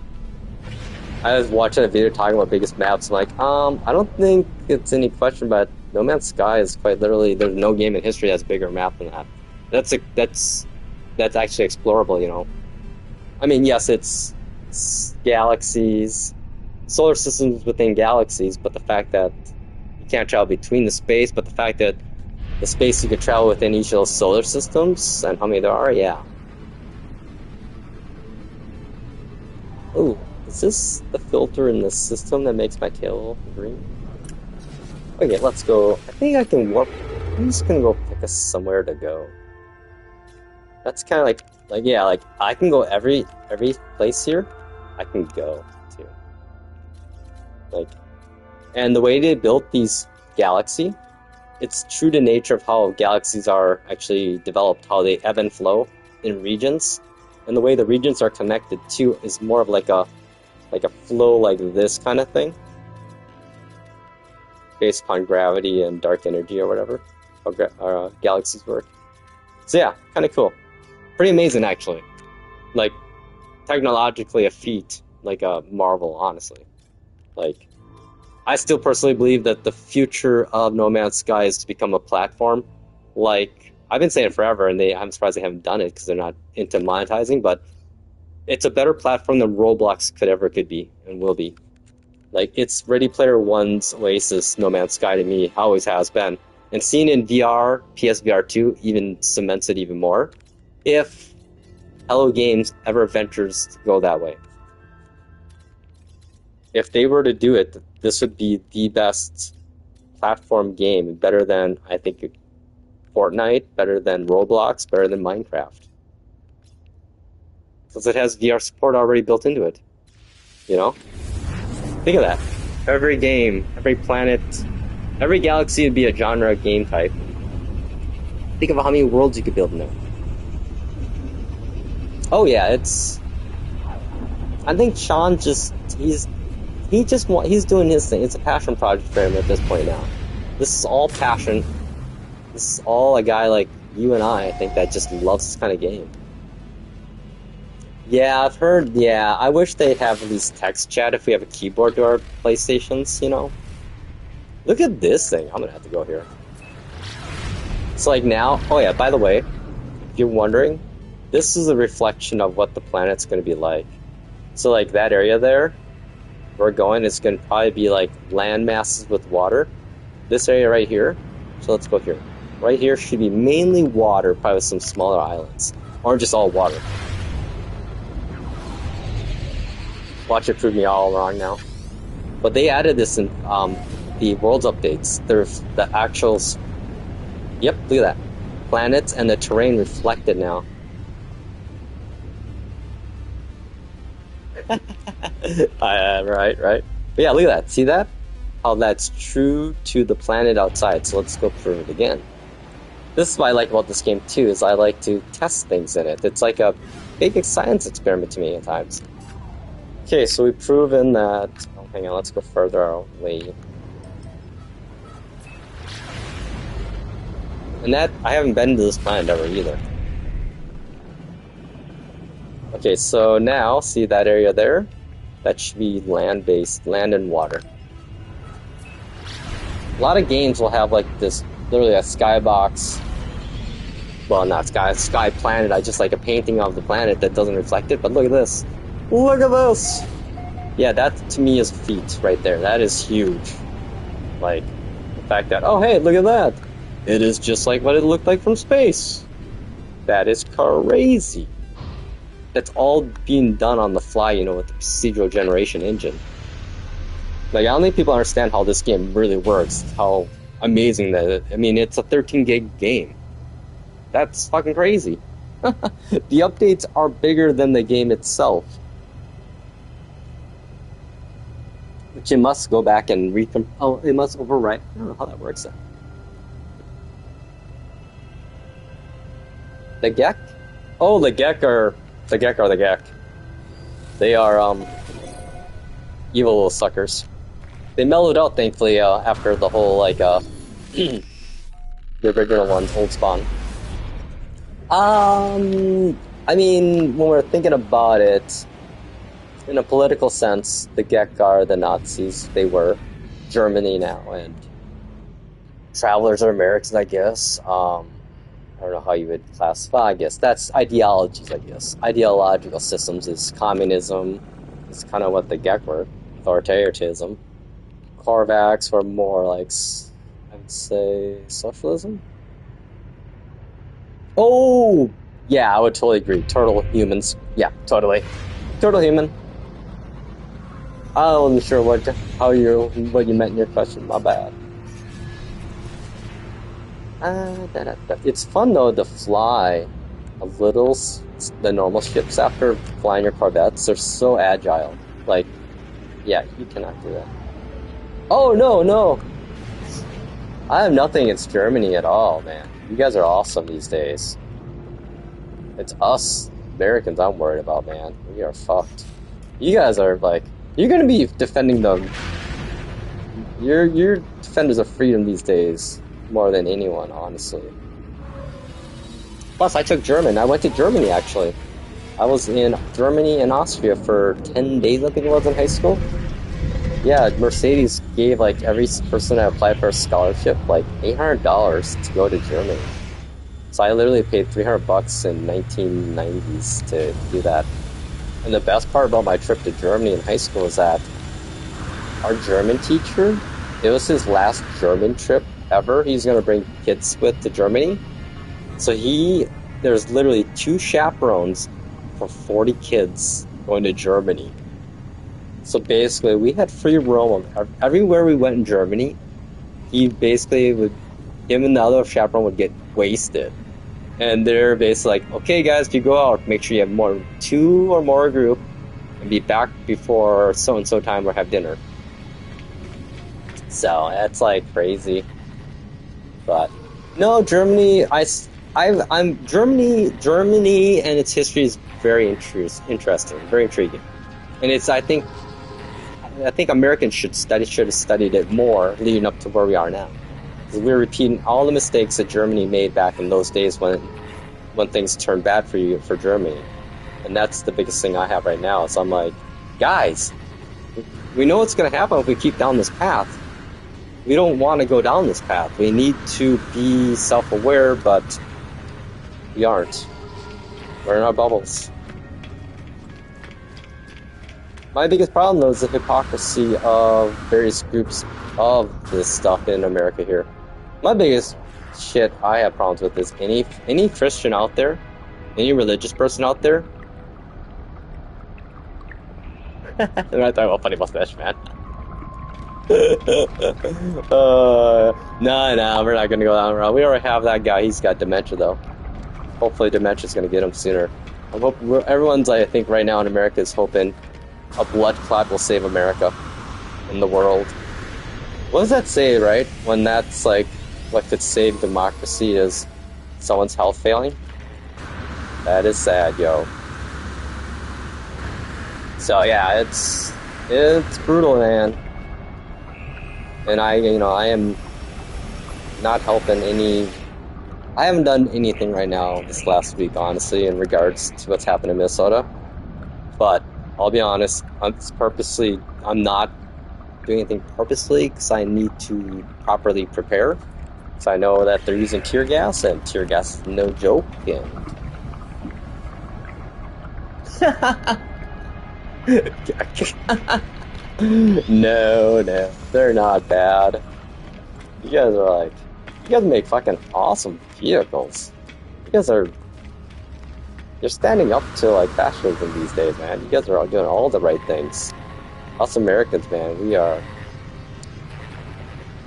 I was watching a video talking about biggest maps, I'm like, I don't think it's any question, but No Man's Sky is quite literally, there's no game in history that's a bigger map than that. That's actually explorable, I mean, yes, it's galaxies, solar systems within galaxies, but the fact that you can't travel between the space, but the fact that the space you could travel within each of those solar systems, and how many there are, yeah. Ooh, is this the filter in the system that makes my tail green? Okay, let's go. I think I can warp. I'm just gonna go pick us somewhere to go. That's kind of like yeah, like I can go every place here. I can go to. Like, and the way they built these galaxy, it's true to nature of how galaxies are actually developed, how they ebb and flow in regions, and the way the regions are connected too is more of like a flow like this kind of thing, based upon gravity and dark energy or whatever, how galaxies work. So yeah, kind of cool. Pretty amazing, actually. Like, technologically a feat, like a marvel, honestly. Like, I still personally believe that the future of No Man's Sky is to become a platform. Like, I've been saying it forever, and I'm surprised they haven't done it because they're not into monetizing, but it's a better platform than Roblox could be, and will be. Like, it's Ready Player One's Oasis, No Man's Sky to me, always has been. And seeing in VR, PSVR 2 even cements it even more. If Hello Games ever ventures to go that way. If they were to do it, this would be the best platform game, better than, I think, Fortnite, better than Roblox, better than Minecraft. Because it has VR support already built into it. You know? Think of that. Every game, every planet, every galaxy would be a genre game type. Think of how many worlds you could build in there. Oh yeah, I think Sean he's doing his thing. It's a passion project for him at this point now. This is all passion. This is all a guy like you and I think, that just loves this kind of game. Yeah, I've heard, yeah, I wish they'd have at least text chat if we have a keyboard to our PlayStations, you know? Look at this thing. I'm gonna have to go here. It's like now, oh yeah, by the way, if you're wondering, this is a reflection of what the planet's gonna be like. So like that area there, we're going, it's gonna probably be like land masses with water. This area right here, so let's go here. Right here should be mainly water, probably with some smaller islands. Or just all water. Watch it prove me all wrong now. But they added this in the world's updates. There's the actual... Yep, look at that. Planets and the terrain reflected now. Right. But yeah, look at that. See that? How that's true to the planet outside. So let's go prove it again. This is what I like about this game too, is I like to test things in it. It's like a big science experiment to me at times. Okay, so we've proven that... Oh, hang on, let's go further away. And that, I haven't been to this planet ever either. Okay, so now, see that area there? That should be land-based, land and water. A lot of games will have like this, literally a skybox. Well, not sky planet. I just like a painting of the planet that doesn't reflect it, but look at this. Look at this! Yeah, that to me is a feat right there. That is huge. Like, the fact that, oh hey, look at that! It is just like what it looked like from space. That is crazy. That's all being done on the fly, you know, with the procedural generation engine. Like, I don't think people understand how this game really works. How amazing that is. I mean, it's a 13 gig game. That's fucking crazy. The updates are bigger than the game itself. Which it must go back and it must overwrite. I don't know how that works then. The Gek? Oh, the Gek are the Gek. They are evil little suckers. They mellowed out thankfully after the whole like the original one, Old Spawn. I mean, when we're thinking about it, in a political sense, the Gek are the Nazis. They were Germany now, and travelers are Americans, I guess. I don't know how you would classify. I guess that's ideologies. I guess ideological systems is communism. It's kind of what the Gek were. Authoritarianism. Korvax were more like, I would say, socialism. Oh, yeah, I would totally agree. Turtle humans. Yeah, totally. Turtle human. I wasn't sure what you meant in your question. My bad. It's fun though to fly the normal ships after flying your Corvettes. They're so agile. Like, yeah, you cannot do that. Oh no! I have nothing against Germany at all, man. You guys are awesome these days. It's us Americans I'm worried about, man. We are fucked. You guys are like, you're gonna be defending them. You're defenders of freedom these days more than anyone, honestly. Plus, I took German. I went to Germany actually. I was in Germany and Austria for 10 days, I think it was, in high school. Yeah, Mercedes gave like every person that applied for a scholarship like $800 to go to Germany. So I literally paid $300 in 1990s to do that. And the best part about my trip to Germany in high school is that our German teacher, it was his last German trip ever. He's going to bring kids with to Germany. So there's literally 2 chaperones for 40 kids going to Germany. So basically, we had free roam. Everywhere we went in Germany, he basically him and the other chaperone would get wasted. And they're basically like, okay guys, if you go out, make sure you have 2 or more group. and be back before so and so time or have dinner. So that's like crazy. But no, Germany. I'm Germany and its history is very interesting, very intriguing, and it's I think Americans should have studied it more leading up to where we are now. Because we're repeating all the mistakes that Germany made back in those days when things turned bad for Germany. And that's the biggest thing I have right now. So I'm like, guys, we know what's going to happen if we keep down this path. We don't want to go down this path. We need to be self-aware, but we aren't. We're in our bubbles. My biggest problem, though, is the hypocrisy of various groups of this stuff in America here. My biggest shit I have problems with is any Christian out there, any religious person out there. I'm not talking about funny mustache, man. No, we're not gonna go down the road. We already have that guy. He's got dementia, though. Hopefully, dementia's gonna get him sooner. Everyone's, I think, right now in America is hoping a blood clot will save America and the world. What does that say, right? When that's like what could save democracy is someone's health failing? That is sad, yo. So yeah, it's brutal, man. And I am not helping any. I haven't done anything right now this last week, honestly, in regards to what's happened in Minnesota. But I'll be honest, I'm not doing anything purposely because I need to properly prepare. So I know that they're using tear gas, and tear gas is no joke. No, they're not bad. You guys make fucking awesome vehicles. You're standing up to like fascism these days, man. You guys are all doing all the right things. Us Americans, man,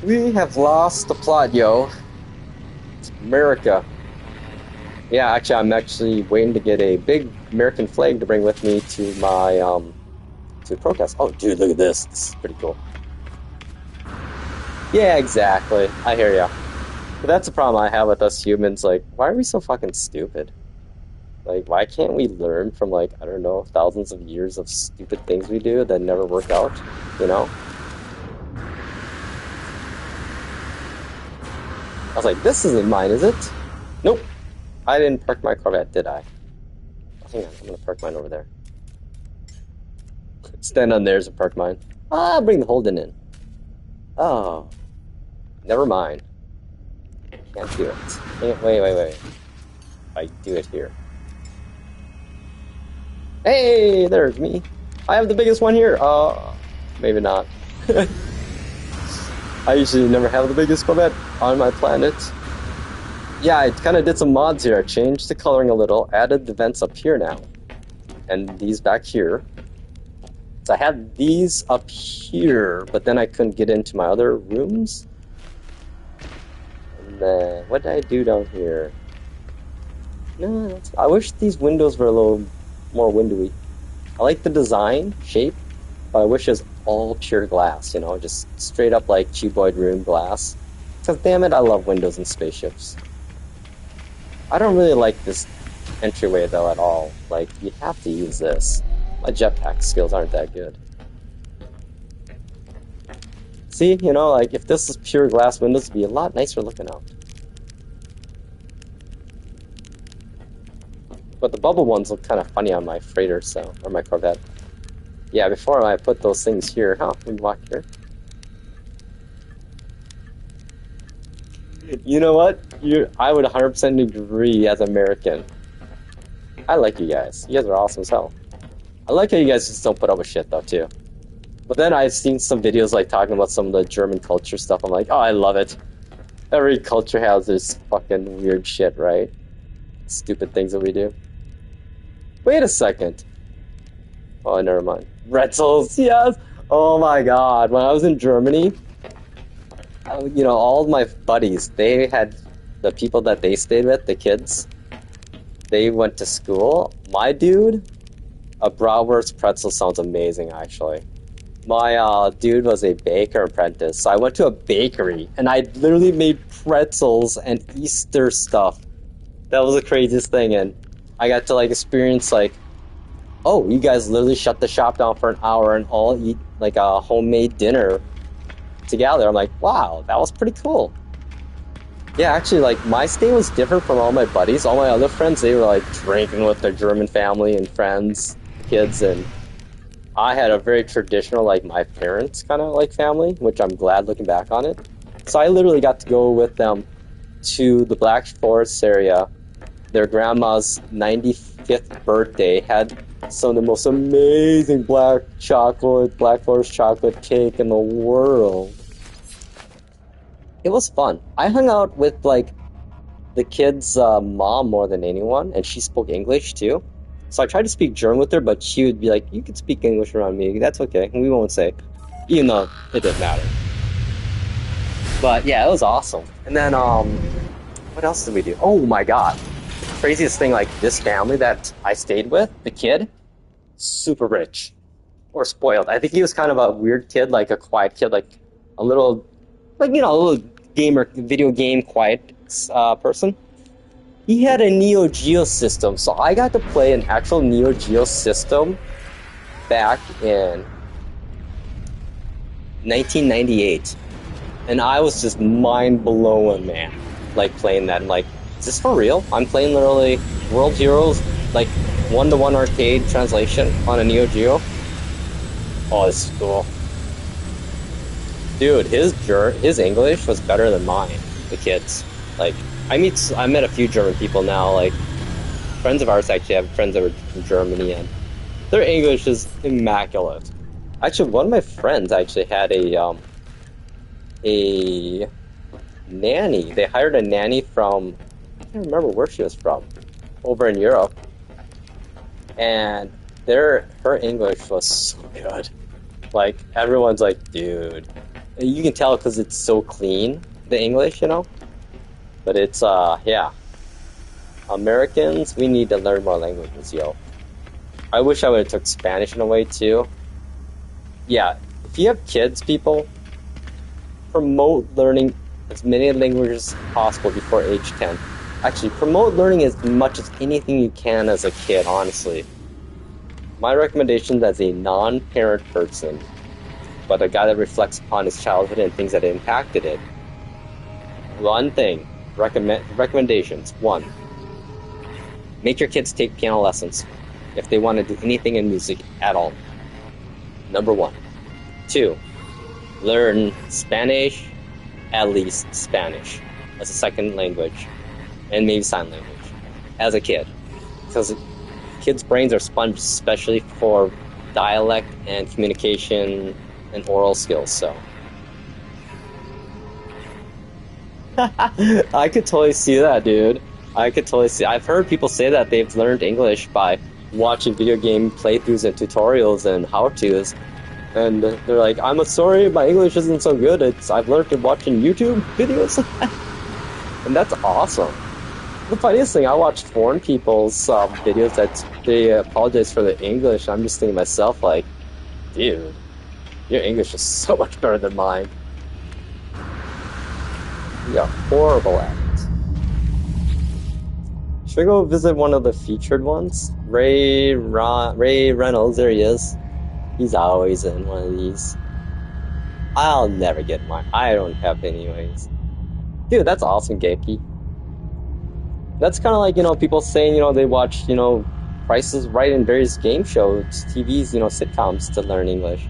we have lost the plot, yo. It's America. Yeah, actually, I'm actually waiting to get a big American flag to bring with me to my to protest. Oh, dude, look at this. This is pretty cool. Yeah, exactly. I hear ya. But that's the problem I have with us humans. Like, why are we so fucking stupid? Like, why can't we learn from, like, I don't know, thousands of years of stupid things we do that never work out, you know? I was like, this isn't mine, is it? Nope. I didn't park my Corvette, did I? Hang on, I'm gonna park mine over there. Stand on theirs and park mine. Ah, bring the Holden in. Oh. Never mind. Can't do it. Wait. I do it here. Hey, there's me. I have the biggest one here. Maybe not. I usually never have the biggest Corvette on my planet. Yeah, I kind of did some mods here. I changed the coloring a little, added the vents up here now, and these back here. So I had these up here, but then I couldn't get into my other rooms. And then, what did I do down here? No, I wish these windows were a little more windowy. I like the design, shape, but I wish it was all pure glass, you know, just straight up like cuboid room glass. Because damn it, I love windows and spaceships. I don't really like this entryway though at all. Like, you have to use this. My jetpack skills aren't that good. See, you know, like if this was pure glass windows, it'd be a lot nicer looking out. But the bubble ones look kind of funny on my freighter, so, or my Corvette. Yeah, before I put those things here, we walk here. You know what? I would 100% agree as American. I like you guys. You guys are awesome as hell. I like how you guys just don't put up with shit though, too. But then I've seen some videos like talking about some of the German culture stuff. I'm like, oh, I love it. Every culture has this fucking weird shit, right? Stupid things that we do. Wait a second. Oh, never mind. Pretzels, yes! Oh my god. When I was in Germany, you know, all my buddies, they had the people that they stayed with, the kids, they went to school. My dude, A bratwurst pretzel sounds amazing, actually. My dude was a baker apprentice, so I went to a bakery and I literally made pretzels and Easter stuff. That was the craziest thing, and I got to like experience like, oh, you guys literally shut the shop down for an hour and all eat like a homemade dinner together. I'm like, wow, that was pretty cool. Yeah, actually, like my stay was different from all my buddies. All my other friends, they were like drinking with their German family and friends, kids, and I had a very traditional, like my parents kind of like family, which I'm glad looking back on it. So I literally got to go with them to the Black Forest area. Their grandma's 95th birthday had some of the most amazing Black Forest chocolate cake in the world. It was fun. I hung out with like the kid's mom more than anyone, and she spoke English too. So I tried to speak German with her, but she would be like, "You can speak English around me. That's okay. We won't say," even though it didn't matter. But yeah, it was awesome. And then what else did we do? Oh my God, craziest thing! Like this family that I stayed with, the kid, super rich or spoiled. I think he was kind of a weird kid, like a quiet kid, like a little, like a little gamer, video game quiet person. He had a Neo Geo system, so I got to play an actual Neo Geo system back in 1998. And I was just mind blown, man. Like playing that. I'm like, is this for real? I'm playing literally World Heroes, like 1-to-1 arcade translation on a Neo Geo. Oh, this is cool. Dude, his English was better than mine, the kids. Like, I met a few German people now, like, friends of ours actually have friends that were from Germany, and their English is immaculate. Actually, one of my friends actually had a nanny. They hired a nanny from, I can't remember where she was from, over in Europe, and her English was so good. Like, everyone's like, dude, you can tell because it's so clean, the English, But it's, yeah. Americans, we need to learn more languages, yo. I wish I would have took Spanish in a way, too. Yeah, if you have kids, people, promote learning as many languages as possible before age 10. Actually, promote learning as much as anything you can as a kid, honestly. My recommendation as a non-parent person, but a guy that reflects upon his childhood and things that impacted it. One thing. Recommendations. 1. Make your kids take piano lessons if they want to do anything in music at all. Number 1. 2. Learn Spanish, at least Spanish, as a second language, and maybe sign language, as a kid. Because kids' brains are sponges, especially for dialect and communication and oral skills, so. I could totally see that, dude. I could totally see. I've heard people say that they've learned English by watching video game playthroughs and tutorials and how-tos, and they're like, "I'm sorry, my English isn't so good. I've learned it watching YouTube videos," and that's awesome. The funniest thing, I watched foreign people's videos that they apologize for the English. I'm just thinking to myself, like, dude, your English is so much better than mine. Yeah, horrible at it. Should we go visit one of the featured ones? Ray Reynolds, there he is. He's always in one of these. I'll never get mine. I don't have anyways. Dude, that's awesome, Gapey. That's kind of like, people saying, they watch, Price is Right in various game shows, TVs, sitcoms to learn English.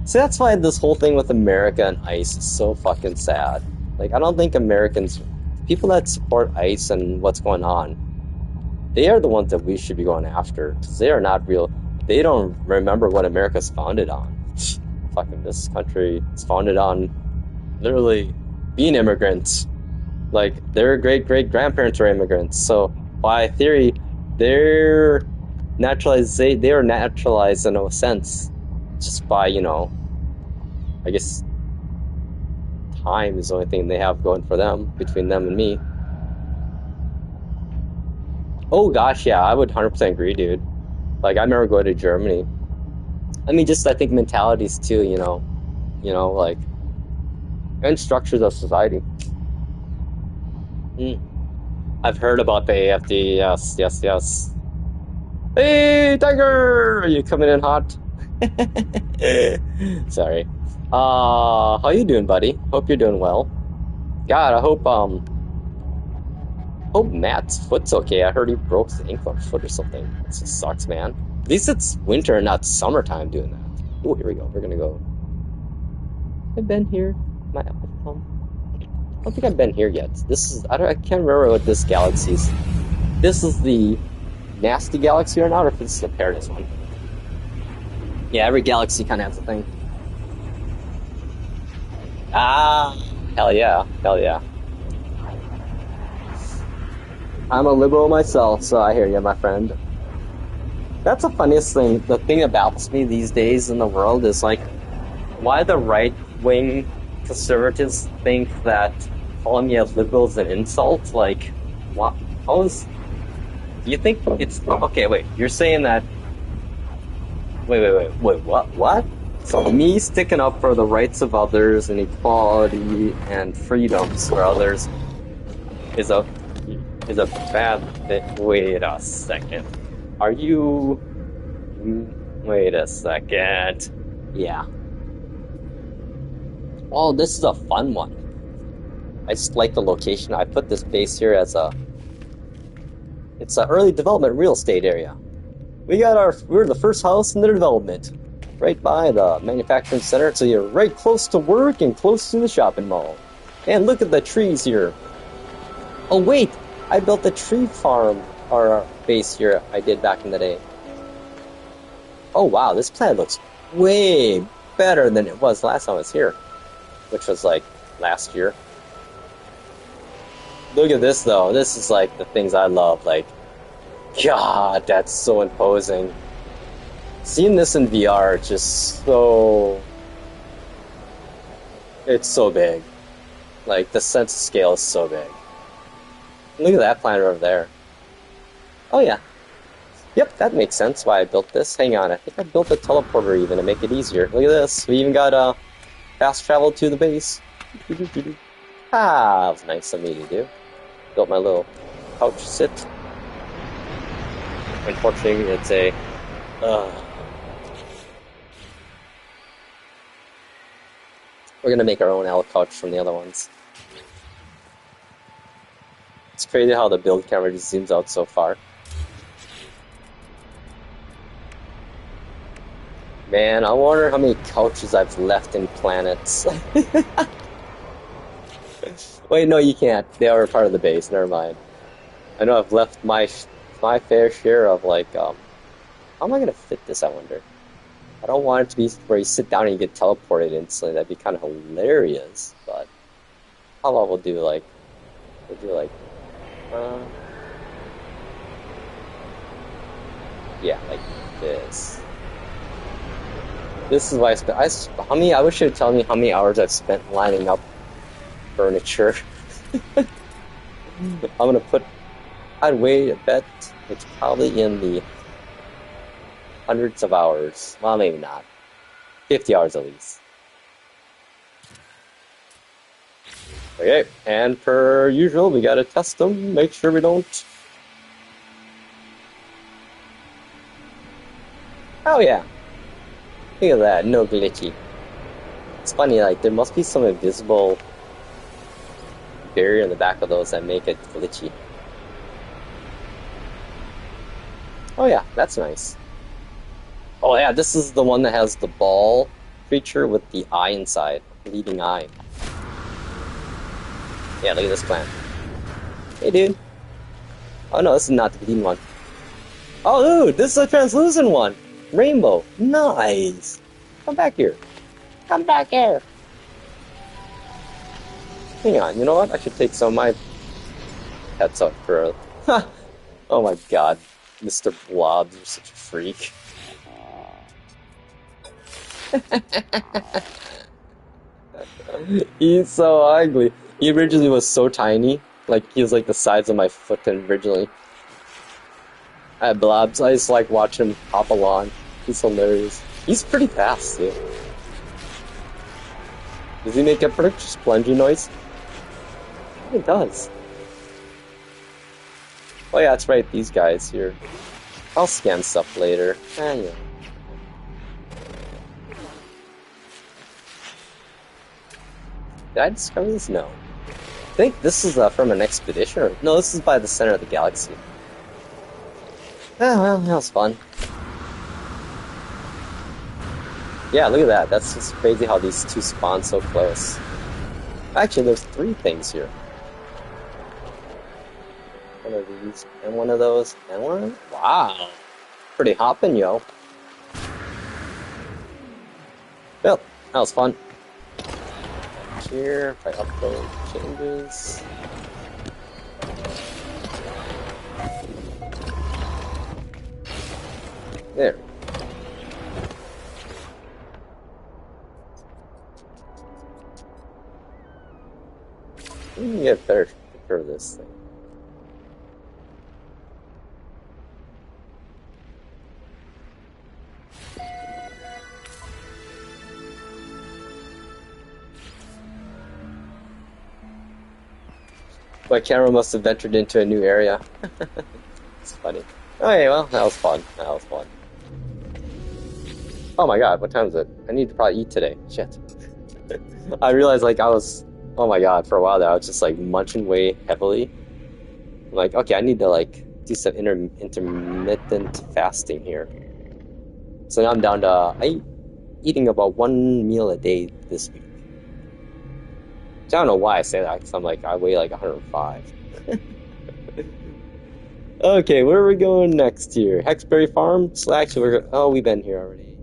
So that's why this whole thing with America and ICE is so fucking sad. Like, I don't think Americans, people that support ICE and what's going on, they are the ones that we should be going after. Because they are not real. They don't remember what America's founded on. Fucking this country is founded on literally being immigrants. Like, their great-great-grandparents were immigrants. So, by theory, they are naturalized in a sense. Just by, I guess time is the only thing they have going for them, between them and me. Oh gosh, yeah, I would 100% agree, dude. Like, I remember going to Germany. I mean, just I think mentalities too, like, and structures of society. Mm. I've heard about the AFD. Yes, yes, yes. Hey, Tiger, are you coming in hot? Sorry. How you doing, buddy? Hope you're doing well. God, I hope Matt's foot's okay. I heard he broke his ankle or foot or something. It just sucks, man. At least it's winter and not summertime doing that. Oh, here we go. We're gonna go. I've been here. My I don't think I've been here yet. This is I can't remember what this galaxy is. This is the nasty galaxy or not, or if it's the paradise one. Yeah, every galaxy kind of has a thing. Ah, hell yeah, hell yeah. I'm a liberal myself, so I hear you, my friend. That's the funniest thing. The thing that baffles me these days in the world is like, why the right-wing conservatives think that calling me a liberal is an insult. Like, what? Do you think it's okay? Wait, you're saying that? Wait. What? So me sticking up for the rights of others and equality and freedoms for others is a bad thing. Wait a second. Are you? Wait a second. Yeah. Oh, this is a fun one. I just like the location. I put this base here as it's an early development real estate area. We're the first house in the development, right by the manufacturing center, so you're right close to work and close to the shopping mall. And look at the trees here. Oh wait, I built a tree farm or base here I did back in the day. Oh wow, this planet looks way better than it was last time I was here, which was like last year. Look at this though. This is like the things I love. Like, God, that's so imposing. Seeing this in VR, it's so big. Like, the sense of scale is so big. Look at that planet over there. Oh yeah. Yep, that makes sense why I built this. Hang on, I think I built a teleporter even to make it easier. Look at this. We even got fast travel to the base. Ah, that was nice of me to do. Built my little couch sit. Unfortunately, it's a... We're gonna make our own L couch from the other ones. It's crazy how the build camera just zooms out so far. Man, I wonder how many couches I've left in planets. Wait, no, you can't. They are part of the base. Never mind. I know I've left my fair share of like, how am I gonna fit this? I wonder. I don't want it to be where you sit down and you get teleported instantly. That'd be kind of hilarious. But how about we'll do like, yeah, like this. This is why I wish you'd tell me how many hours I've spent lining up furniture. I'd bet it's probably in the hundreds of hours. Well, maybe not. 50 hours at least. Okay, and per usual, we gotta test them, make sure we don't... Oh yeah. Look at that, no glitchy. It's funny, like, there must be some invisible barrier in the back of those that make it glitchy. Oh yeah, that's nice. Oh yeah, this is the one that has the ball creature with the eye inside, bleeding eye. Yeah, look at this plant. Hey dude. Oh no, this is not the bleeding one. Oh dude, this is a translucent one. Rainbow. Nice. Come back here. Come back here. Hang on, you know what? I should take some of my pets out for a... Oh my god. Mr. Blob, you're such a freak. He's so ugly. He originally was so tiny. Like, he was like the size of my foot originally. At Blobs, I just like watching him hop along. He's hilarious. He's pretty fast, too. Does he make a pretty splungy noise? He does. Oh yeah, that's right, these guys here. I'll scan stuff later. Yeah. Did I discover this? No. I think this is from an expedition, or... No, this is by the center of the galaxy. Oh, well, that was fun. Yeah, look at that. That's just crazy how these two spawn so close. Actually, there's 3 things here. One of these, and one of those, and one. Wow. Pretty hopping, yo. Well, that was fun. Here, if I upload changes. There. Let me get a better picture of this thing. My camera must have ventured into a new area. It's funny. Okay, well, that was fun. That was fun. Oh my god, what time is it? I need to probably eat today. Shit. I realized, like, oh my god, for a while there, I was just, like, munching way heavily. I'm like, okay, I need to, like, do some intermittent fasting here. So now I'm down to, eating about 1 meal a day this week. I don't know why I say that, because I'm like, I weigh like 105. Okay, where are we going next here? Hexberry Farm? So actually, we've been here already.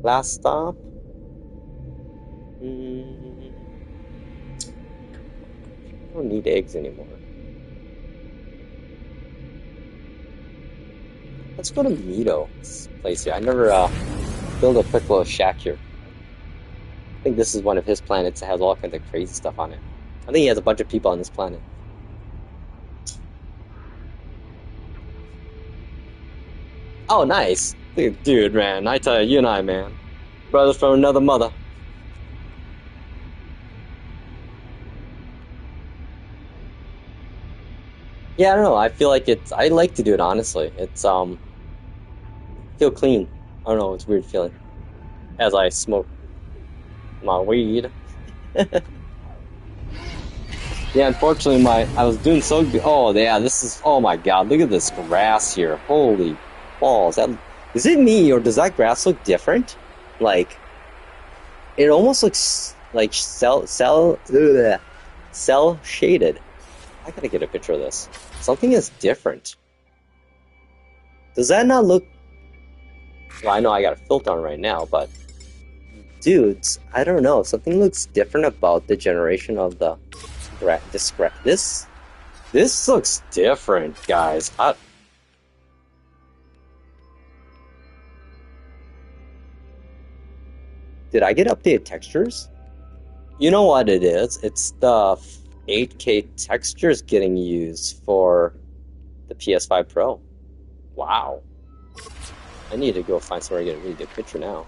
Last stop? I don't need eggs anymore. Let's go to Mito's place here. I never built a quick little shack here. I think this is one of his planets that has all kinds of crazy stuff on it. I think he has a bunch of people on this planet. Oh, nice. Dude, man, I tell you and I, man. Brothers from another mother. Yeah, I don't know. I feel like I like to do it, honestly. It's, feel clean. I don't know, it's a weird feeling. As I smoke my weed. Yeah, unfortunately, I was doing so good. Oh, yeah, oh my god, look at this grass here. Holy balls. Is it me, or does that grass look different? Like, it almost looks like cell shaded. I gotta get a picture of this. Something is different. Does that not look... Well, I know I got a filter on right now, but... Dudes, I don't know. Something looks different about the generation of the... This looks different, guys. Did I get updated textures? You know what it is? It's the 8K textures getting used for the PS5 Pro. Wow. I need to go find somewhere to get a really good picture now.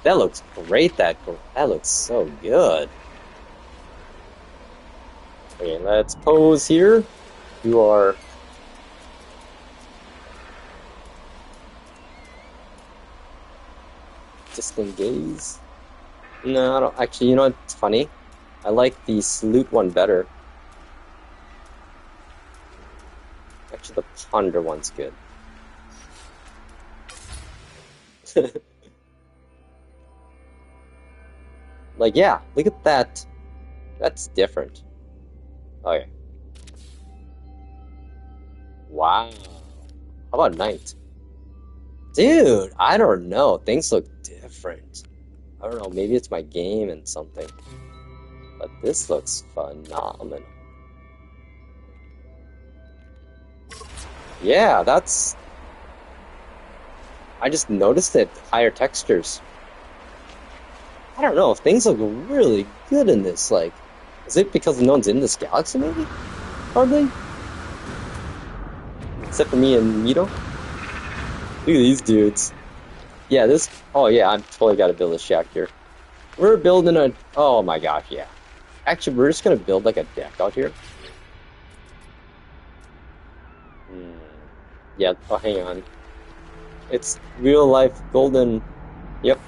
That looks great. That looks so good. Okay, let's pose here. You are... distant gaze. No, I don't. Actually, you know what's funny? I like the salute one better. Actually, the ponder one's good. Like, yeah, look at that. That's different. Okay. Wow. How about night? Dude, I don't know. Things look different. I don't know, maybe it's my game and something. But this looks phenomenal. Yeah, that's... I just noticed it. Higher textures. I don't know, things look really good in this, like... Is it because no one's in this galaxy, maybe? Hardly? Except for me and Mito? Look at these dudes. Yeah, this. Oh yeah, I'm totally got to build a shack here. We're building a. Oh my gosh, yeah. Actually, we're just gonna build like a deck out here. Hmm. Yeah. Oh, hang on. It's real life golden. Yep.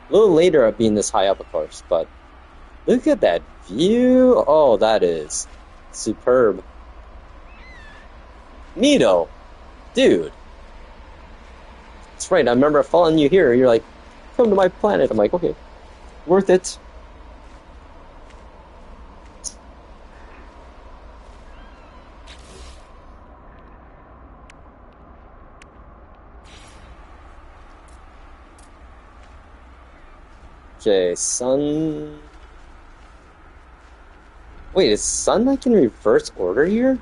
A little later at being this high up, of course, but look at that view. Oh, that is superb. Neato, dude. That's right. I remember following you here. You're like, come to my planet. I'm like, okay, worth it. Okay, sun. Wait, is sun like in reverse order here?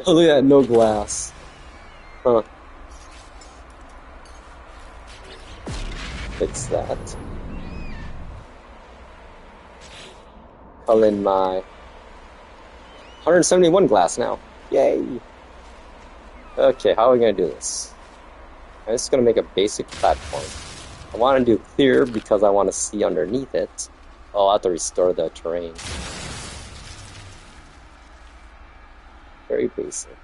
Oh, look at that, no glass. Huh, fix that. Call in my 171 glass now. Yay! Okay, how are we gonna do this? I'm just gonna make a basic platform. I want to do clear because I want to see underneath it. Oh, I'll have to restore the terrain. Very basic.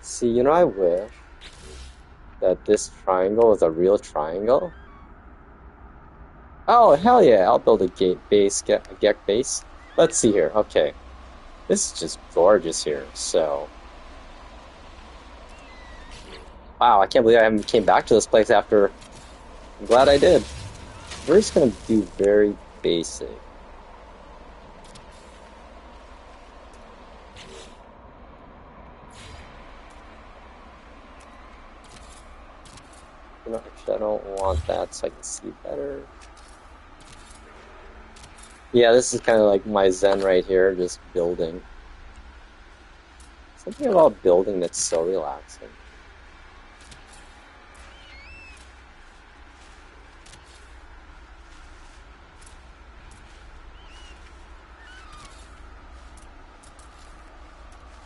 See, you know, I wish that this triangle was a real triangle. Oh, hell yeah, I'll build a gate base, a get base. Let's see here. Okay. This is just gorgeous here, so. Wow, I can't believe I haven't came back to this place after. I'm glad I did. We're just gonna do very basic. You know, actually, I don't want that so I can see better. Yeah, this is kind of like my zen right here, just building. Something about building that's so relaxing.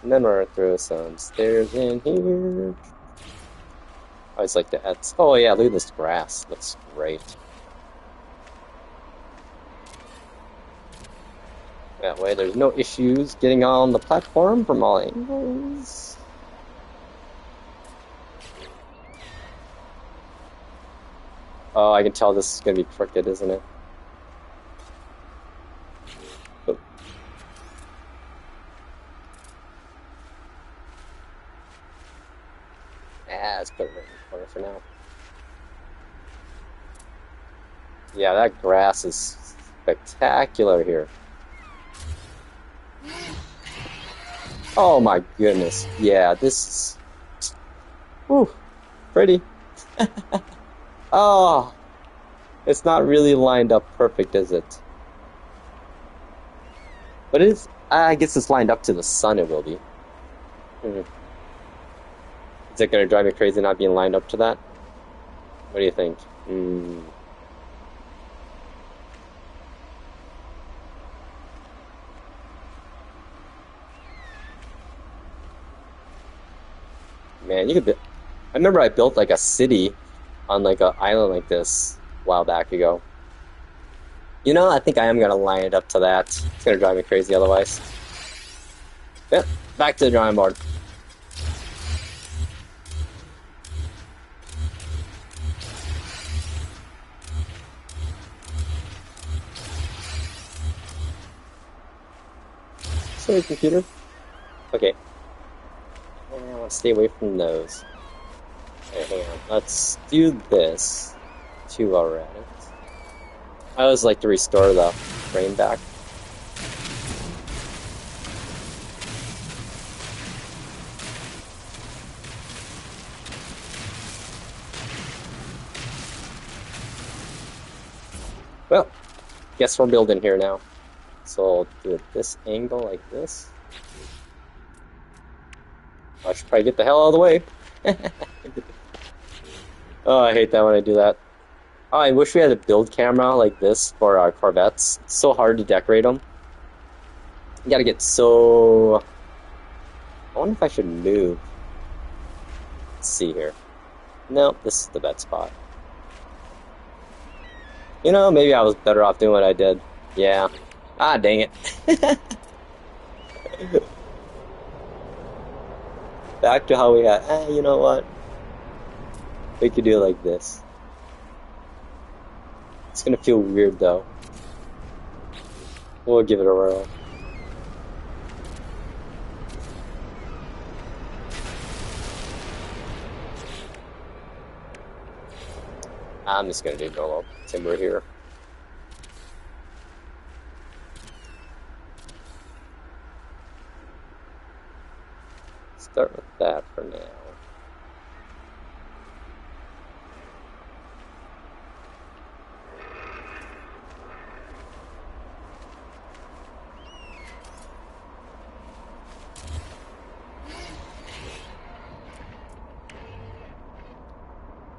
And then we're gonna throw some stairs in here. I always like to add. Oh yeah, look at this grass. Looks great. That way there's no issues getting on the platform from all angles. Oh, I can tell this is gonna be crooked, isn't it? Oh. Let's put it right in the corner for now. Yeah, that grass is spectacular here. Oh my goodness. Yeah, this is... Whew, pretty. Oh, it's not really lined up perfect, is it? But it is, I guess it's lined up to the sun, it will be. Is it going to drive me crazy not being lined up to that? What do you think? Man, you could I remember I built like a city on like an island like this a while back ago. You know, I think I am going to line it up to that. It's going to drive me crazy otherwise. Yep, back to the drawing board. Sorry, computer. Okay. I want to stay away from those. Okay, hang on. Let's do this to our Reddit. I always like to restore the frame back. Well, guess we're building here now. So I'll do it this angle like this. I should probably get the hell out of the way. Oh, I hate that when I do that. Oh, I wish we had a build camera like this for our Corvettes. It's so hard to decorate them. You gotta get so... I wonder if I should move. Let's see here. Nope, this is the best spot. You know, maybe I was better off doing what I did. Yeah. Ah, dang it. Back to how we had... you know what? We could do it like this. It's gonna feel weird, though. We'll give it a whirl. I'm just gonna do normal timber here. Start with that for now.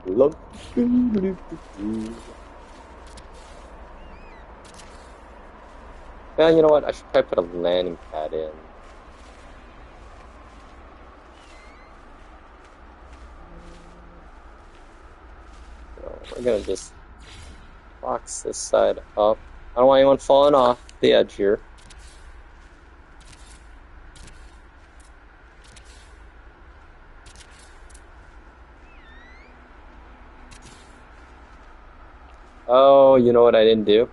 Look. Well, you know what? I should probably put a landing pad in. So we're gonna just box this side up. I don't want anyone falling off the edge here. Oh, you know what I didn't do?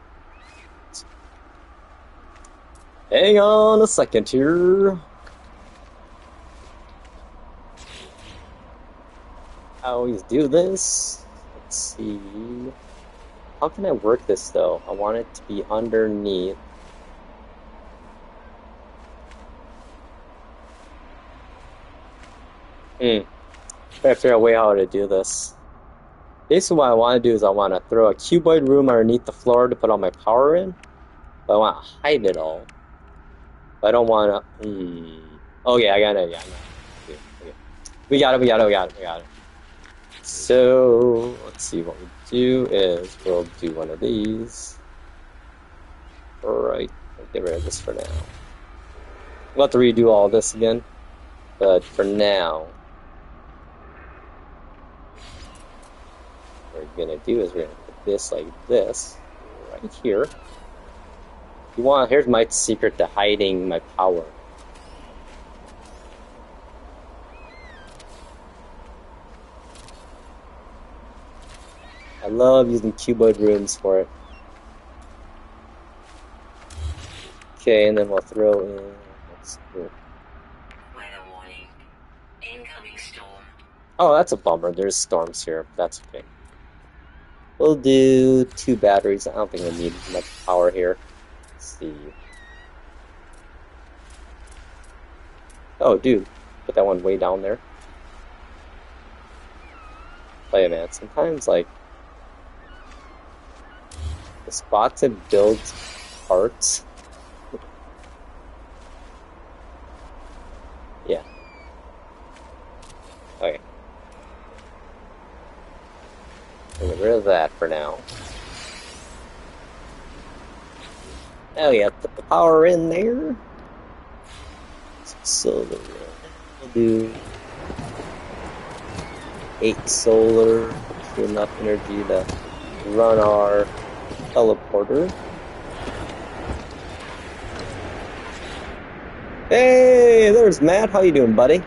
Hang on a second here. I always do this. Let's see. How can I work this though? I want it to be underneath. Try to figure out a way how to do this. Basically what I want to do is I want to throw a cuboid room underneath the floor to put all my power in. But I want to hide it all. But I don't want to... Oh yeah, I got it, yeah. Okay. We got it. So, let's see, what we do is we'll do one of these. Alright, I'll get rid of this for now. We'll have to redo all this again. But for now... what we're gonna do is we're gonna put this like this, right here. Here's my secret to hiding my power. I love using cuboid rooms for it. Okay, and then we'll throw in... Let's see. Weather warning. Incoming storm. Oh, that's a bummer. There's storms here. That's okay. We'll do 2 batteries. I don't think we'll need much power here. Let's see. Oh, dude. Put that one way down there. Play it, man. Sometimes, like, the spot to build parts. Yeah. Okay. Get rid of that for now. Oh yeah, put the power in there. Some solar. We'll do 8 solar. Enough energy to run our teleporter. Hey, there's Matt. How you doing, buddy?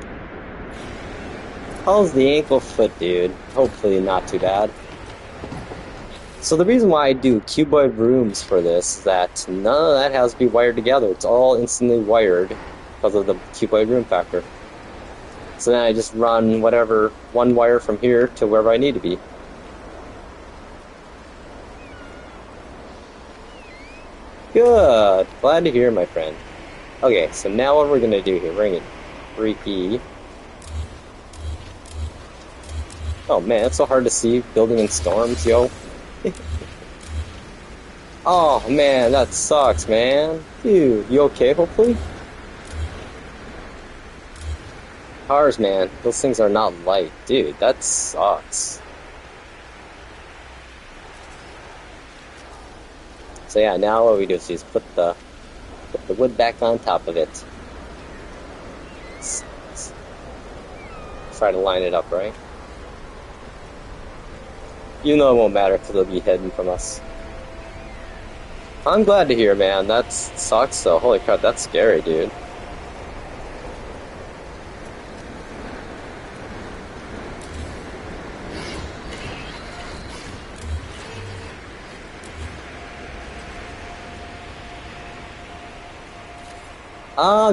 How's the ankle foot, dude? Hopefully not too bad. So the reason why I do cuboid rooms for this is that none of that has to be wired together. It's all instantly wired because of the cuboid room factor. So then I just run whatever one wire from here to wherever I need to be. Good. Glad to hear, my friend. Okay, so now what we're going to do here, we're going to freaky... Oh man, it's so hard to see building in storms, yo. Oh man, that sucks, man. Dude, you okay, hopefully? Cars, man. Those things are not light. Dude, that sucks. So yeah, now what we do is just put the wood back on top of it. Try to line it up, right? You know it won't matter because it'll be hidden from us. I'm glad to hear, man. That sucks, though. Holy crap, that's scary, dude.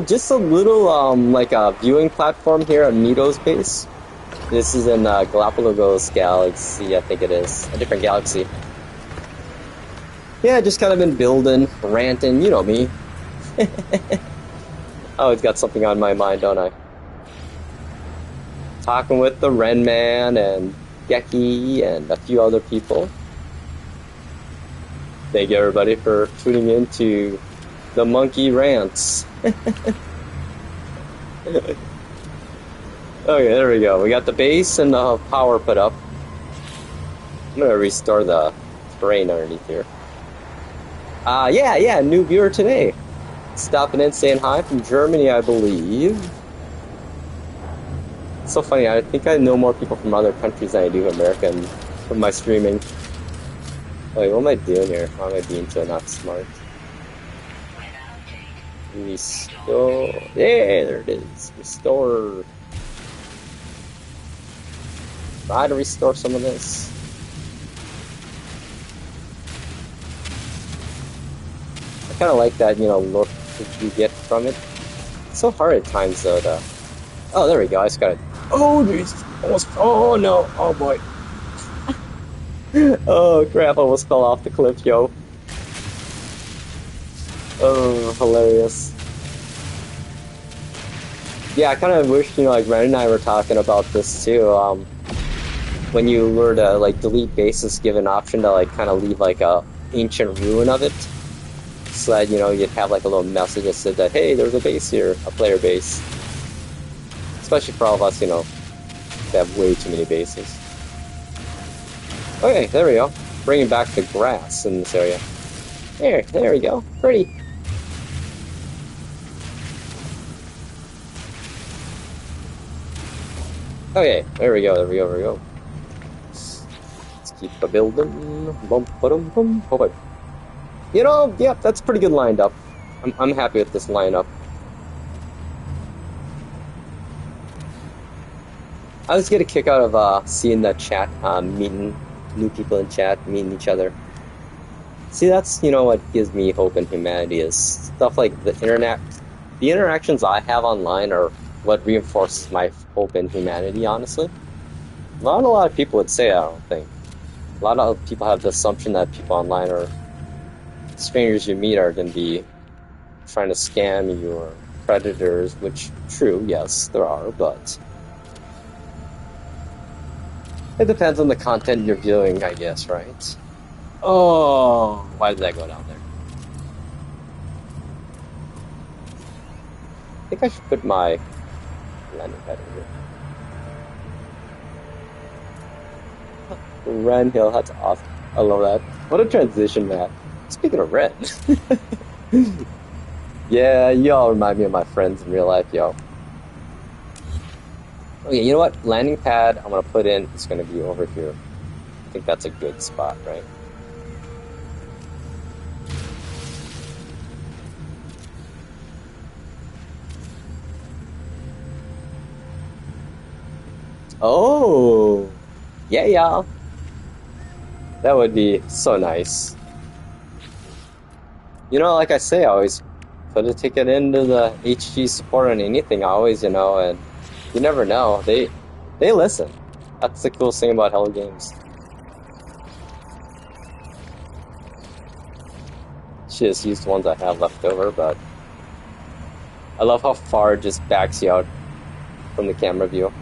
Just a little, like a viewing platform here at Nito's base. This is in Galapagos Galaxy, I think it is. A different galaxy. Yeah, just kind of been building, ranting, you know me. I always got something on my mind, don't I? Talking with the Ren Man and Geki and a few other people. Thank you everybody for tuning in to the Monkey Rants. Okay, there we go. We got the base and the power put up. I'm gonna restore the terrain underneath here. Yeah, new viewer today. Stopping in, saying hi from Germany, I believe. It's so funny, I think I know more people from other countries than I do America from my streaming. Wait, what am I doing here? How am I being so not smart? Restore. Yeah, there it is. Restore. Try to restore some of this. I kind of like that, look that you get from it. It's so hard at times, though, to... Oh, there we go. I just got it. Oh, jeez. Almost... Oh, no. Oh, boy. Oh, crap. I almost fell off the cliff, yo. Oh, hilarious. Yeah, I kind of wish, like, Ren and I were talking about this, too. When you were to, like, delete bases, give an option to, like, kind of leave, like, a ancient ruin of it. So that, you'd have, like, a little message that said that, hey, there's a base here, a player base. Especially for all of us, that have way too many bases. Okay, there we go. Bringing back the grass in this area. There we go. Pretty. Okay, there we go. Let's keep the building. Bum, ba-dum, bum. Oh, boy. Yep, that's pretty good lined up. I'm happy with this lineup. I always get a kick out of seeing that chat, meeting new people in chat, meeting each other. See, that's, what gives me hope in humanity is stuff like the internet. The interactions I have online are what reinforces my hope in humanity, honestly. Not a lot of people would say, I don't think. A lot of people have the assumption that people online or strangers you meet are going to be trying to scam you or predators, which, true, yes, there are, but it depends on the content you're viewing, I guess, right? Oh, why did that go down there? I think I should put my landing pad in here. Ren Hill, that's awesome. I love that. What a transition, Matt. Speaking of Ren. Yeah, y'all remind me of my friends in real life, yo. Okay, you know what? Landing pad I'm gonna put in is gonna be over here. I think that's a good spot, right? Oh, yeah, y'all. That would be so nice. Like I say, I always put a ticket into the HG support on anything. I always, and you never know. They listen. That's the coolest thing about Hello Games. She just used the ones I have left over, but I love how far it just backs you out from the camera view.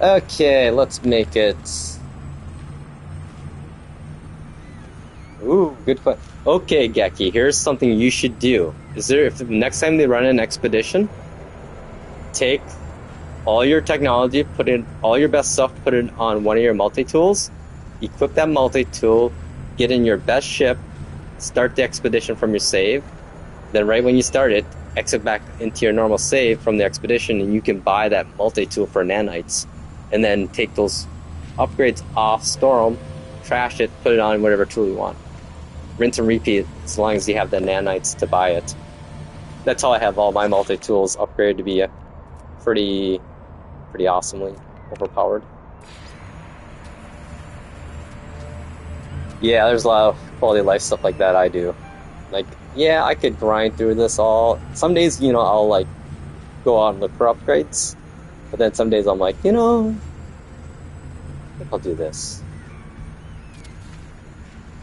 Okay, let's make it Ooh, good question. Okay, Geki, here's something you should do. Is there, if the next time they run an expedition, take all your technology, put in all your best stuff, put it on one of your multi-tools, equip that multi-tool, get in your best ship, start the expedition from your save, then right when you start it, exit back into your normal save from the expedition, and you can buy that multi-tool for nanites, and then take those upgrades off, store them, trash it, put it on whatever tool you want. Rinse and repeat as long as you have the nanites to buy it. That's how I have all my multi-tools upgraded to be pretty awesomely overpowered. Yeah, there's a lot of quality of life stuff like that I do. Like, yeah, I could grind through this all. Some days, I'll like go out and look for upgrades. But then some days I'm like, I think I'll do this.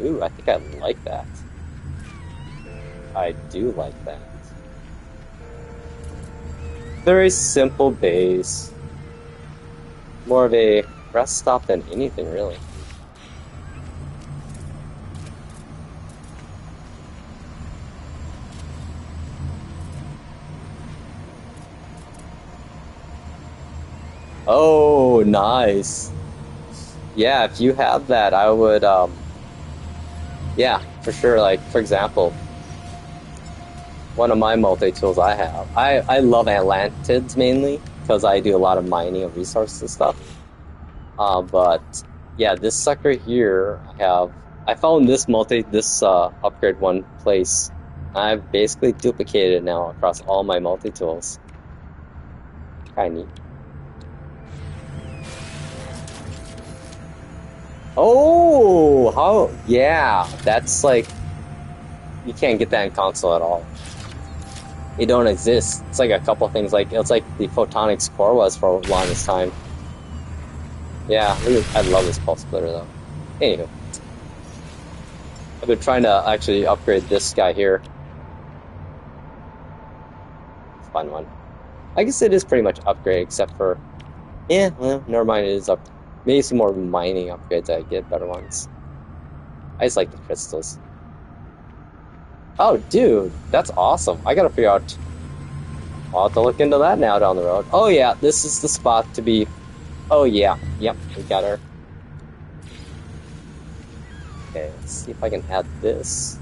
Ooh, I think I like that. I do like that. Very simple base. More of a rest stop than anything, really. Oh, nice. Yeah, if you have that, I would, yeah, for sure. Like, for example, one of my multi-tools I have, I love Atlantids mainly, because I do a lot of mining of resources and stuff. But, yeah, this sucker here, I found this upgrade one place. I've basically duplicated it now across all my multi-tools. Kinda neat. Oh, yeah, that's like, you can't get that in console at all. It don't exist. It's like a couple things, like, it's like the photonics core was for the longest time. Yeah, I love this pulse splitter though. Anywho, I've been trying to actually upgrade this guy here. Fun one. I guess it is pretty much upgrade, except for, yeah, well, never mind, it is up. Maybe some more mining upgrades I get, better ones. I just like the crystals. Oh, dude, that's awesome. I gotta figure out. I'll have to look into that now down the road. Oh, yeah, this is the spot to be. Oh, yeah. Yep, we got her. Okay, let's see if I can add this.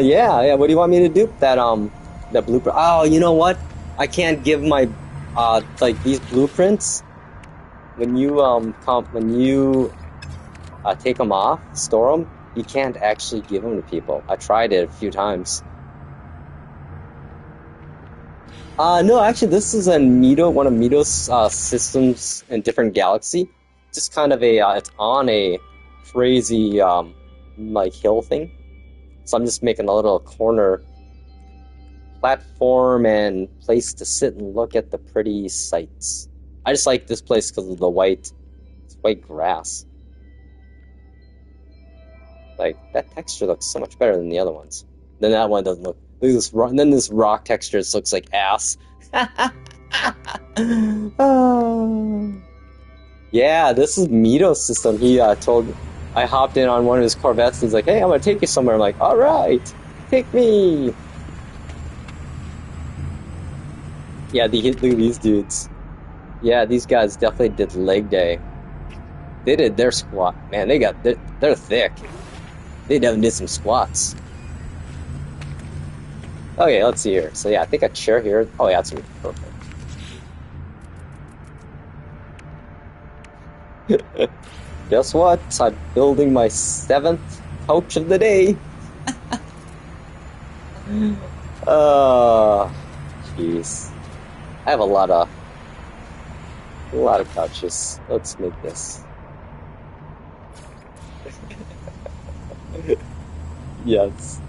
Yeah, what do you want me to do? That blueprint. Oh, you know what? I can't give my, like, these blueprints, when you, take them off, store them, you can't actually give them to people. I tried it a few times. No, actually, this is one of Mito's, systems in different galaxy. Just kind of it's on a crazy, like, hill thing. So I'm just making a little corner platform and place to sit and look at the pretty sights. I just like this place because of the white grass. Like, that texture looks so much better than the other ones. Then that one doesn't look. Look at this rock, and then this rock texture just looks like ass. Oh. Yeah, this is Mito's system. He told. I hopped in on one of his Corvettes, and he's like, "Hey, I'm gonna take you somewhere." I'm like, "All right, take me." Yeah, look at these dudes. Yeah, these guys definitely did leg day. They did their squat. Man, they're thick. They definitely did some squats. Okay, let's see here. So yeah, I think a chair here. Oh yeah, that's gonna be perfect. Guess what? I'm building my 7th couch of the day. Jeez. I have a lot of couches. Let's make this. Yes.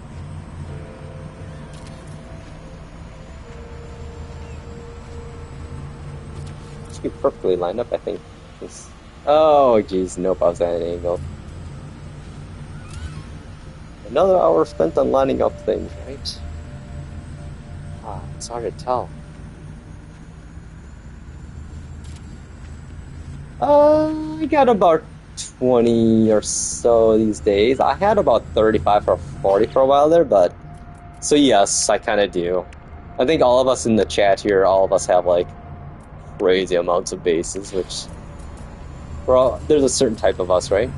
Should be perfectly lined up, I think. Oh, geez, nope, I was at an angle. Another hour spent on lining up things, right? Ah, it's hard to tell. I got about 20 or so these days. I had about 35 or 40 for a while there, but so yes, I kind of do. I think all of us in the chat here, all of us have like crazy amounts of bases, which there's a certain type of us, right?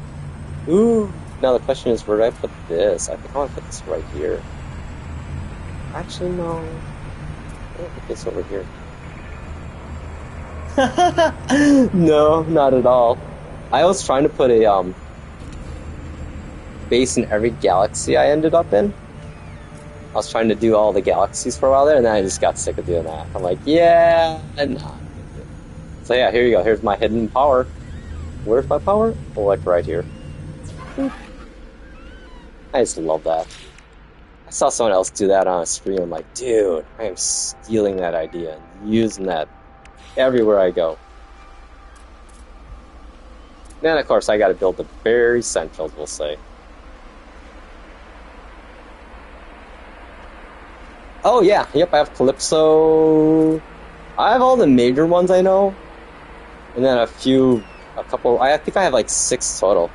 Ooh, now the question is, where do I put this? I think I want to put this right here. Actually, no. I want to put this over here. No, not at all. I was trying to put a base in every galaxy I ended up in. I was trying to do all the galaxies for a while there, and then I just got sick of doing that. I'm like, yeah, nah. So yeah, here you go. Here's my hidden power. Where's my power? Oh, like right here. I just love that. I saw someone else do that on a stream. I'm like, dude, I am stealing that idea and using that everywhere I go. Then, of course, I got to build the very centrals, we'll say. Oh, yeah. Yep, I have Calypso. I have all the major ones I know. And then a couple. I think I have like 6 total.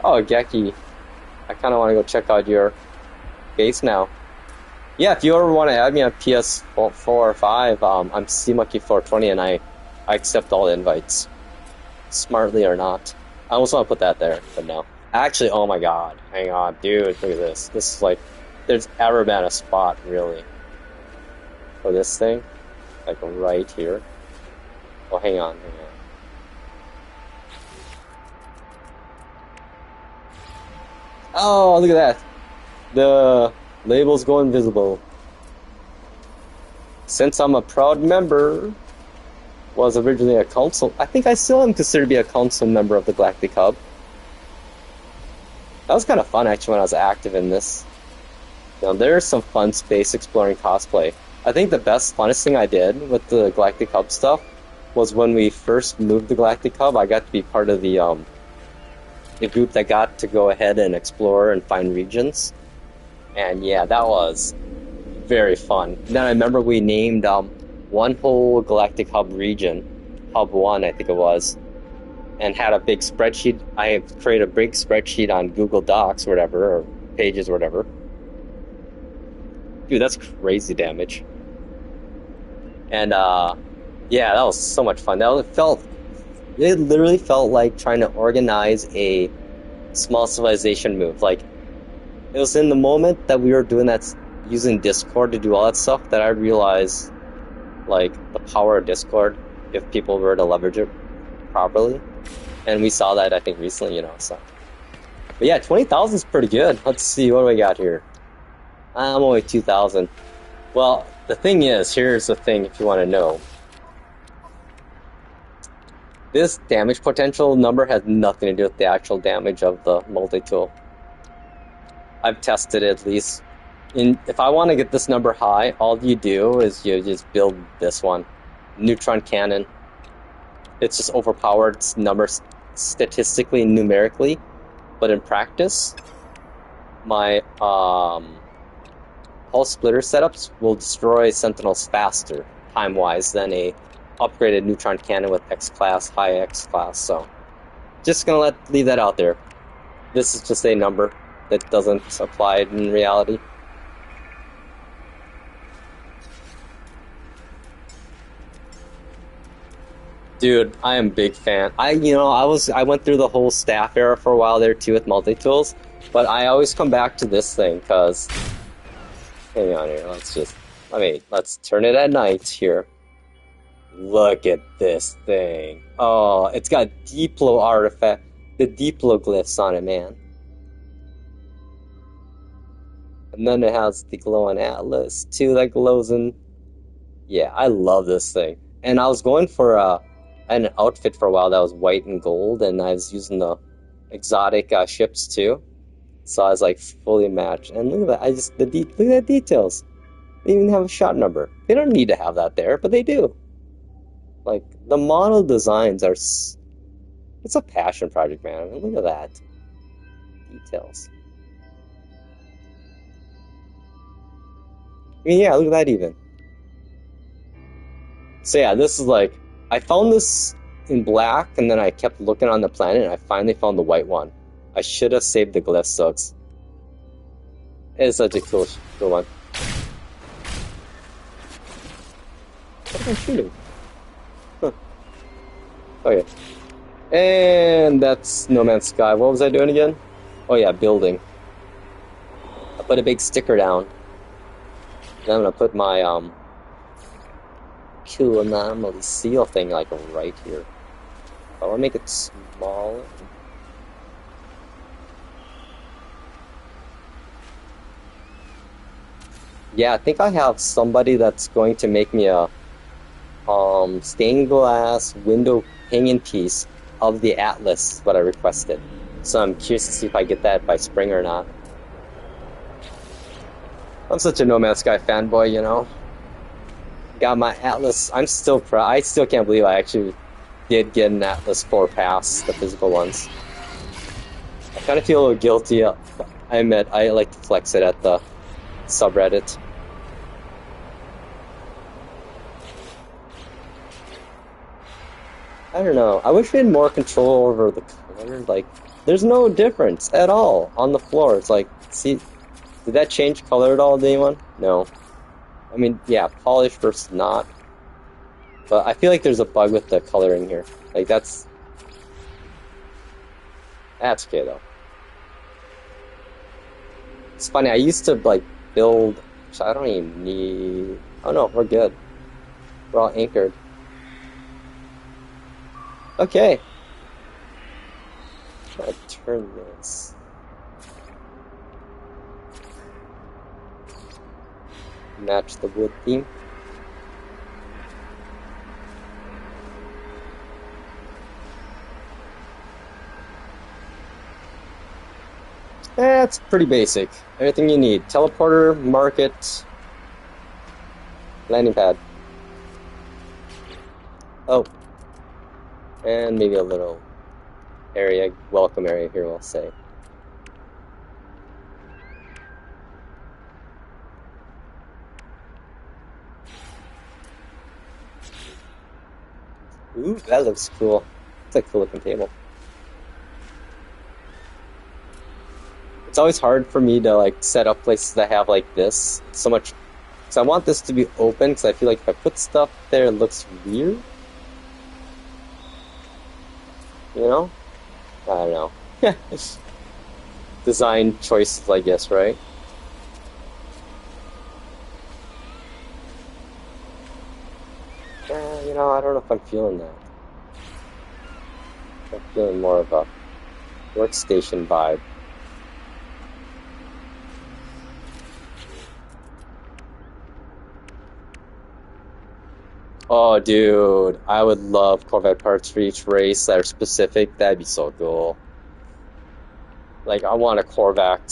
Oh, Geki. I kind of want to go check out your base now. Yeah, if you ever want to add me on PS4 or 5, I'm CMonkey420 and I accept all the invites. Smartly or not. I almost want to put that there, but no. Actually, oh my god. Hang on, dude, look at this. This is like, there's ever been a spot, really, for this thing. Like, right here. Oh, hang on. Oh, look at that. The labels go invisible. Since I'm a proud member, was originally a council. I think I still am considered to be a council member of the Galactic Hub. That was kind of fun, actually, when I was active in this. You know, there's some fun space exploring cosplay. I think the funnest thing I did with the Galactic Hub stuff was when we first moved the Galactic Hub. I got to be part of the group that got to go ahead and explore and find regions. And yeah, that was very fun. Then I remember we named one whole Galactic Hub region, Hub 1, I think it was, and had a big spreadsheet. I created a big spreadsheet on Google Docs or whatever, or Pages or whatever. Dude, that's crazy damage. And yeah, that was so much fun. It literally felt like trying to organize a small civilization move. Like, it was in the moment that we were doing that, using Discord to do all that stuff, that I realized, like, the power of Discord if people were to leverage it properly. And we saw that, I think, recently, you know, so. But yeah, 20,000 is pretty good. Let's see, what do we got here? I'm only 2,000. Well, the thing is, here's the thing if you want to know. This damage potential number has nothing to do with the actual damage of the multi-tool. I've tested it at least. If I want to get this number high, all you do is you just build this one. Neutron cannon. It's just overpowered numbers statistically and numerically. But in practice, my pulse splitter setups will destroy sentinels faster, time-wise, than a upgraded neutron cannon with X-class, high X-class. So, just gonna leave that out there. This is just a number that doesn't apply in reality. Dude, I am a big fan. I went through the whole staff era for a while there too with multi-tools, but I always come back to this thing because, hang on here, let's turn it at night here. Look at this thing. Oh, it's got Diplo artifact, the Diplo glyphs on it, man. And then it has the glowing atlas too that glows in. Yeah, I love this thing. And I was going for an outfit for a while that was white and gold, and I was using the exotic ships too. So I was like fully matched. And look at that! Look at the details. They even have a shot number. They don't need to have that there, but they do. Like, the model designs are... It's a passion project, man. I mean, look at that. Details. I mean, yeah, look at that even. So yeah, this is like... I found this in black, and then I kept looking on the planet, and I finally found the white one. I should have saved the glyphs, so it's such a cool one. What am I shooting? Huh. Okay. And that's No Man's Sky. What was I doing again? Oh yeah, building. I put a big sticker down. Then I'm gonna put my cool anomaly seal thing like right here. I wanna make it smaller. Yeah, I think I have somebody that's going to make me a stained glass window hanging piece of the Atlas, what I requested. So I'm curious to see if I get that by spring or not. I'm such a No Man's Sky fanboy, you know. Got my Atlas. I'm still proud. I still can't believe I actually did get an Atlas 4 pass, the physical ones. I kind of feel a little guilty. I admit, I like to flex it at the subreddit. I don't know. I wish we had more control over the color. Like, there's no difference at all on the floor. It's like, see, did that change color at all to anyone? No. I mean, yeah, polished versus not. But I feel like there's a bug with the coloring here. Like, that's okay, though. It's funny, I used to, like, build... So I don't even need... Oh, no, we're good. We're all anchored. Okay. Try to turn this. Match the wood theme. That's pretty basic. Everything you need. Teleporter, market, landing pad. Oh. And maybe a little area, welcome area here, we'll say. Ooh, that looks cool. It's a cool looking table. It's always hard for me to like set up places that have like this so much. So I want this to be open because I feel like if I put stuff there, it looks weird. You know? I don't know. Design choices, I guess, right? You know, I don't know if I'm feeling that. I'm feeling more of a workstation vibe. Oh, dude, I would love Corvette parts for each race that are specific. That'd be so cool. Like, I want a Corvette.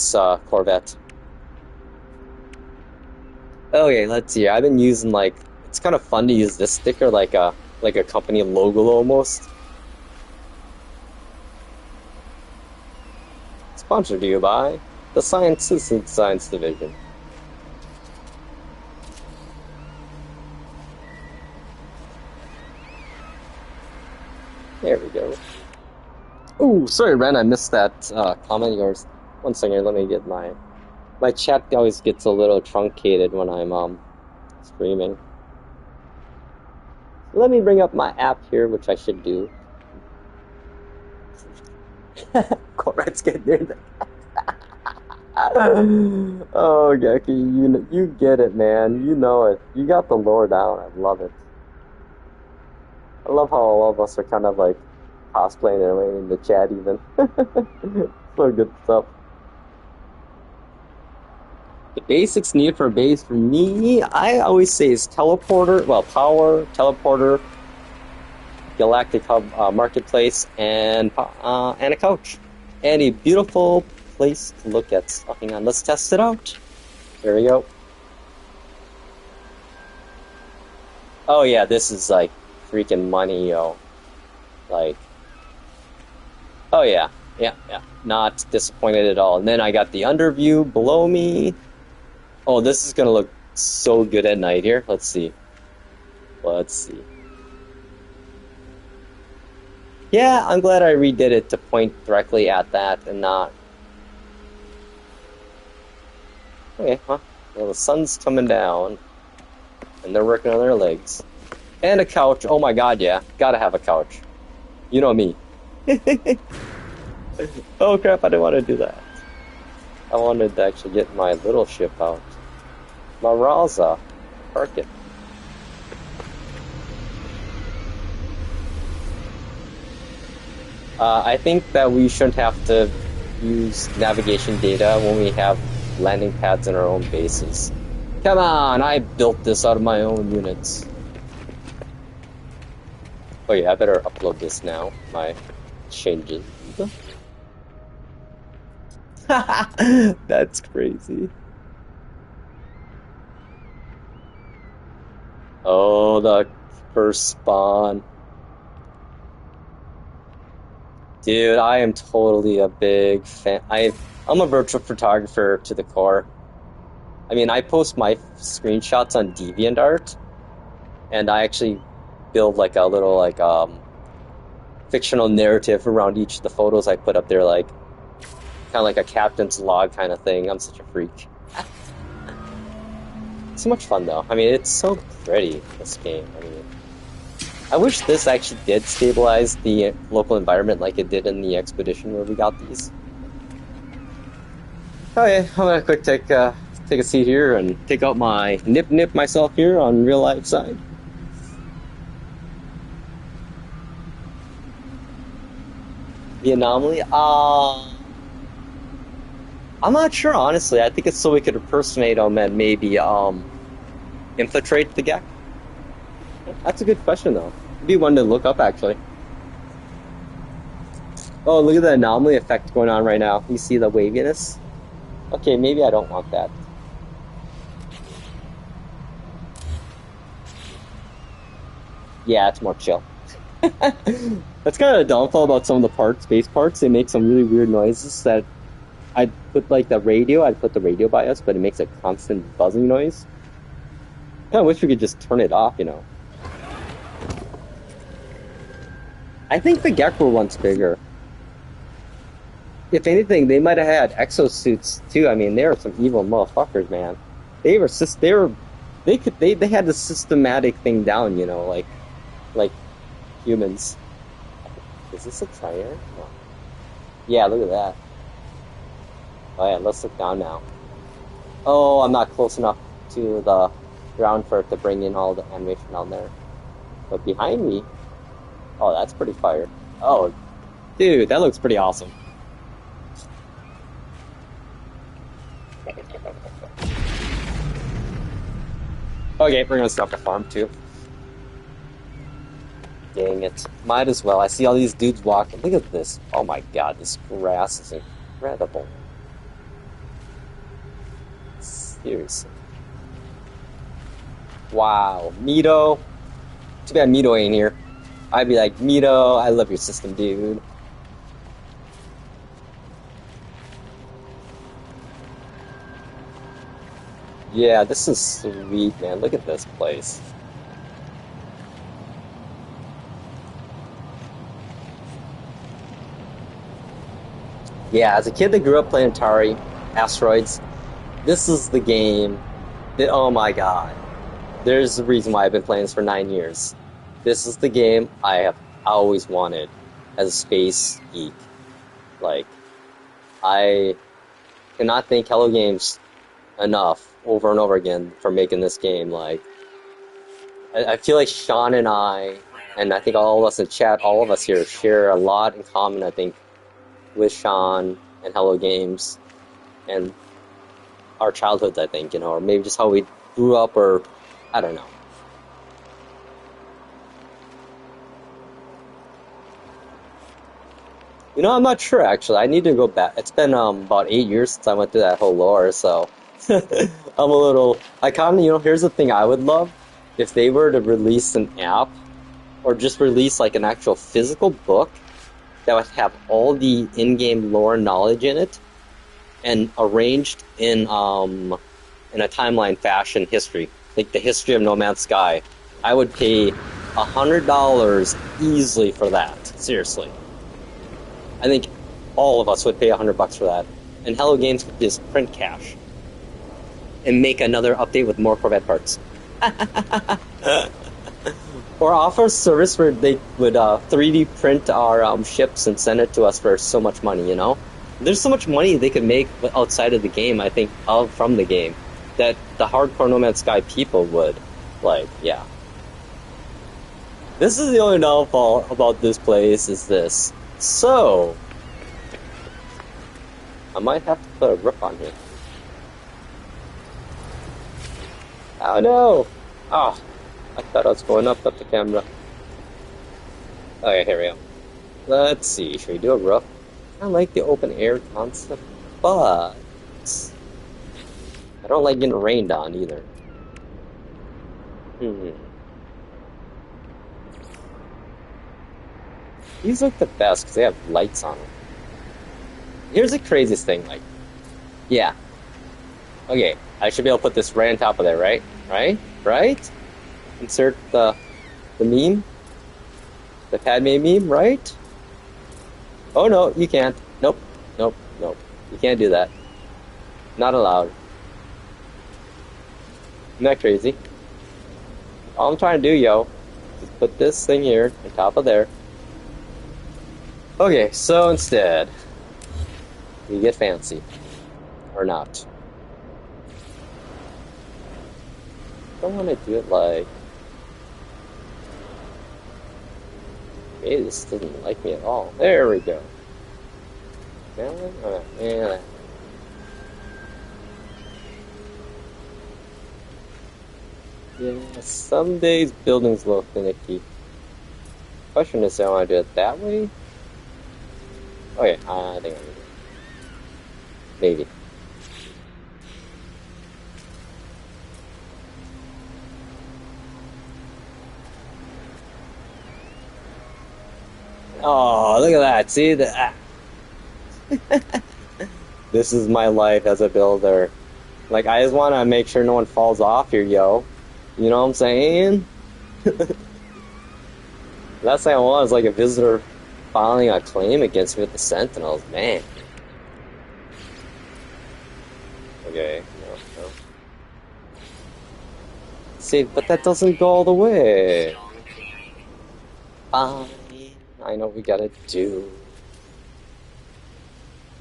Okay, let's see. I've been using like it's kind of fun to use this sticker like a company logo almost. Sponsored to you by the Sciences and Science Division. There we go. Oh, sorry, Ren, I missed that comment of yours. One second, let me get my chat always gets a little truncated when I'm streaming. Let me bring up my app here, which I should do. Corvettes get near that. Oh, Geki, you get it, man. You know it. You got the lore down. I love it. I love how all of us are kind of like cosplaying anyway in the chat even. So good stuff. The basics needed for a base for me, I always say is teleporter, well, power, teleporter, galactic hub, marketplace, and a couch. And a beautiful place to look at. Oh, hang on, let's test it out. There we go. Oh yeah, this is like freaking money, yo. Like, oh yeah, yeah. Not disappointed at all. And then I got the underview below me. Oh, this is gonna look so good at night here. Let's see. Let's see. Yeah, I'm glad I redid it to point directly at that and not. Okay, huh? Well, the sun's coming down, and they're working on their legs. And a couch. Oh my god, yeah. Gotta have a couch. You know me. Oh crap, I didn't want to do that. I wanted to actually get my little ship out. My Raza. Park it. I think that we shouldn't have to use navigation data when we have landing pads in our own bases. Come on, I built this out of my own units. Oh yeah, I better upload this now. My changes. That's crazy. Oh, the first spawn. Dude, I am totally a big fan. I'm a virtual photographer to the core. I mean, I post my screenshots on DeviantArt, and I actually build like a little fictional narrative around each of the photos I put up there, like kind of like a captain's log kind of thing. I'm such a freak. So much fun though. I mean, it's so pretty, this game. I mean, I wish this actually did stabilize the local environment like it did in the expedition where we got these. Oh yeah, I'm gonna quick take a seat here and take out my nip myself here on real life side. The anomaly? I'm not sure, honestly. I think it's so we could impersonate them and maybe infiltrate the Gek. That's a good question, though. It'd be one to look up, actually. Oh, look at the anomaly effect going on right now. You see the waviness? Okay, maybe I don't want that. Yeah, it's more chill. That's kind of a downfall about some of the parts, base parts. They make some really weird noises that I'd put like the radio, I'd put the radio by us, but it makes a constant buzzing noise. I wish we could just turn it off, you know. I think the Gek were once bigger. If anything, they might have had exosuits too. I mean, they were some evil motherfuckers, man. They had the systematic thing down, you know, like humans. Is this a tire? No. Yeah, look at that. Oh yeah, let's look down now. Oh, I'm not close enough to the ground for it to bring in all the animation down there. But behind me, oh, that's pretty fire. Oh, dude, that looks pretty awesome. Okay, we're gonna stop the farm too. Dang it. Might as well. I see all these dudes walking. Look at this. Oh my god, this grass is incredible. Seriously. Wow. Mito. Too bad Mito ain't here. I'd be like, Mito, I love your system, dude. Yeah, this is sweet, man. Look at this place. Yeah, as a kid that grew up playing Atari, Asteroids, this is the game that, oh my god. There's the reason why I've been playing this for 9 years. This is the game I have always wanted as a space geek. Like, I cannot thank Hello Games enough over and over again for making this game. Like, I feel like Sean and I think all of us in chat, all of us here share a lot in common, I think, with Sean and Hello Games and our childhoods, I think, you know, or maybe just how we grew up, or I don't know. You know, I'm not sure actually. I need to go back. It's been about 8 years since I went through that whole lore, so I'm a little. I kind of, you know, here's the thing I would love if they were to release an app or just release like an actual physical book that would have all the in-game lore knowledge in it and arranged in a timeline fashion history, like the history of No Man's Sky. I would pay $100 easily for that. Seriously, I think all of us would pay $100 for that. And Hello Games could just print cash and make another update with more Corvette parts. Or offer a service where they would 3D print our ships and send it to us for so much money, you know? There's so much money they could make outside of the game, I think, from the game, that the hardcore No Man's Sky people would, like, yeah. This is the only downfall about this place, is this. So, I might have to put a roof on here. Oh no! Oh, I thought I was going up the camera. Okay, here we go. Let's see, should we do a roof? I like the open air concept, but I don't like getting rained on either. These look the best because they have lights on them. Here's the craziest thing, like, yeah. Okay, I should be able to put this right on top of there, right? Right? Insert the meme. The Padme meme, right? Oh no, you can't. Nope. You can't do that. Not allowed. Isn't that crazy? All I'm trying to do, yo, is put this thing here on top of there. Okay, so instead, we get fancy. Or not. I don't want to do it like... Maybe this doesn't like me at all. There we go. Yeah. Yeah, some days buildings look finicky. Question is, do I want to do it that way? Okay, I think I'm gonna do it. Maybe. Oh, look at that. See that? This is my life as a builder. Like, I just want to make sure no one falls off here, yo. You know what I'm saying? Last thing I want is like a visitor filing a claim against me with the Sentinels, man. Okay, no. See, but that doesn't go all the way. Fine, I know what we gotta do.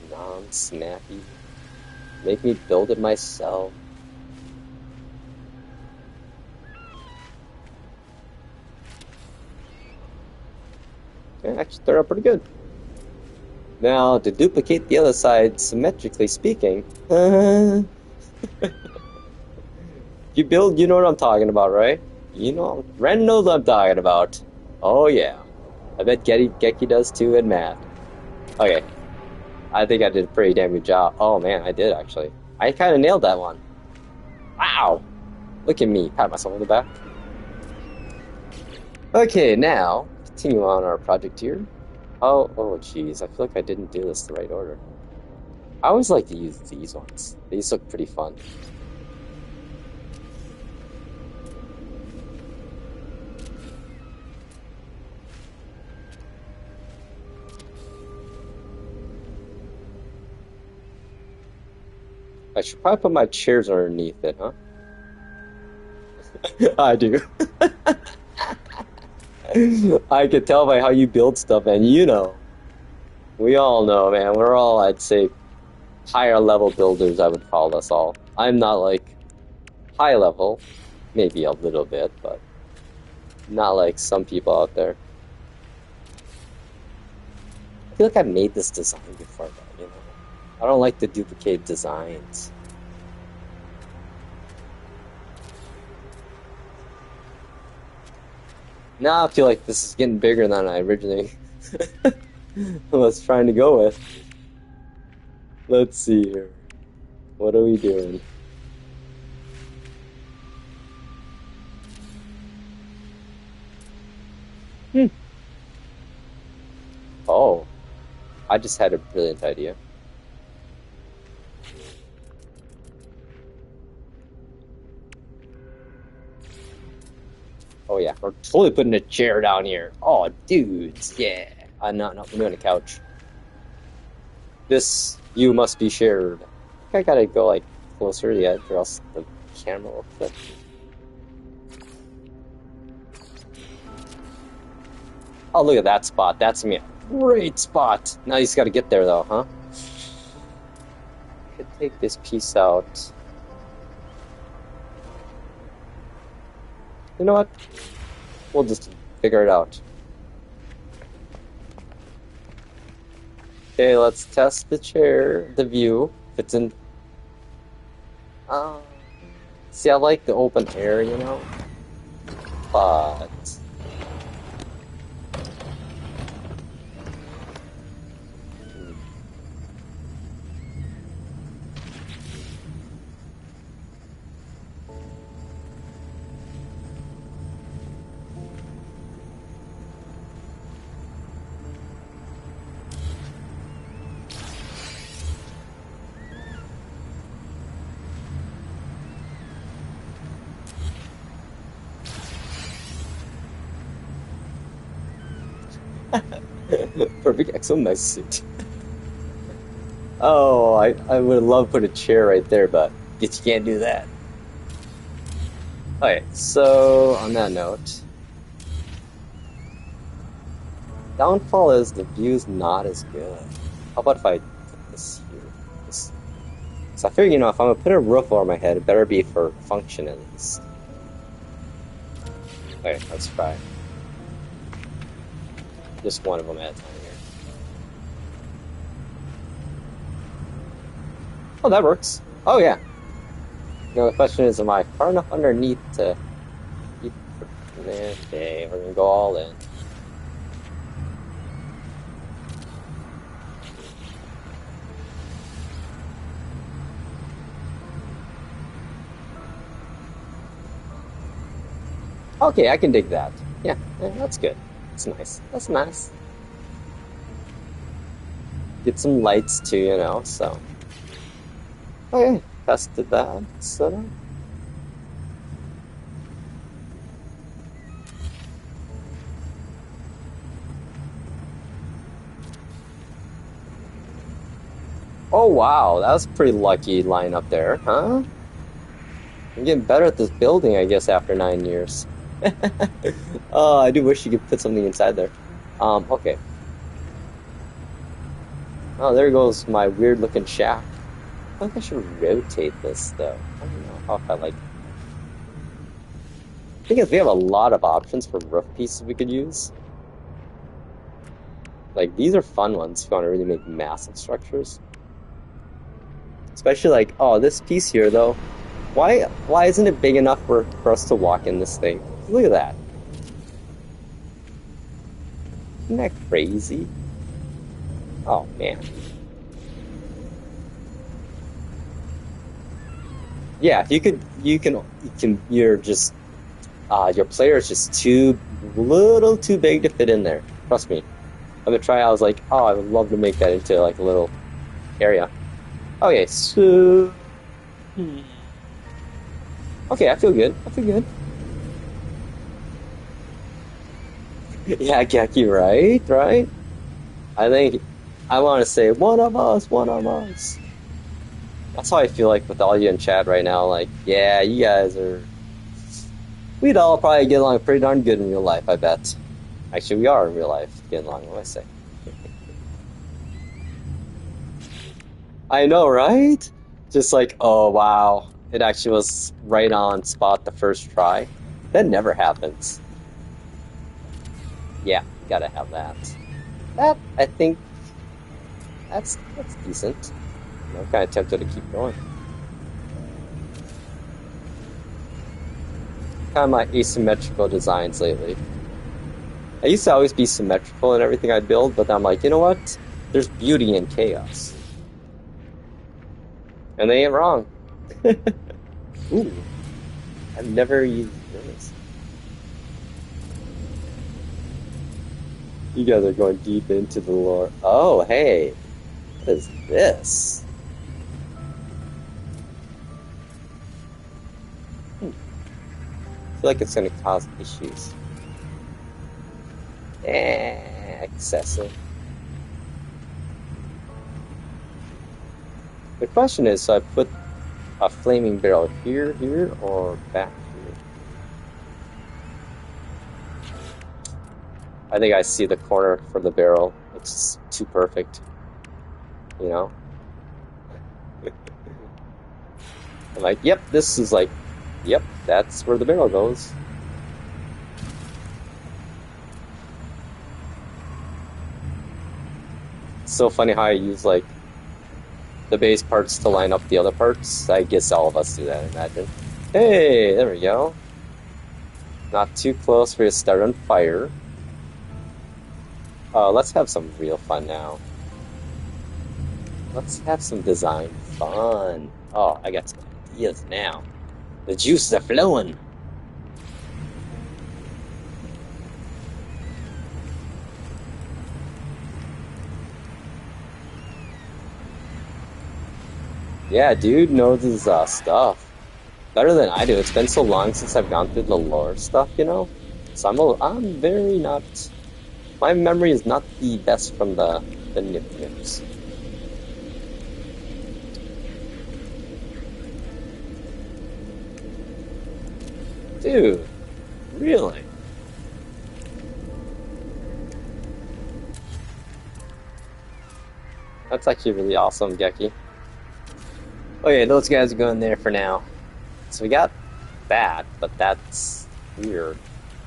Non-snappy. Make me build it myself. Yeah, actually turned out pretty good. Now, to duplicate the other side, symmetrically speaking, you build, you know what I'm talking about, right? You know, Ren knows what I'm talking about. Oh yeah. I bet Geki does too, and Matt. Okay. I think I did a pretty damn good job. Oh man, I did actually. I kind of nailed that one. Wow! Look at me, pat myself on the back. Okay, now, continue on our project here. Oh jeez, I feel like I didn't do this the right order. I always like to use these ones. These look pretty fun. I should probably put my chairs underneath it, huh? I do. I could tell by how you build stuff, and you know. We all know, man. We're all, I'd say, higher level builders, I would call us all. I'm not like high level, maybe a little bit, but not like some people out there. I feel like I made this design before, though, you know. I don't like to duplicate designs. Now I feel like this is getting bigger than I originally was trying to go with. Let's see here. What are we doing? Hmm. Oh, I just had a brilliant idea. Oh yeah, we're totally putting a chair down here. Oh, dudes, yeah. No, we're doing a couch. This view must be shared. I gotta go like closer to the edge, or else the camera will flip. Oh, look at that spot. That's me. Great spot. Now you just gotta get there though, huh? Could take this piece out. You know what? We'll just figure it out. Okay, let's test the chair, the view. If it's in. Uh, See, I like the open air, you know? But. Perfect exo suit. Oh, I would love to put a chair right there, but you can't do that. Okay, so on that note, downfall is the view's not as good. How about if I put this here? This, so I figure, you know, if I'm gonna put a roof over my head, it better be for function at least. Okay, let's try. Just one of them at a time here. Oh, that works. Oh yeah. You know, the question is, am I far enough underneath to keep... Okay, we're gonna go all in. Okay, I can dig that. Yeah, that's good. That's nice. That's nice. Get some lights too, you know, so. Okay, tested that. So. Oh wow, that was a pretty lucky line up there, huh? I'm getting better at this building, I guess, after 9 years. Oh, I do wish you could put something inside there. Okay. Oh, there goes my weird looking shack. I think I should rotate this though. I don't know how if I like. The thing is, we have a lot of options for roof pieces we could use. Like, these are fun ones if you want to really make massive structures. Especially like, oh, this piece here though. Why isn't it big enough for us to walk in this thing? Look at that. Isn't that crazy? Oh man. Yeah, you're just your player is just too little too big to fit in there. Trust me. I'm gonna try. I was like, oh, I would love to make that into like a little area. Okay, so okay, I feel good. I feel good. Yeah, Geki, right? Right? I think I want to say one of us, one of us. That's how I feel like with all you in chat right now. Like, yeah, you guys are. We'd all probably get along pretty darn good in real life, I bet. Actually, we are in real life getting along, what do I say? I know, right? Just like, oh wow, it actually was right on spot the first try. That never happens. Yeah, gotta have that. That, I think, that's decent. I'm kind of tempted to keep going. Kind of my asymmetrical designs lately. I used to always be symmetrical in everything I build, but I'm like, you know what? There's beauty in chaos. And they ain't wrong. Ooh, I've never used this. You guys are going deep into the lore. Oh, hey, what is this? I feel like it's going to cause issues. Excessive. The question is, so I put a flaming barrel here, or back here? I think I see the corner for the barrel. It's too perfect, you know? I'm like, yep, this is like, yep, that's where the barrel goes. It's so funny how I use like the base parts to line up the other parts. I guess all of us do that, imagine. Hey, there we go. Not too close for you to start on fire. Let's have some real fun now. Let's have some design fun. Oh, I got some ideas now. The juices are flowing. Yeah, dude knows his stuff better than I do. It's been so long since I've gone through the lore stuff, you know. So I'm very not. My memory is not the best from the nip-nips. Dude, really? That's actually really awesome, Geki. Okay, those guys are going there for now. So we got that, but that's weird.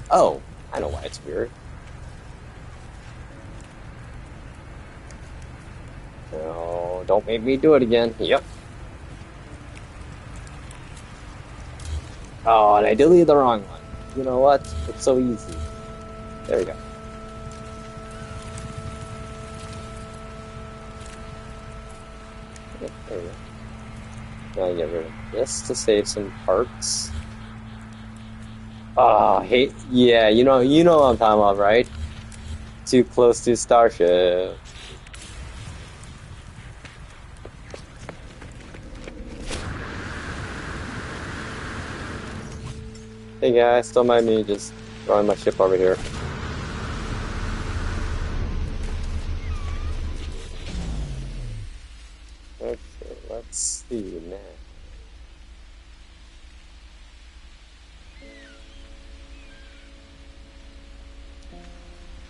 Oh, I know why it's weird. No, don't make me do it again. Yep. Oh, and I deleted the wrong one. You know what? It's so easy. There we go. Yep, there we go. Now I get rid of this to save some parts. Oh, hey, yeah, you know what I'm talking about, right? Too close to Starship. Hey guys, don't mind me just throwing my ship over here. Okay, let's see now.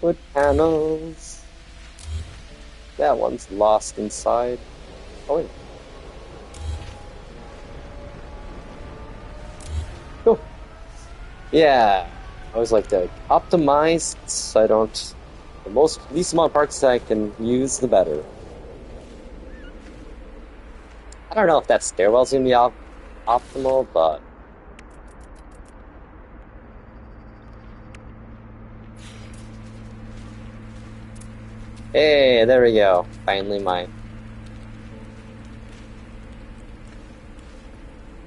Wood panels. That one's lost inside. Oh wait. Cool. Yeah. I always like to optimize so I don't the least amount of parts I can use the better. I don't know if that stairwell's gonna be optimal, but hey, there we go. Finally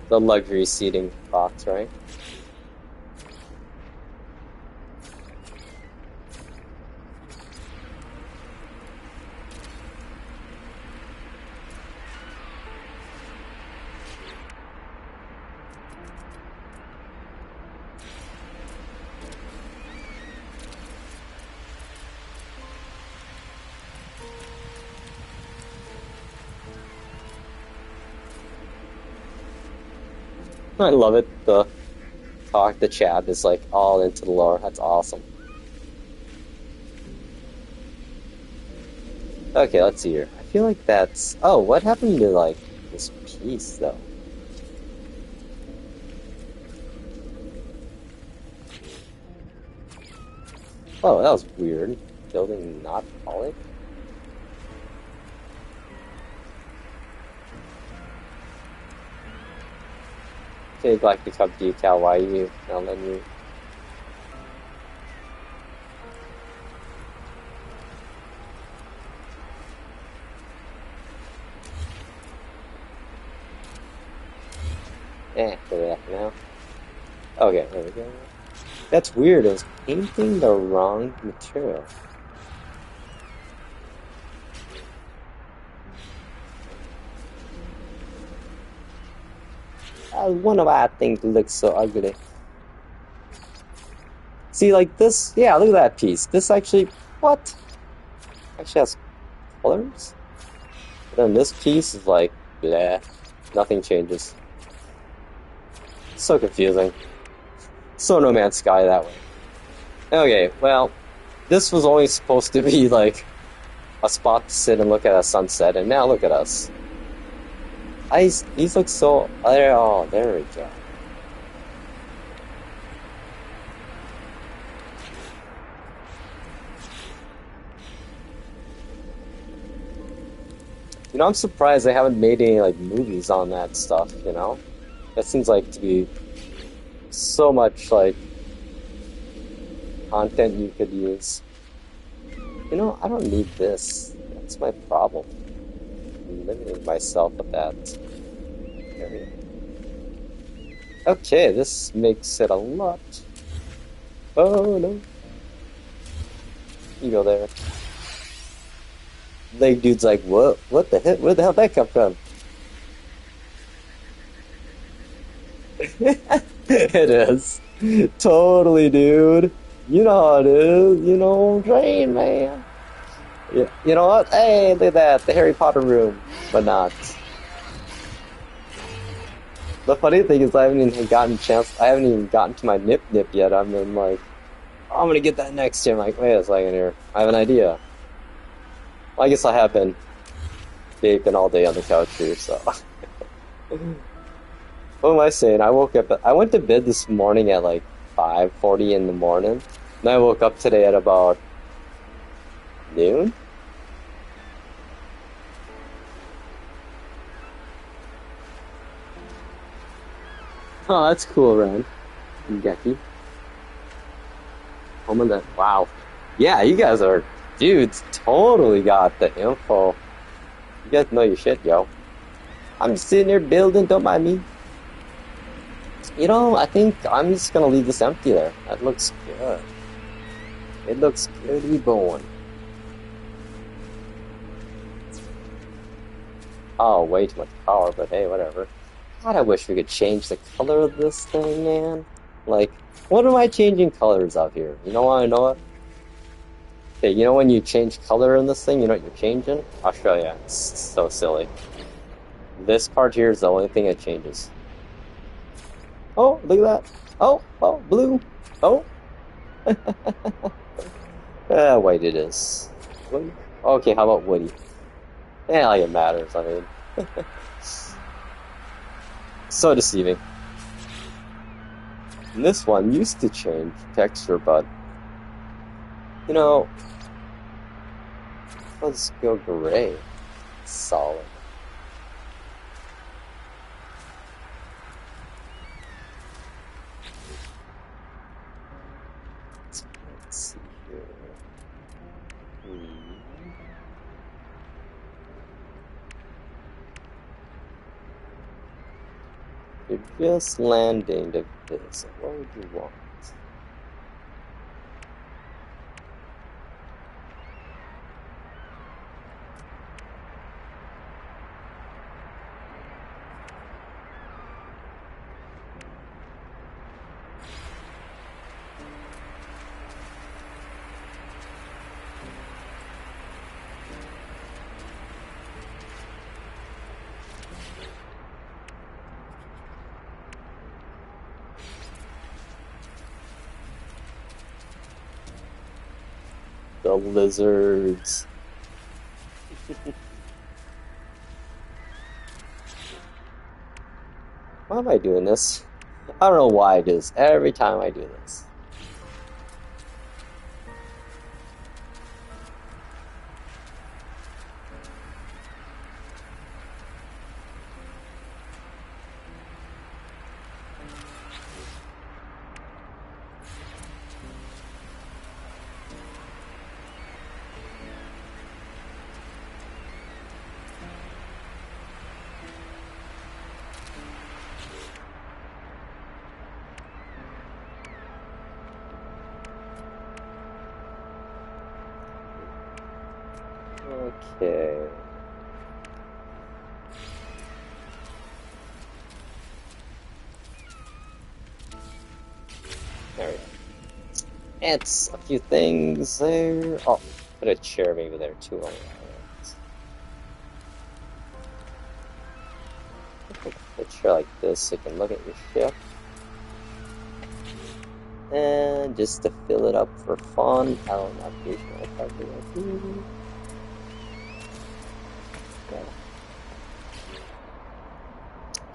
the luxury seating box, right? I love it. The chat is like all into the lore. That's awesome. Okay, let's see here. I feel like that's. Oh, what happened to like this piece though? Oh, that was weird. Building not polished. Okay, Galactic Hub decal. Why are you not letting me? Put it up now. Okay, there we go. That's weird. It was painting the wrong material. one of I think looks so ugly. See, like this, yeah, look at that piece. This actually, what? Actually has colors? But then this piece is like, bleh, nothing changes. So confusing. So No Man's Sky that way. Okay, well, this was only supposed to be like a spot to sit and look at a sunset, and now look at us. These look so, oh, there we go. You know, I'm surprised they haven't made any like movies on that stuff, you know? That seems like to be so much like content you could use. You know, I don't need this. That's my problem. I'm limiting myself with that area. Okay, this makes it a lot. Oh no. You go there. Like dude's like, what? What the hell? Where the hell did that come from? It is. Totally, dude. You know how it is. You know, train man. Yeah. You know what? Hey, look at that. The Harry Potter room. But not. The funny thing is I haven't even gotten to my nip yet. I'm in like, oh, I'm gonna get that next year. I'm like, wait a second here. I have an idea. Well, I guess I have been vaping all day on the couch here, so. What am I saying? I went to bed this morning at like 5:40 in the morning. And I woke up today at about noon. Oh, that's cool, Ren. Geki. Oh my god. Wow. Yeah, you guys are dudes. Totally got the info. You guys know your shit, yo. I'm just sitting there building, don't mind me. You know, I think I'm just gonna leave this empty there. That looks good. It looks good to be born. Oh, way too much power, but hey, whatever. God, I wish we could change the color of this thing, man. Like, what am I changing colors of here? You know what I know it? Okay, you know when you change color in this thing, you know what you're changing? I'll show you. It's so silly. This part here is the only thing that changes. Oh, look at that. Oh, blue. Oh. White it is. Woody. Okay, how about Woody? Yeah, like it matters, I mean. So deceiving. And this one used to change texture, but you know, let's go gray. Solid. Let's see here. You're just landing to this. What would you want? The lizards. Why am I doing this? I don't know why I do this every time I do this. Okay. There we go. It's a few things there. Oh, put a chair maybe there too. Put a chair like this so you can look at your ship. And just to fill it up for fun, I'll navigation will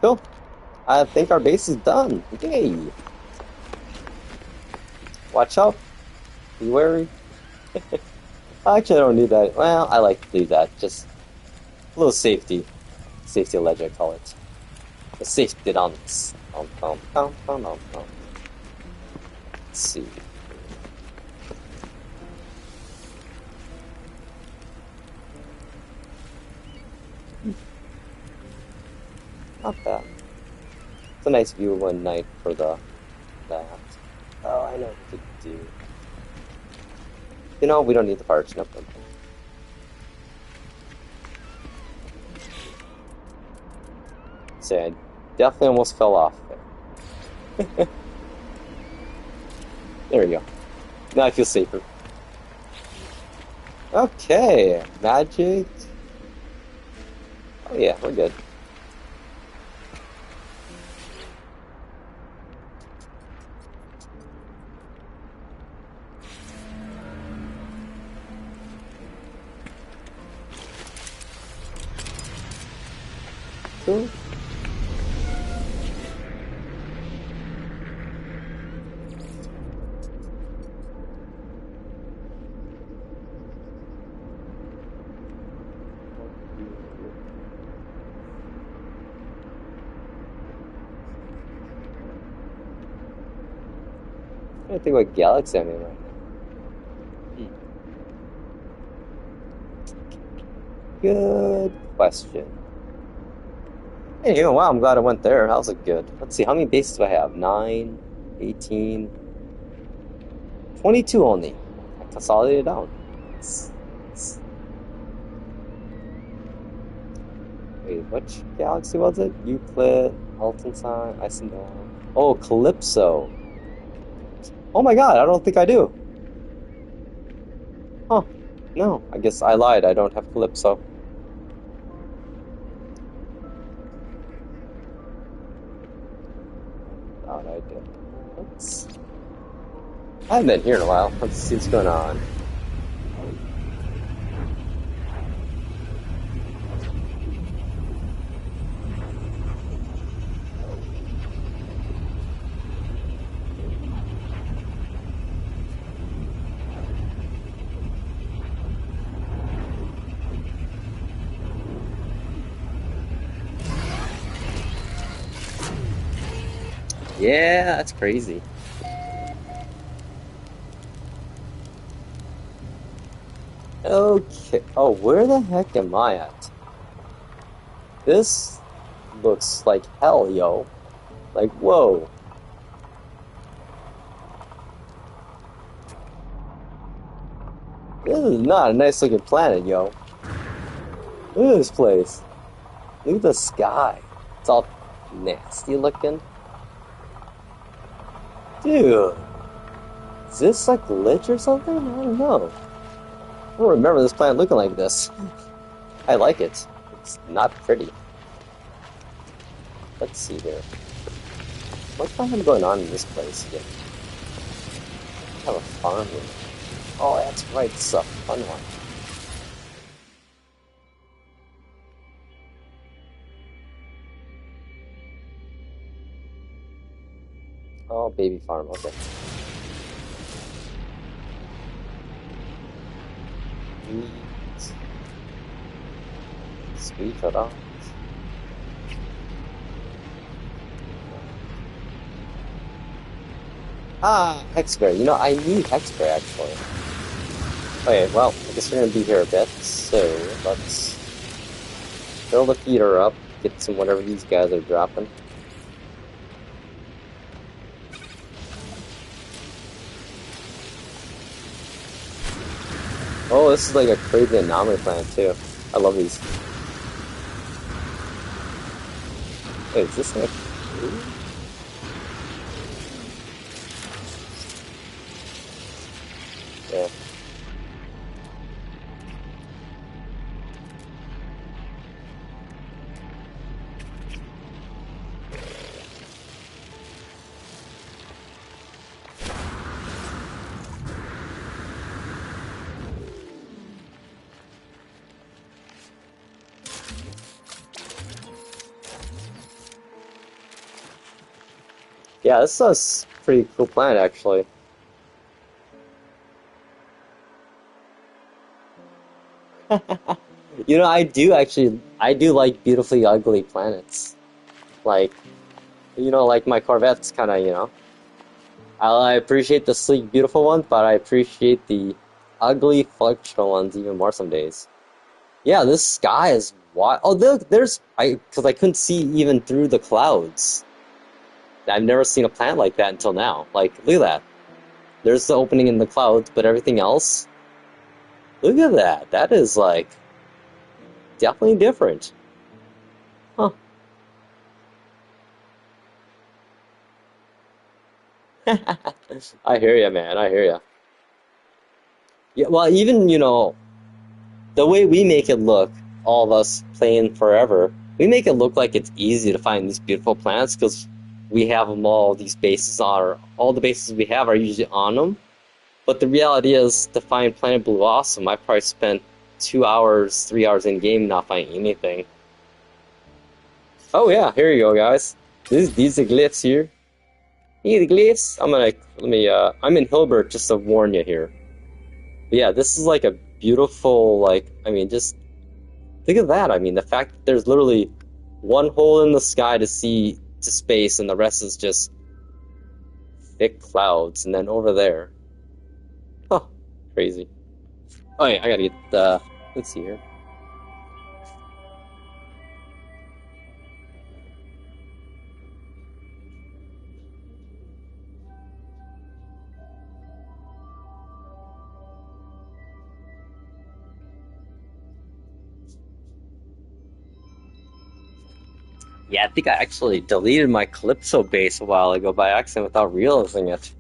Cool. I think our base is done. Yay! Watch out. Be wary. Actually, I don't need that. Well, I like to do that. Just a little safety. Safety ledge, I call it. The safety dance. Let's see. Not bad. It's a nice view one night for that. Oh, I know what to do. You know, we don't need the parts. No problem. Say, I definitely almost fell off there. There we go. Now I feel safer. Okay, magic. Oh yeah, we're good. Cool. I don't think what galaxy I'm in right now. Good question. Anyway, wow, I'm glad I went there. That was a good. Let's see, how many bases do I have? 9, 18, 22 only. I consolidated down. Wait, which galaxy was it? Euclid, Altenstein, Isendal. Oh, Calypso. Oh my god, I don't think I do. Huh. No, I guess I lied. I don't have Calypso. Thought I did. I haven't been here in a while. Let's see what's going on. Yeah, that's crazy. Okay. Oh, where the heck am I at? This looks like hell, yo. Like, whoa. This is not a nice looking planet, yo. Look at this place. Look at the sky. It's all nasty looking. Dude. Is this like a glitch or something? I don't know. I don't remember this planet looking like this. I like it. It's not pretty. Let's see here. What's going on in this place again? I have a farm here. Oh, that's right. It's a fun one. Oh, baby farm. Okay. Sweet hold on. Ah, Hexberry. You know, I need Hexberry actually. Okay, well, I guess we're gonna be here a bit, so let's fill the feeder up, get some whatever these guys are dropping. Oh, this is like a crazy anomaly planet too. I love these. Wait, is this like... Yeah. Yeah, this is a pretty cool planet, actually. You know, I do like beautifully ugly planets. Like, you know, like my Corvette's kind of, you know, I appreciate the sleek, beautiful ones, but I appreciate the ugly, functional ones even more some days. Yeah, this sky is wild. Oh, because I couldn't see even through the clouds. I've never seen a planet like that until now. Like, look at that. There's the opening in the clouds, but everything else, look at that. That is like definitely different. Huh. I hear ya, man. I hear ya. Yeah, well, even, you know, the way we make it look, all of us playing forever, we make it look like it's easy to find these beautiful planets because we have them all, these bases are, all the bases we have are usually on them. But the reality is, to find Planet Blue Awesome, I probably spent 2 hours, 3 hours in game not finding anything. Oh yeah, here you go, guys. These are glyphs here. See the glyphs? I'm in Hilbert just to warn you here. But yeah, this is like a beautiful, like, I mean, just think of that. I mean, the fact that there's literally one hole in the sky to see to space, and the rest is just thick clouds, and then over there. Huh, crazy. Oh yeah, I gotta get the. Let's see here. Yeah, I think I actually deleted my Calypso base a while ago by accident without realizing it.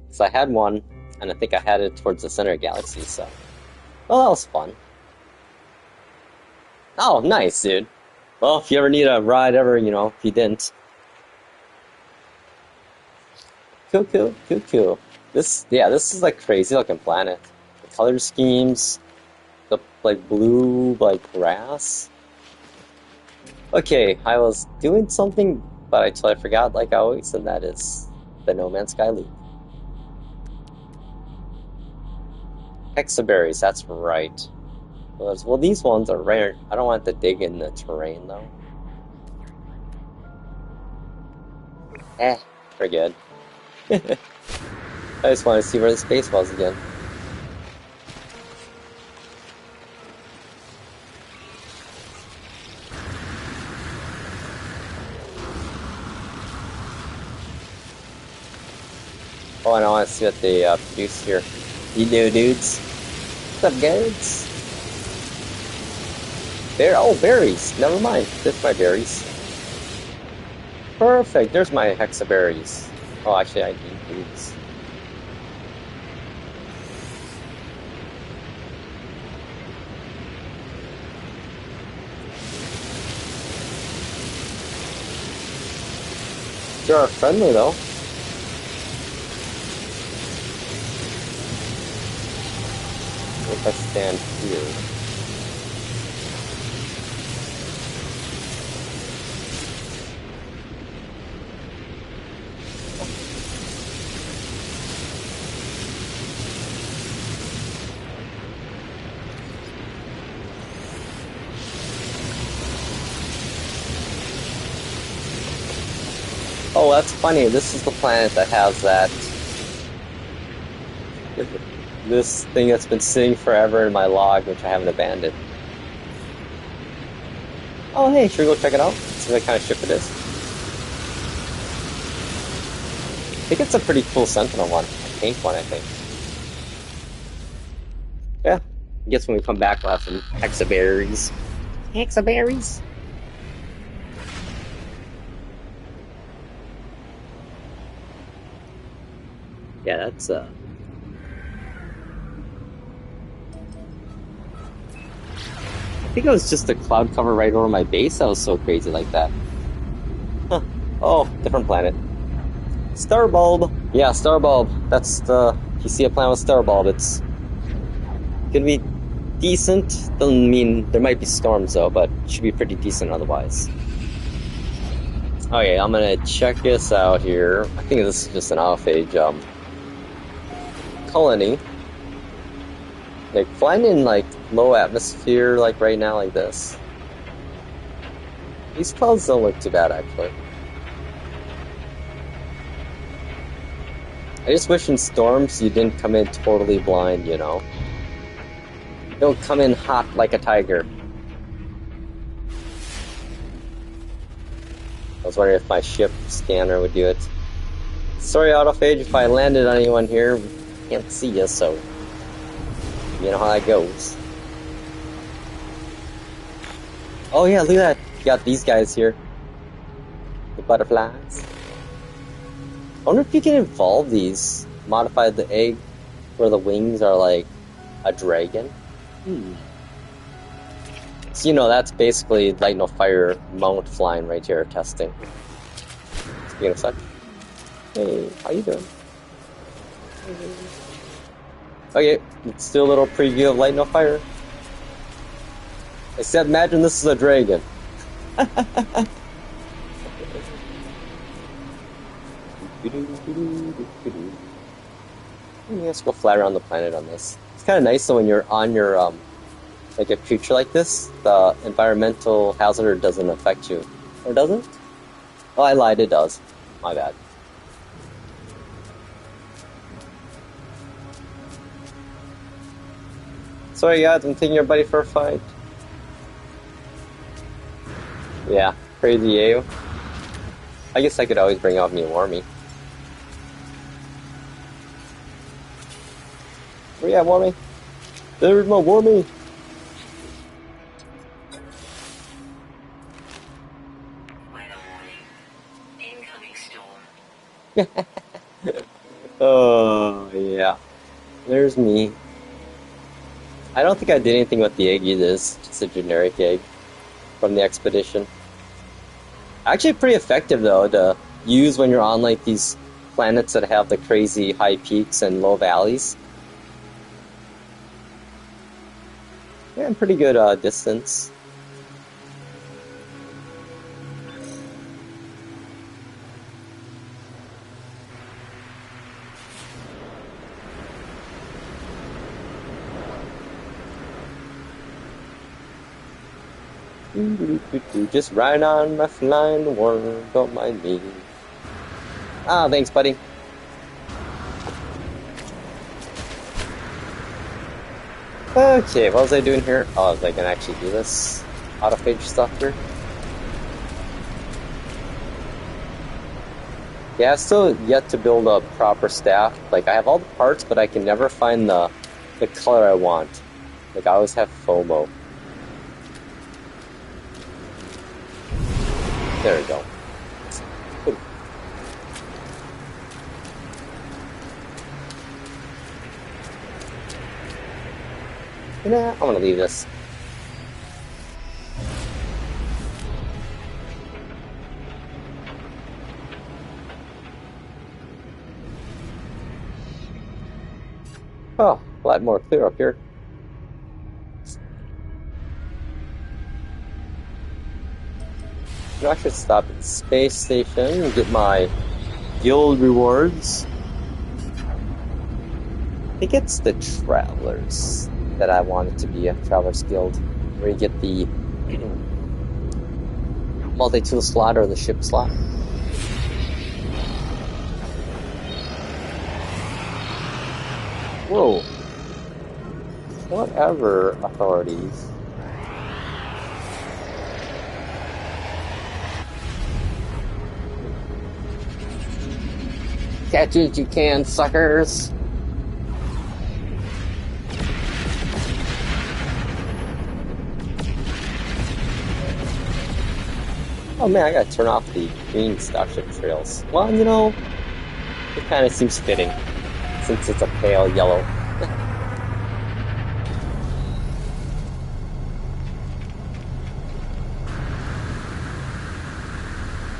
Because I had one, and I think I had it towards the center of the galaxy, so. Well, that was fun. Oh, nice, dude. Well, if you ever need a ride ever, you know, if you didn't. Cool, cool, cool, cool. This is like crazy looking planet. The color schemes, the like blue, like grass. Okay, I was doing something, but I totally forgot, like always, and that is the No Man's Sky loop. Hexaberries, that's right. Well, these ones are rare. I don't want to dig in the terrain though. Eh, we're good. I just want to see where the space was again. Oh, and I want to see what they produce here. You know, dudes. What's up, guys? Berries. Never mind. There's my berries. Perfect. There's my hexaberries. Oh, actually, I need these. Sure, friendly though. If I stand here. Oh, that's funny. This is the planet that has that. This thing that's been sitting forever in my log, which I haven't abandoned. Oh, hey, should we go check it out? See what kind of ship it is? I think it's a pretty cool Sentinel one. A pink one, I think. Yeah. I guess when we come back, we'll have some hexaberries. Hexaberries? Yeah, that's think it was just a cloud cover right over my base that was so crazy like that. Huh. Oh, different planet. Star bulb. Yeah, star bulb. That's the. If you see a planet with star bulb, it's gonna be decent. Doesn't mean there might be storms though, but it should be pretty decent otherwise. Okay, I'm gonna check this out here. I think this is just an off-age colony. Like flying in like low atmosphere, like right now, like this. These clouds don't look too bad actually. I just wish in storms you didn't come in totally blind, you know? Don't come in hot like a tiger. I was wondering if my ship scanner would do it. Sorry, Autophage, if I landed on anyone here, can't see you, so you know how that goes. Oh yeah, look at that. You got these guys here. The butterflies. I wonder if you can evolve these. Modify the egg where the wings are like a dragon. So you know that's basically light no fire mount flying right here testing. Speaking of such. Hey, how you doing? Okay, let's do a little preview of light no fire. Except imagine this is a dragon. Let's go fly around the planet on this. It's kind of nice though when you're on your like a creature like this, the environmental hazard doesn't affect you. Or does it? Oh, I lied, it does. My bad. Sorry guys, I'm taking your buddy for a fight. Yeah, crazy AU. I guess I could always bring out me and Wormy. Where you at, Wormy? There's my Wormy! Oh, yeah. There's me. I don't think I did anything with the egg either. It's just a generic egg from the expedition. Actually pretty effective though to use when you're on like these planets that have the crazy high peaks and low valleys. Yeah, and pretty good distance. Just ride on my flying worm, don't mind me. Ah, thanks, buddy. Okay, what was I doing here? Oh, was I gonna actually do this autophage stuff here? Yeah, I've still yet to build a proper staff. Like, I have all the parts, but I can never find the color I want. Like, I always have FOMO. There we go. Nah, I'm gonna leave this. Oh, a lot more clear up here. I should stop at the space station and get my guild rewards. I think it's the Travelers that I want it to be, a Travelers Guild, where you get the multi-tool slot or the ship slot. Whoa. Whatever, authorities. Catch it, you can, suckers! Oh man, I gotta turn off the green starship trails. Well, you know, it kind of seems fitting, since it's a pale yellow.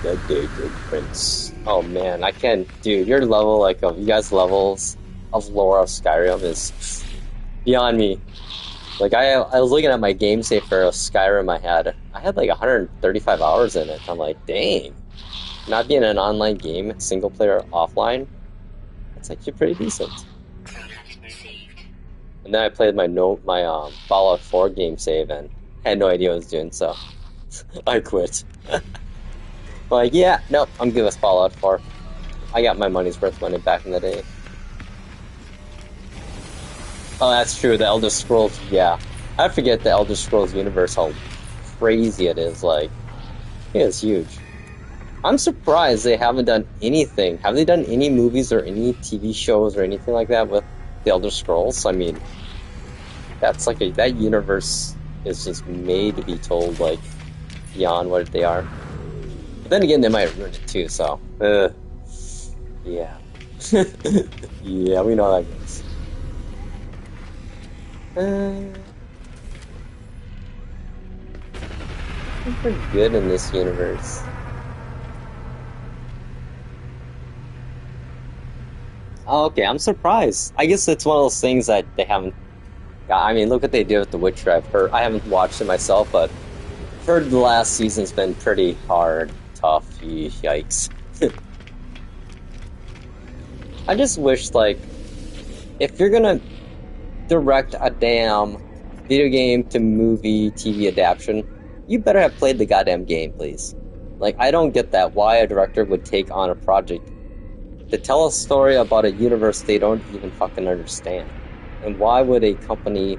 Renegade Prince. Oh man, I can't, dude. Your level, like, of you guys' levels of lore of Skyrim is beyond me. Like, I was looking at my game save for Skyrim I had like 135 hours in it. I'm like, dang. Not being an online game, single player offline, that's actually pretty decent. Product received. And then I played my Fallout 4 game save and had no idea what I was doing, so I quit. Like, yeah, nope, I'm good with Fallout 4. I got my money's worth money back in the day. Oh, that's true, the Elder Scrolls, yeah. I forget the Elder Scrolls universe, how crazy it is, like, it's huge. I'm surprised they haven't done anything. Have they done any movies or any TV shows or anything like that with the Elder Scrolls? I mean, that's like that universe is just made to be told, like, beyond what they are. But then again, they might ruin it too, so, yeah. Yeah, we know that goes. I'm pretty good in this universe. Oh, okay, I'm surprised. I guess it's one of those things that they haven't got. I mean, look what they did with The Witcher. I haven't watched it myself, but I've heard the last season's been pretty hard, tough. Yikes. I just wish, like, if you're gonna direct a damn video game to movie, TV adaptation, you better have played the goddamn game, please. Like, I don't get that. Why a director would take on a project to tell a story about a universe they don't even fucking understand. And why would a company,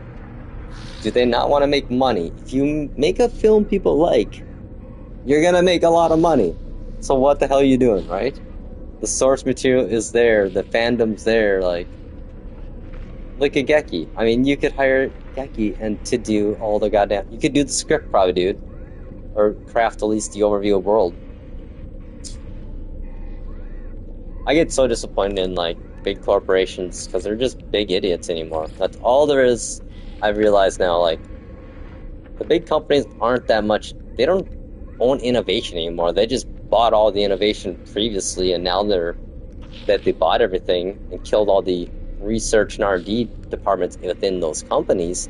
do they not want to make money? If you make a film people like, you're gonna make a lot of money. So what the hell are you doing, right? The source material is there, the fandom's there, like a Geki. I mean, you could hire Geki and to do all the goddamn, you could do the script probably, dude. Or craft at least the overview of world. I get so disappointed in, like, big corporations because they're just big idiots anymore. That's all there is. I've realized now, like, the big companies aren't that much, they don't own innovation anymore. They just bought all the innovation previously, and now that they bought everything and killed all the research and R&D departments within those companies,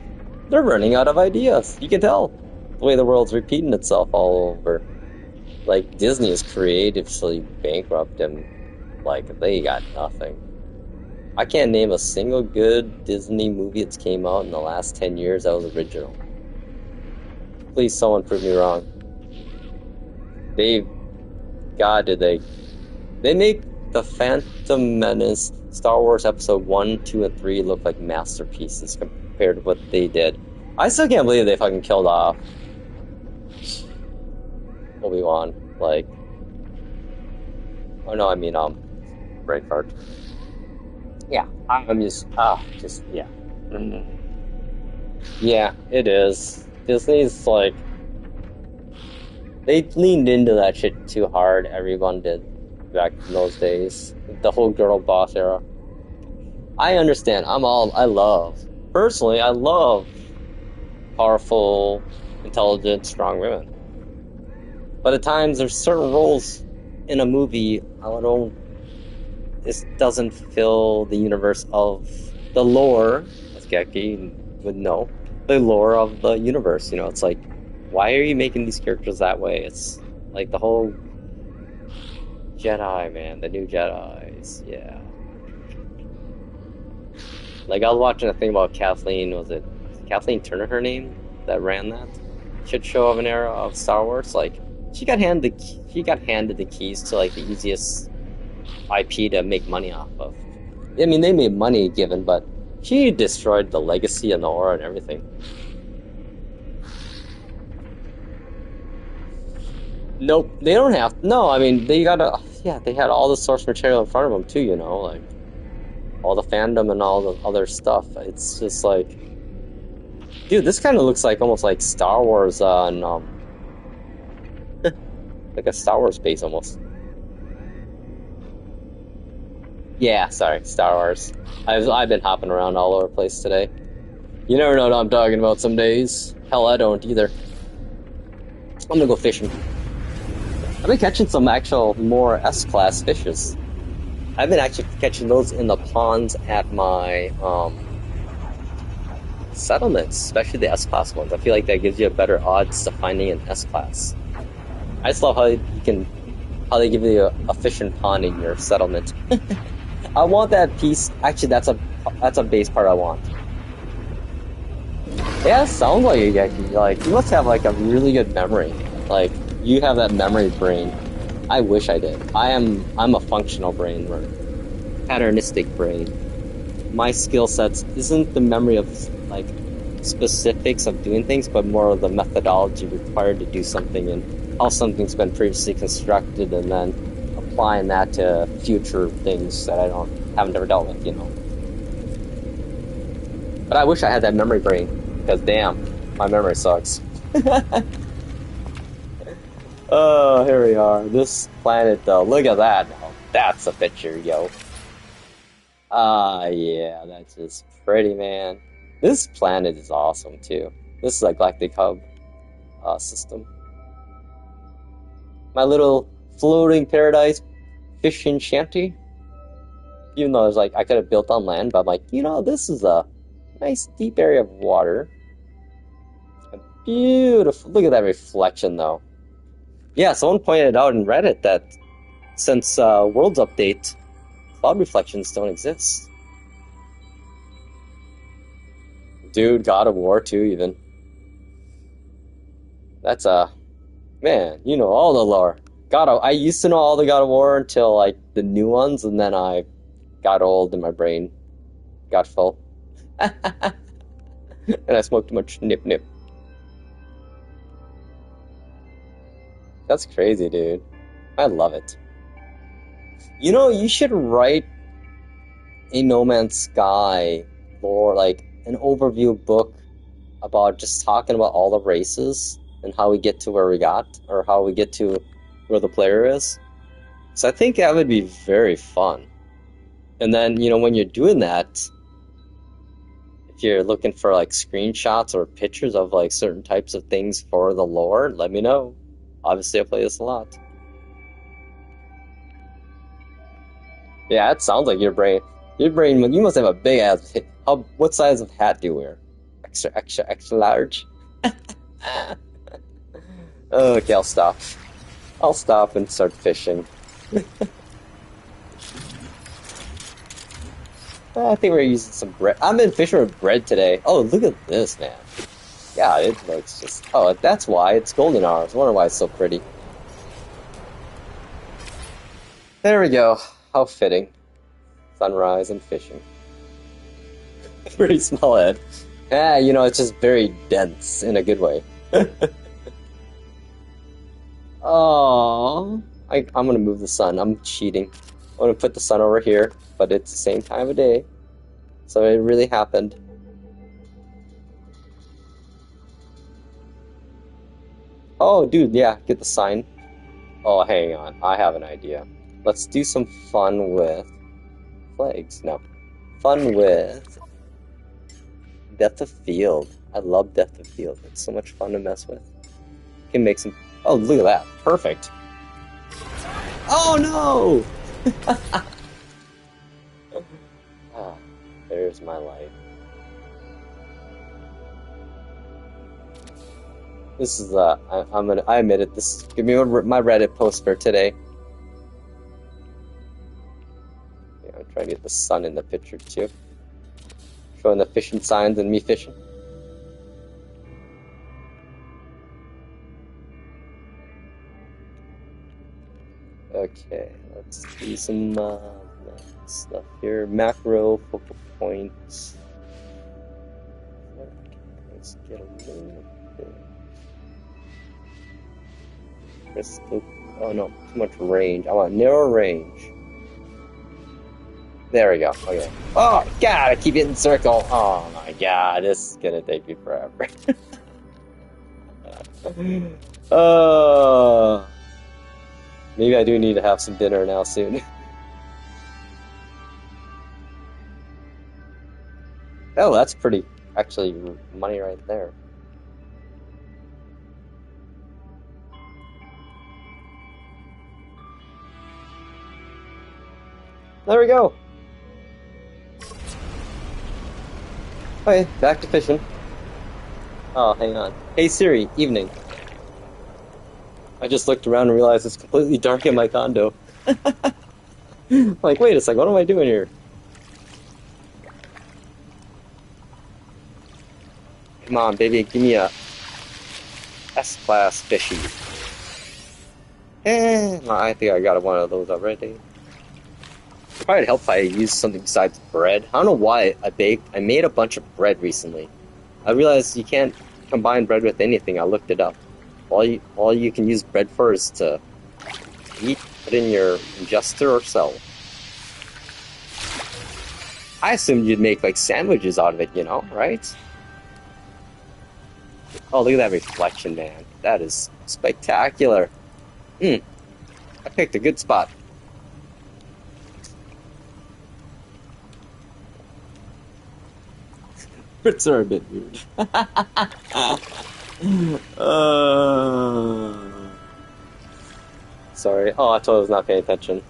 they're running out of ideas. You can tell the way the world's repeating itself all over. Like, Disney is creatively bankrupt and, like, they got nothing. I can't name a single good Disney movie that's came out in the last 10 years that was original. Please, someone prove me wrong. They make the Phantom Menace, Star Wars Episode 1, 2, and 3 look like masterpieces compared to what they did. I still can't believe they fucking killed off Obi-Wan. Like, oh no, I mean, Braveheart. Yeah, I'm just, yeah. Yeah, it is. Disney's, like, they leaned into that shit too hard, everyone did back in those days. The whole girl boss era. I understand, I love powerful, intelligent, strong women. But at times, there's certain roles in a movie, this doesn't fill the universe of the lore, as Geki would know, the lore of the universe. You know, it's like, why are you making these characters that way? It's like the whole Jedi, man, the new Jedis, yeah. Like, I was watching a thing about Kathleen, was it Kathleen Turner, her name, that ran that shit show of an era of Star Wars? Like, she got handed the keys to, like, the easiest IP to make money off of. I mean, they made money given, but she destroyed the legacy and the aura and everything. Nope, they don't have. No, I mean, they had all the source material in front of them too, you know, like all the fandom and all the other stuff. It's just like, dude, this kind of looks like almost like Star Wars on, like a Star Wars base almost. Yeah, sorry, Star Wars. I've been hopping around all over the place today. You never know what I'm talking about some days. Hell, I don't either. I'm gonna go fishing. I've been catching some actual more S-class fishes. I've been actually catching those in the ponds at my settlements, especially the S-class ones. I feel like that gives you a better odds to finding an S-class. I just love how they give you a fishing pond in your settlement. I want that piece. Actually, that's a base part I want. Yeah, it sounds like you guys like you must have like a really good memory. Like you have that memory brain. I wish I did. I'm a functional brain, or patternistic brain. My skill sets isn't the memory of like specifics of doing things, but more of the methodology required to do something and how something's been previously constructed, and then applying that to future things that I haven't ever dealt with, you know. But I wish I had that memory brain, because damn, my memory sucks. Oh, here we are. This planet, though. Look at that now. That's a picture, yo. Ah, yeah, that's just pretty, man. This planet is awesome, too. This is a galactic hub system. My little floating paradise fishing shanty. Even though it's like I could have built on land, but I'm like, you know, this is a nice deep area of water. Beautiful. Look at that reflection, though. Yeah, someone pointed out in Reddit that since World's Update, cloud reflections don't exist. Dude, God of War 2 even. That's man, you know all the lore. I used to know all the God of War until like the new ones, and then I got old and my brain got full. And I smoked too much nip nip. That's crazy, dude. I love it. You know, you should write a No Man's Sky lore, like an overview book about just talking about all the races and how we get to where we got, or how we get to where the player is. So I think that would be very fun. And then, you know, when you're doing that, if you're looking for like screenshots or pictures of like certain types of things for the lore, let me know. Obviously, I play this a lot. Yeah, it sounds like your brain. Your brain, you must have a big ass. What size of hat do you wear? Extra, extra, extra large? Okay, I'll stop. I'll stop and start fishing. I think we're using some bread. I've been fishing with bread today. Oh, look at this, man. Yeah, it looks just... Oh, that's why. It's golden hours. I wonder why it's so pretty. There we go. How fitting. Sunrise and fishing. Pretty small head. Yeah, you know, it's just very dense in a good way. Oh, I'm gonna move the sun. I'm cheating. I'm gonna put the sun over here, but it's the same time of day. So it really happened. Oh, dude, yeah, get the sign. Oh, hang on. I have an idea. Let's do some fun with flags. No. Fun with depth of field. I love depth of field. It's so much fun to mess with. You can make some... Oh, look at that. Perfect. Oh, no! Ah, there's my life. This is, I admit it, this is give me my Reddit post for today. Yeah, I'm trying to get the sun in the picture, too. Showing the fishing signs and me fishing. Okay, let's do some stuff here. Macro, focal points. Let's get a little bit. Crystal. Oh no, too much range. I want narrow range. There we go. Okay. Oh god, I keep hitting circle. Oh my god, this is gonna take me forever. Maybe I do need to have some dinner now soon. Oh, that's pretty, actually, money right there. There we go. Okay, back to fishing. Oh, hang on. Hey Siri, evening. I just looked around and realized it's completely dark in my condo. Like, wait a second, what am I doing here? Come on, baby, give me a S-class fishy. I think I got one of those already. It'd probably help if I used something besides bread. I don't know why I made a bunch of bread recently. I realized you can't combine bread with anything. I looked it up. All you can use bread for is to eat, put in your ingester or sell. I assumed you'd make like sandwiches out of it, you know, right? Oh, look at that reflection, man. That is spectacular. I picked a good spot. Brits are a bit weird. Sorry. Oh, I totally was not paying attention.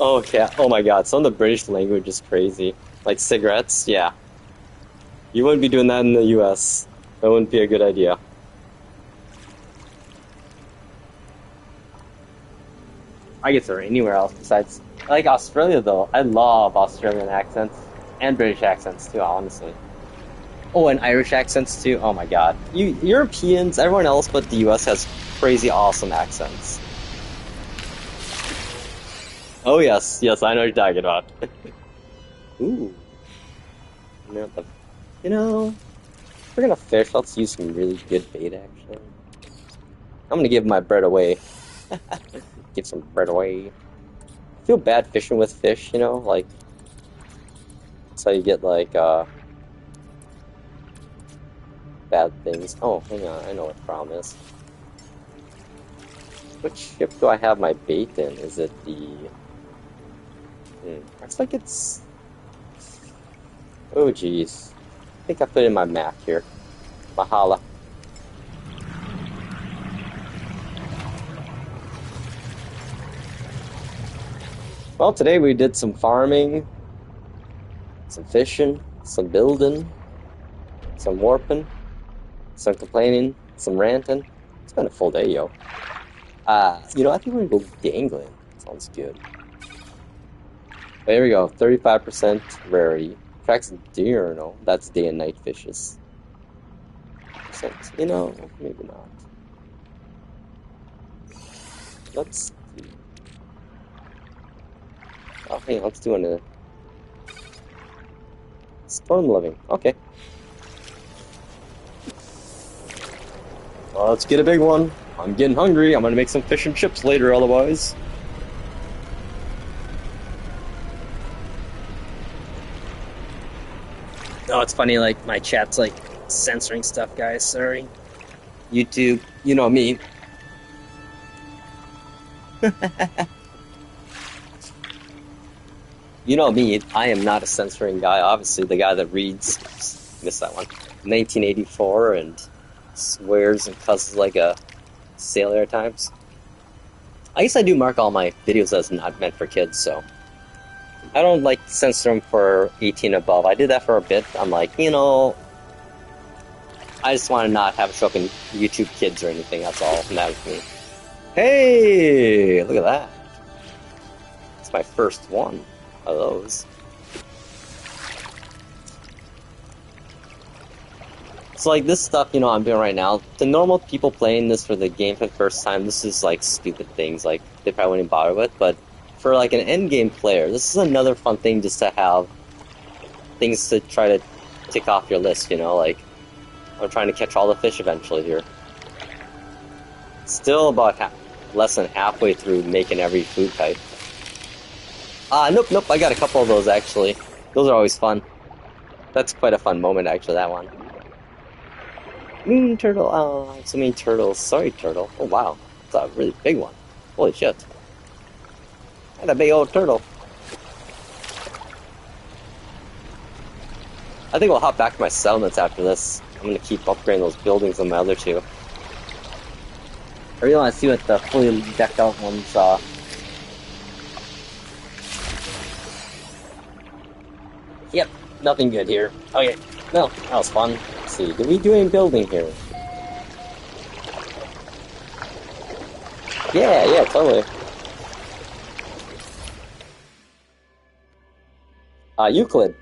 Oh, yeah. Oh my god, some of the British language is crazy. Like cigarettes, yeah. You wouldn't be doing that in the US. That wouldn't be a good idea. I guess they're anywhere else besides... I like Australia, though. I love Australian accents. And British accents, too, honestly. Oh, and Irish accents, too. Oh, my God. Europeans, everyone else but the US has crazy awesome accents. Oh, yes. Yes, I know what you're talking about. Ooh. You know, if we're gonna fish, let's use some really good bait, actually. I'm gonna give my bread away. Give some bread away. I feel bad fishing with fish, you know, like that's how you get like bad things. Oh, hang on, I know what the problem is. Which ship do I have my bait in? Is it the looks like it's oh geez. I think I put in my map here. Mahala. Well, today we did some farming, some fishing, some building, some warping, some complaining, some ranting. It's been a full day, yo. You know, I think we're gonna go dangling. Sounds good. There we go, 35% rarity. Tracks diurnal. That's day and night fishes. You know, maybe not. Let's see. Oh, hang on, let's do a storm living. Okay. Well, let's get a big one. I'm getting hungry. I'm gonna make some fish and chips later, otherwise. Oh, it's funny, like, my chat's, like, censoring stuff, guys. Sorry. YouTube, you know me. You know me, I am not a censoring guy. Obviously, the guy that reads, missed that one, 1984 and swears and cusses like a sailor at times. I guess I do mark all my videos as not meant for kids, so I don't like censor them for 18 above. I did that for a bit. I'm like, you know, I just want to not have it show up in YouTube Kids or anything. That's all. And that was me. Hey, look at that. It's my first one of those. So like this stuff, you know, I'm doing right now, the normal people playing this for the game for the first time, this is like stupid things like they probably wouldn't bother with, but for like an end game player, this is another fun thing just to have things to try to tick off your list, you know, like I'm trying to catch all the fish eventually here. Still about less than halfway through making every food type. Nope, I got a couple of those actually. Those are always fun. That's quite a fun moment actually, that one. Turtle, oh, I have so many turtles. Sorry, turtle. Oh wow, it's a really big one. Holy shit. And a big old turtle. I think we'll hop back to my settlements after this. I'm gonna keep upgrading those buildings on my other two. I really want to see what the fully decked out ones Yep, nothing good here. Okay, no, that was fun. Let's see, did we do any building here? Yeah, totally. Euclid.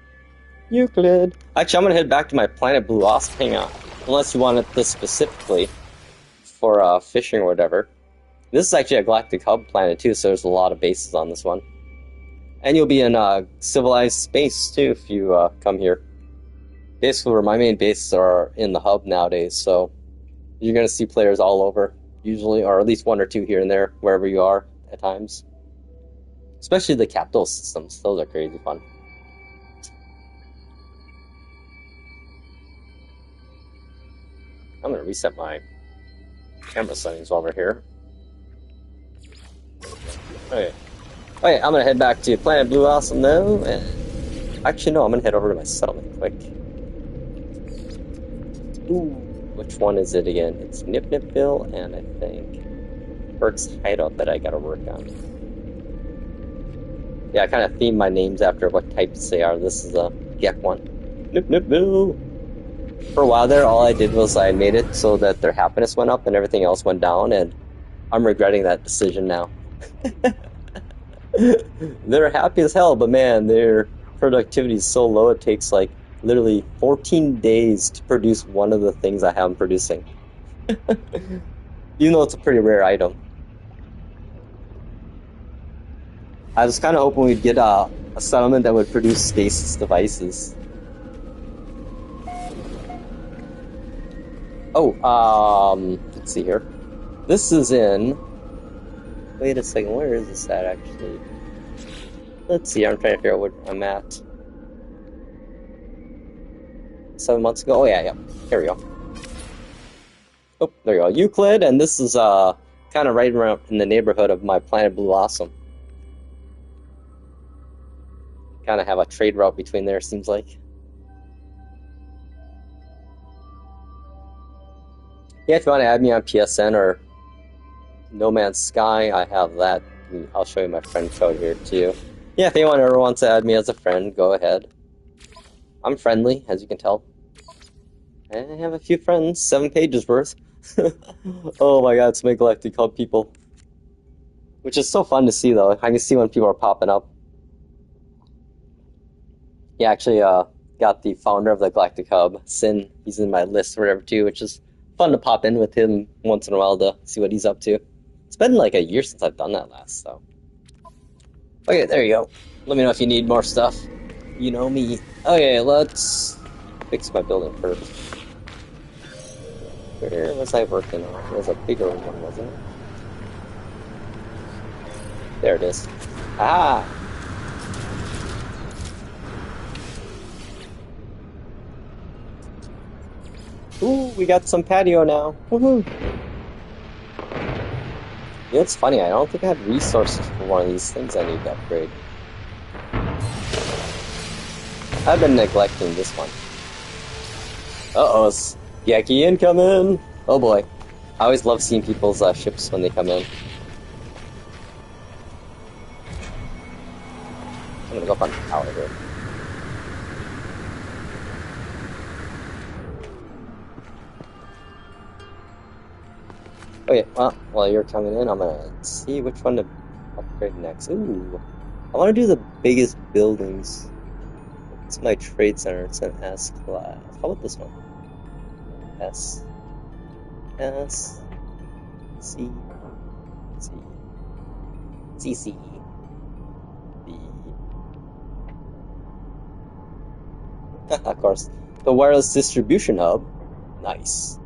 Euclid. Actually, I'm gonna head back to my planet Blue Wasp. Hang on. Unless you wanted this specifically for fishing or whatever. This is actually a galactic hub planet too, so there's a lot of bases on this one. And you'll be in civilized space too if you come here. Basically, where my main bases are in the hub nowadays, so you're gonna see players all over, usually, or at least one or two here and there, wherever you are at times. Especially the capital systems; those are crazy fun. I'm gonna reset my camera settings while we're here. Okay. Okay, I'm gonna head back to Planet Blue Awesome though, and actually no, I'm gonna head over to my settlement quick. Ooh, which one is it again? It's Nip Nipville, and I think Perk's Hideout that I gotta work on. Yeah, I kind of themed my names after what types they are. This is a Gek one. Nip Nipville. For a while there, all I did was I made it so that their happiness went up and everything else went down, and I'm regretting that decision now. They're happy as hell, but man, their productivity is so low, it takes like literally 14 days to produce one of the things I have them producing. Even though it's a pretty rare item. I was kind of hoping we'd get a settlement that would produce stasis devices. Oh, let's see here. This is in... Wait a second, where is this at actually? Let's see, I'm trying to figure out where I'm at. 7 months ago? Oh yeah, here we go. Oh, there you go. Euclid, and this is kind of right around in the neighborhood of my Planet Blue Awesome. Kind of have a trade route between there, seems like. Yeah, if you want to add me on PSN or No Man's Sky, I have that. I'll show you my friend code here too. Yeah, if anyone ever wants to add me as a friend, go ahead. I'm friendly, as you can tell. I have a few friends, 7 pages worth. Oh my god, it's my Galactic Hub people. Which is so fun to see though. I can see when people are popping up. Yeah, actually got the founder of the Galactic Hub, Sin. He's in my list or whatever too, which is fun to pop in with him once in a while to see what he's up to. It's been like a year since I've done that last, so. Okay, there you go. Let me know if you need more stuff. You know me. Okay, let's fix my building first. Where was I working on? It was a bigger one, wasn't it? There it is. Ah! Ooh, we got some patio now. Woohoo! You know, it's funny, I don't think I have resources for one of these things I need to upgrade. I've been neglecting this one. Uh-oh, Yaki incoming! Oh boy. I always love seeing people's ships when they come in. I'm gonna go up on the tower here. Okay, well, while you're coming in, I'm gonna see which one to upgrade next. Ooh, I want to do the biggest buildings. It's my trade center. It's an S class. How about this one? S. S. C. C. C. C. B. Of course, the wireless distribution hub. Nice.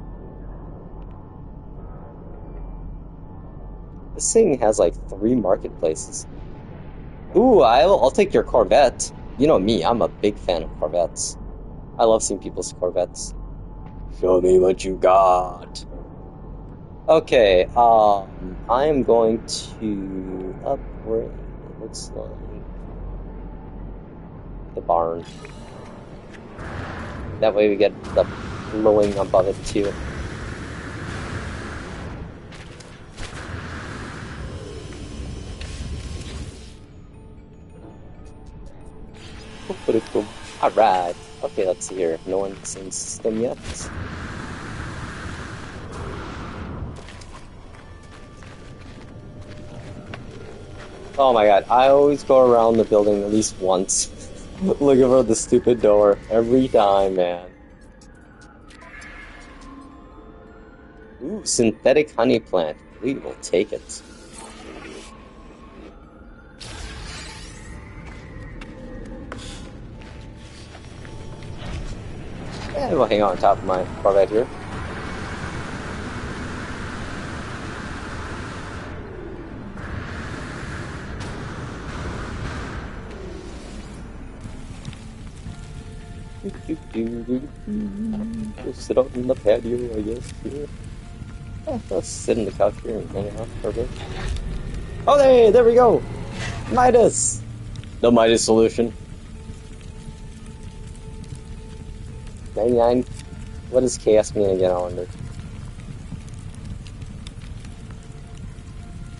This thing has like 3 marketplaces. Ooh, I'll take your Corvette. You know me, I'm a big fan of Corvettes. I love seeing people's Corvettes. Show me what you got. Okay, I am going to upgrade, it looks like, the barn. That way we get the blowing above it too. Alright. Okay, let's see here. No one's in system yet. Oh my god, I always go around the building at least once. Looking for the stupid door. Every time, man. Ooh, synthetic honey plant. We will take it. And we'll hang on top of my Corvette here. Just sit out in the patio, I guess. Yeah. Let's sit in the couch here and hang out for a bit. Oh, there we go! Midas! The Midas solution. 99. What does chaos mean again, I wonder?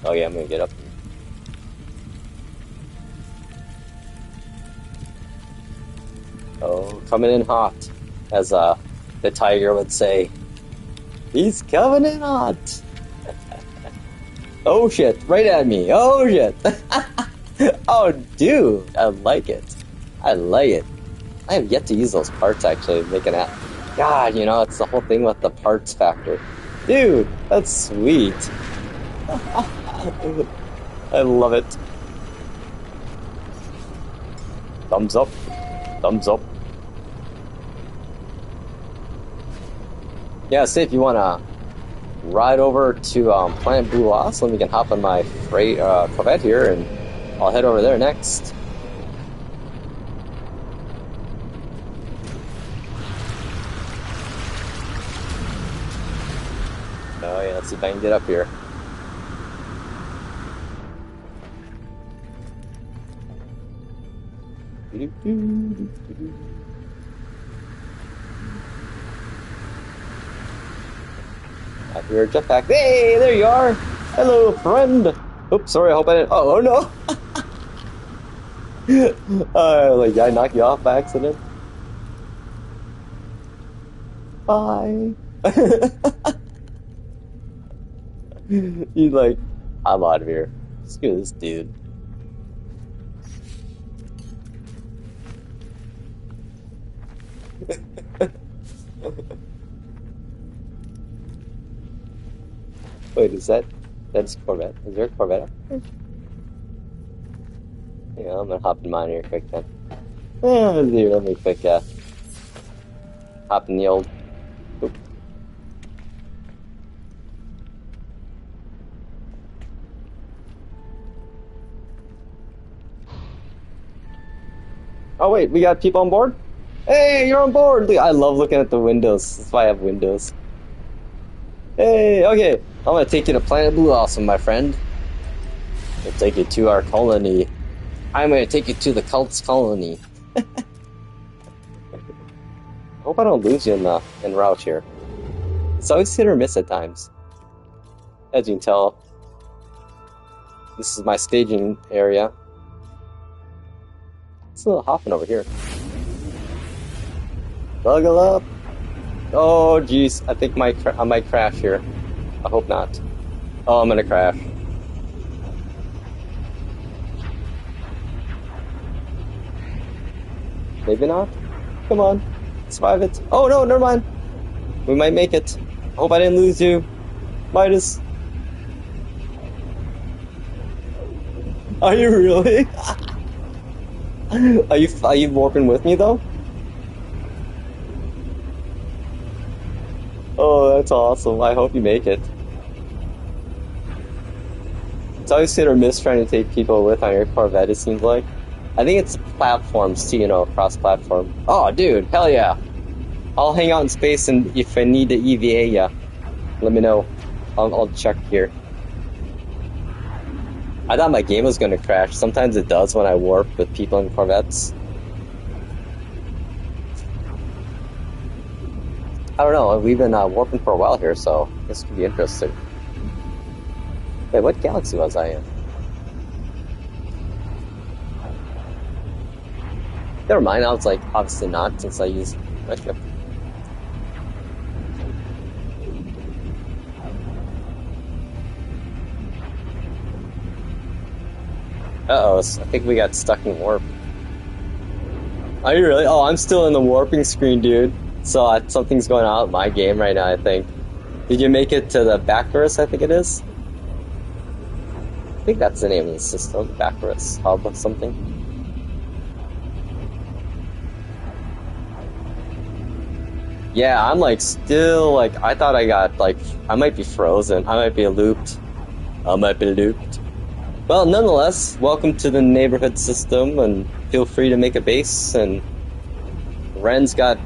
Oh yeah, I'm gonna get up. Oh, coming in hot, as the tiger would say. He's coming in hot. Oh shit! Right at me. Oh shit! Oh dude, I like it. I like it. I have yet to use those parts actually, making that. God, you know, it's the whole thing with the parts factor. Dude, that's sweet. I love it. Thumbs up. Thumbs up. Yeah, say if you wanna ride over to Planet Blue Awesome, you can hop on my Corvette here, and I'll head over there next. Oh yeah, let's see if I can get up here. I hear a jetpack. Hey, there you are! Hello, friend! Oops, sorry, I hope I didn't. Oh no! Like, did I knock you off by accident? Bye! He's like, I'm out of here. Screw this dude. Wait, that's Corvette? Is there a Corvette up here? Yeah, I'm gonna hop in mine here quick then. Let me quick hop in the old. Oop. Oh wait, we got people on board? Hey, you're on board! Look, I love looking at the windows. That's why I have windows. Hey, okay. I'm gonna take you to Planet Blue Awesome, my friend. I'll take you to our colony. I'm gonna take you to the cult's colony. I hope I don't lose you in route here. It's always hit or miss at times. As you can tell, this is my staging area. It's a little hopping over here. Buckle up! Oh jeez, I think I might crash here. I hope not. Oh, I'm gonna crash. Maybe not? Come on, survive it. Oh no, never mind. We might make it. I hope I didn't lose you. Midas. Are you really? Are you warping with me though? Oh, that's awesome. I hope you make it. It's always hit or miss trying to take people with on your Corvette, it seems like. I think it's platforms too, you know, cross-platform. Oh, dude, hell yeah. I'll hang out in space, and if I need to EVA ya, let me know. I'll check here. I thought my game was going to crash. Sometimes it does when I warp with people in Corvettes. I don't know, we've been warping for a while here, so this could be interesting. Wait, what galaxy was I in? Never mind, I was like, obviously not, since I use my ship. Uh-oh, so I think we got stuck in warp. Are you really? Oh, I'm still in the warping screen, dude. So something's going on with my game right now, I think. Did you make it to the Baccaris, I think it is? I think that's the name of the system, Baccaris Hub or something. Yeah, I'm like still like, I thought I got like, I might be frozen. I might be looped. I might be looped. Well, nonetheless, welcome to the neighborhood system, and feel free to make a base. And Ren's got,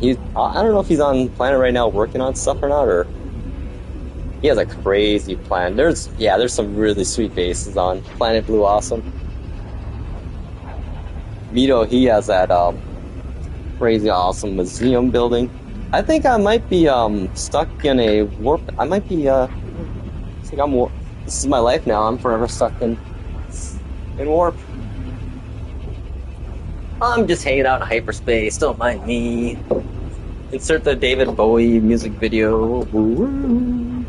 I don't know if he's on planet right now working on stuff or not, or he has a crazy plan. There's some really sweet bases on Planet Blue Awesome. Mito, he has that crazy awesome museum building. I think I might be stuck in a warp. I might be I think I'm. This is my life now. I'm forever stuck in warp. I'm just hanging out in hyperspace. Don't mind me. Insert the David Bowie music video. Woo-woo.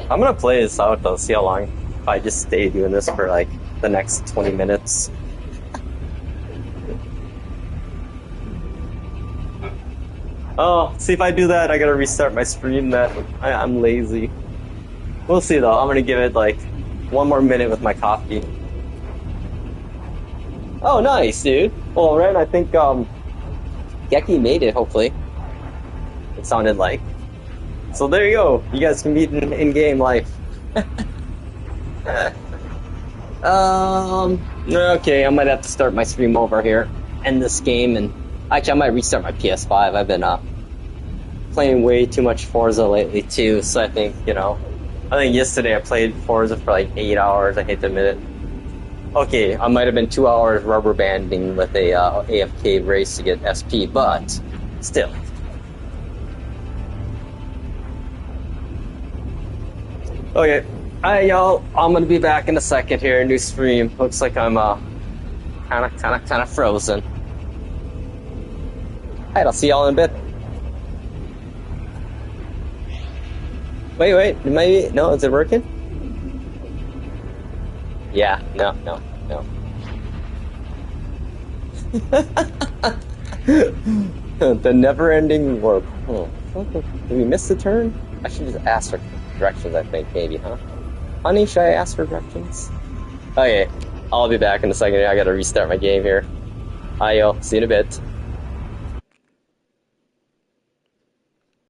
I'm gonna play this out though. See how long. If I just stay doing this for like the next 20 minutes. Oh, see if I do that, I gotta restart my stream. I'm lazy. We'll see though. I'm gonna give it like one more minute with my coffee. Oh, nice, dude. Well, Ren, I think Geki made it. Hopefully, it sounded like. So there you go. You guys can meet in game life. Okay, I might have to start my stream over here, end this game, and actually I might restart my PS5. I've been playing way too much Forza lately too, so I think I think yesterday I played Forza for like 8 hours. I hate to admit it. Okay, I might have been 2 hours rubber banding with a AFK race to get SP, but still. Okay, alright y'all, I'm gonna be back in a second here, new stream. Looks like I'm kinda frozen. Alright, I'll see y'all in a bit. Wait, maybe, no, is it working? Yeah, no. The never-ending warp. Did we miss the turn? I should just ask for directions, I think, maybe, huh? Honey, should I ask for directions? Okay, I'll be back in a second. I gotta restart my game here. Hi, yo. See you in a bit.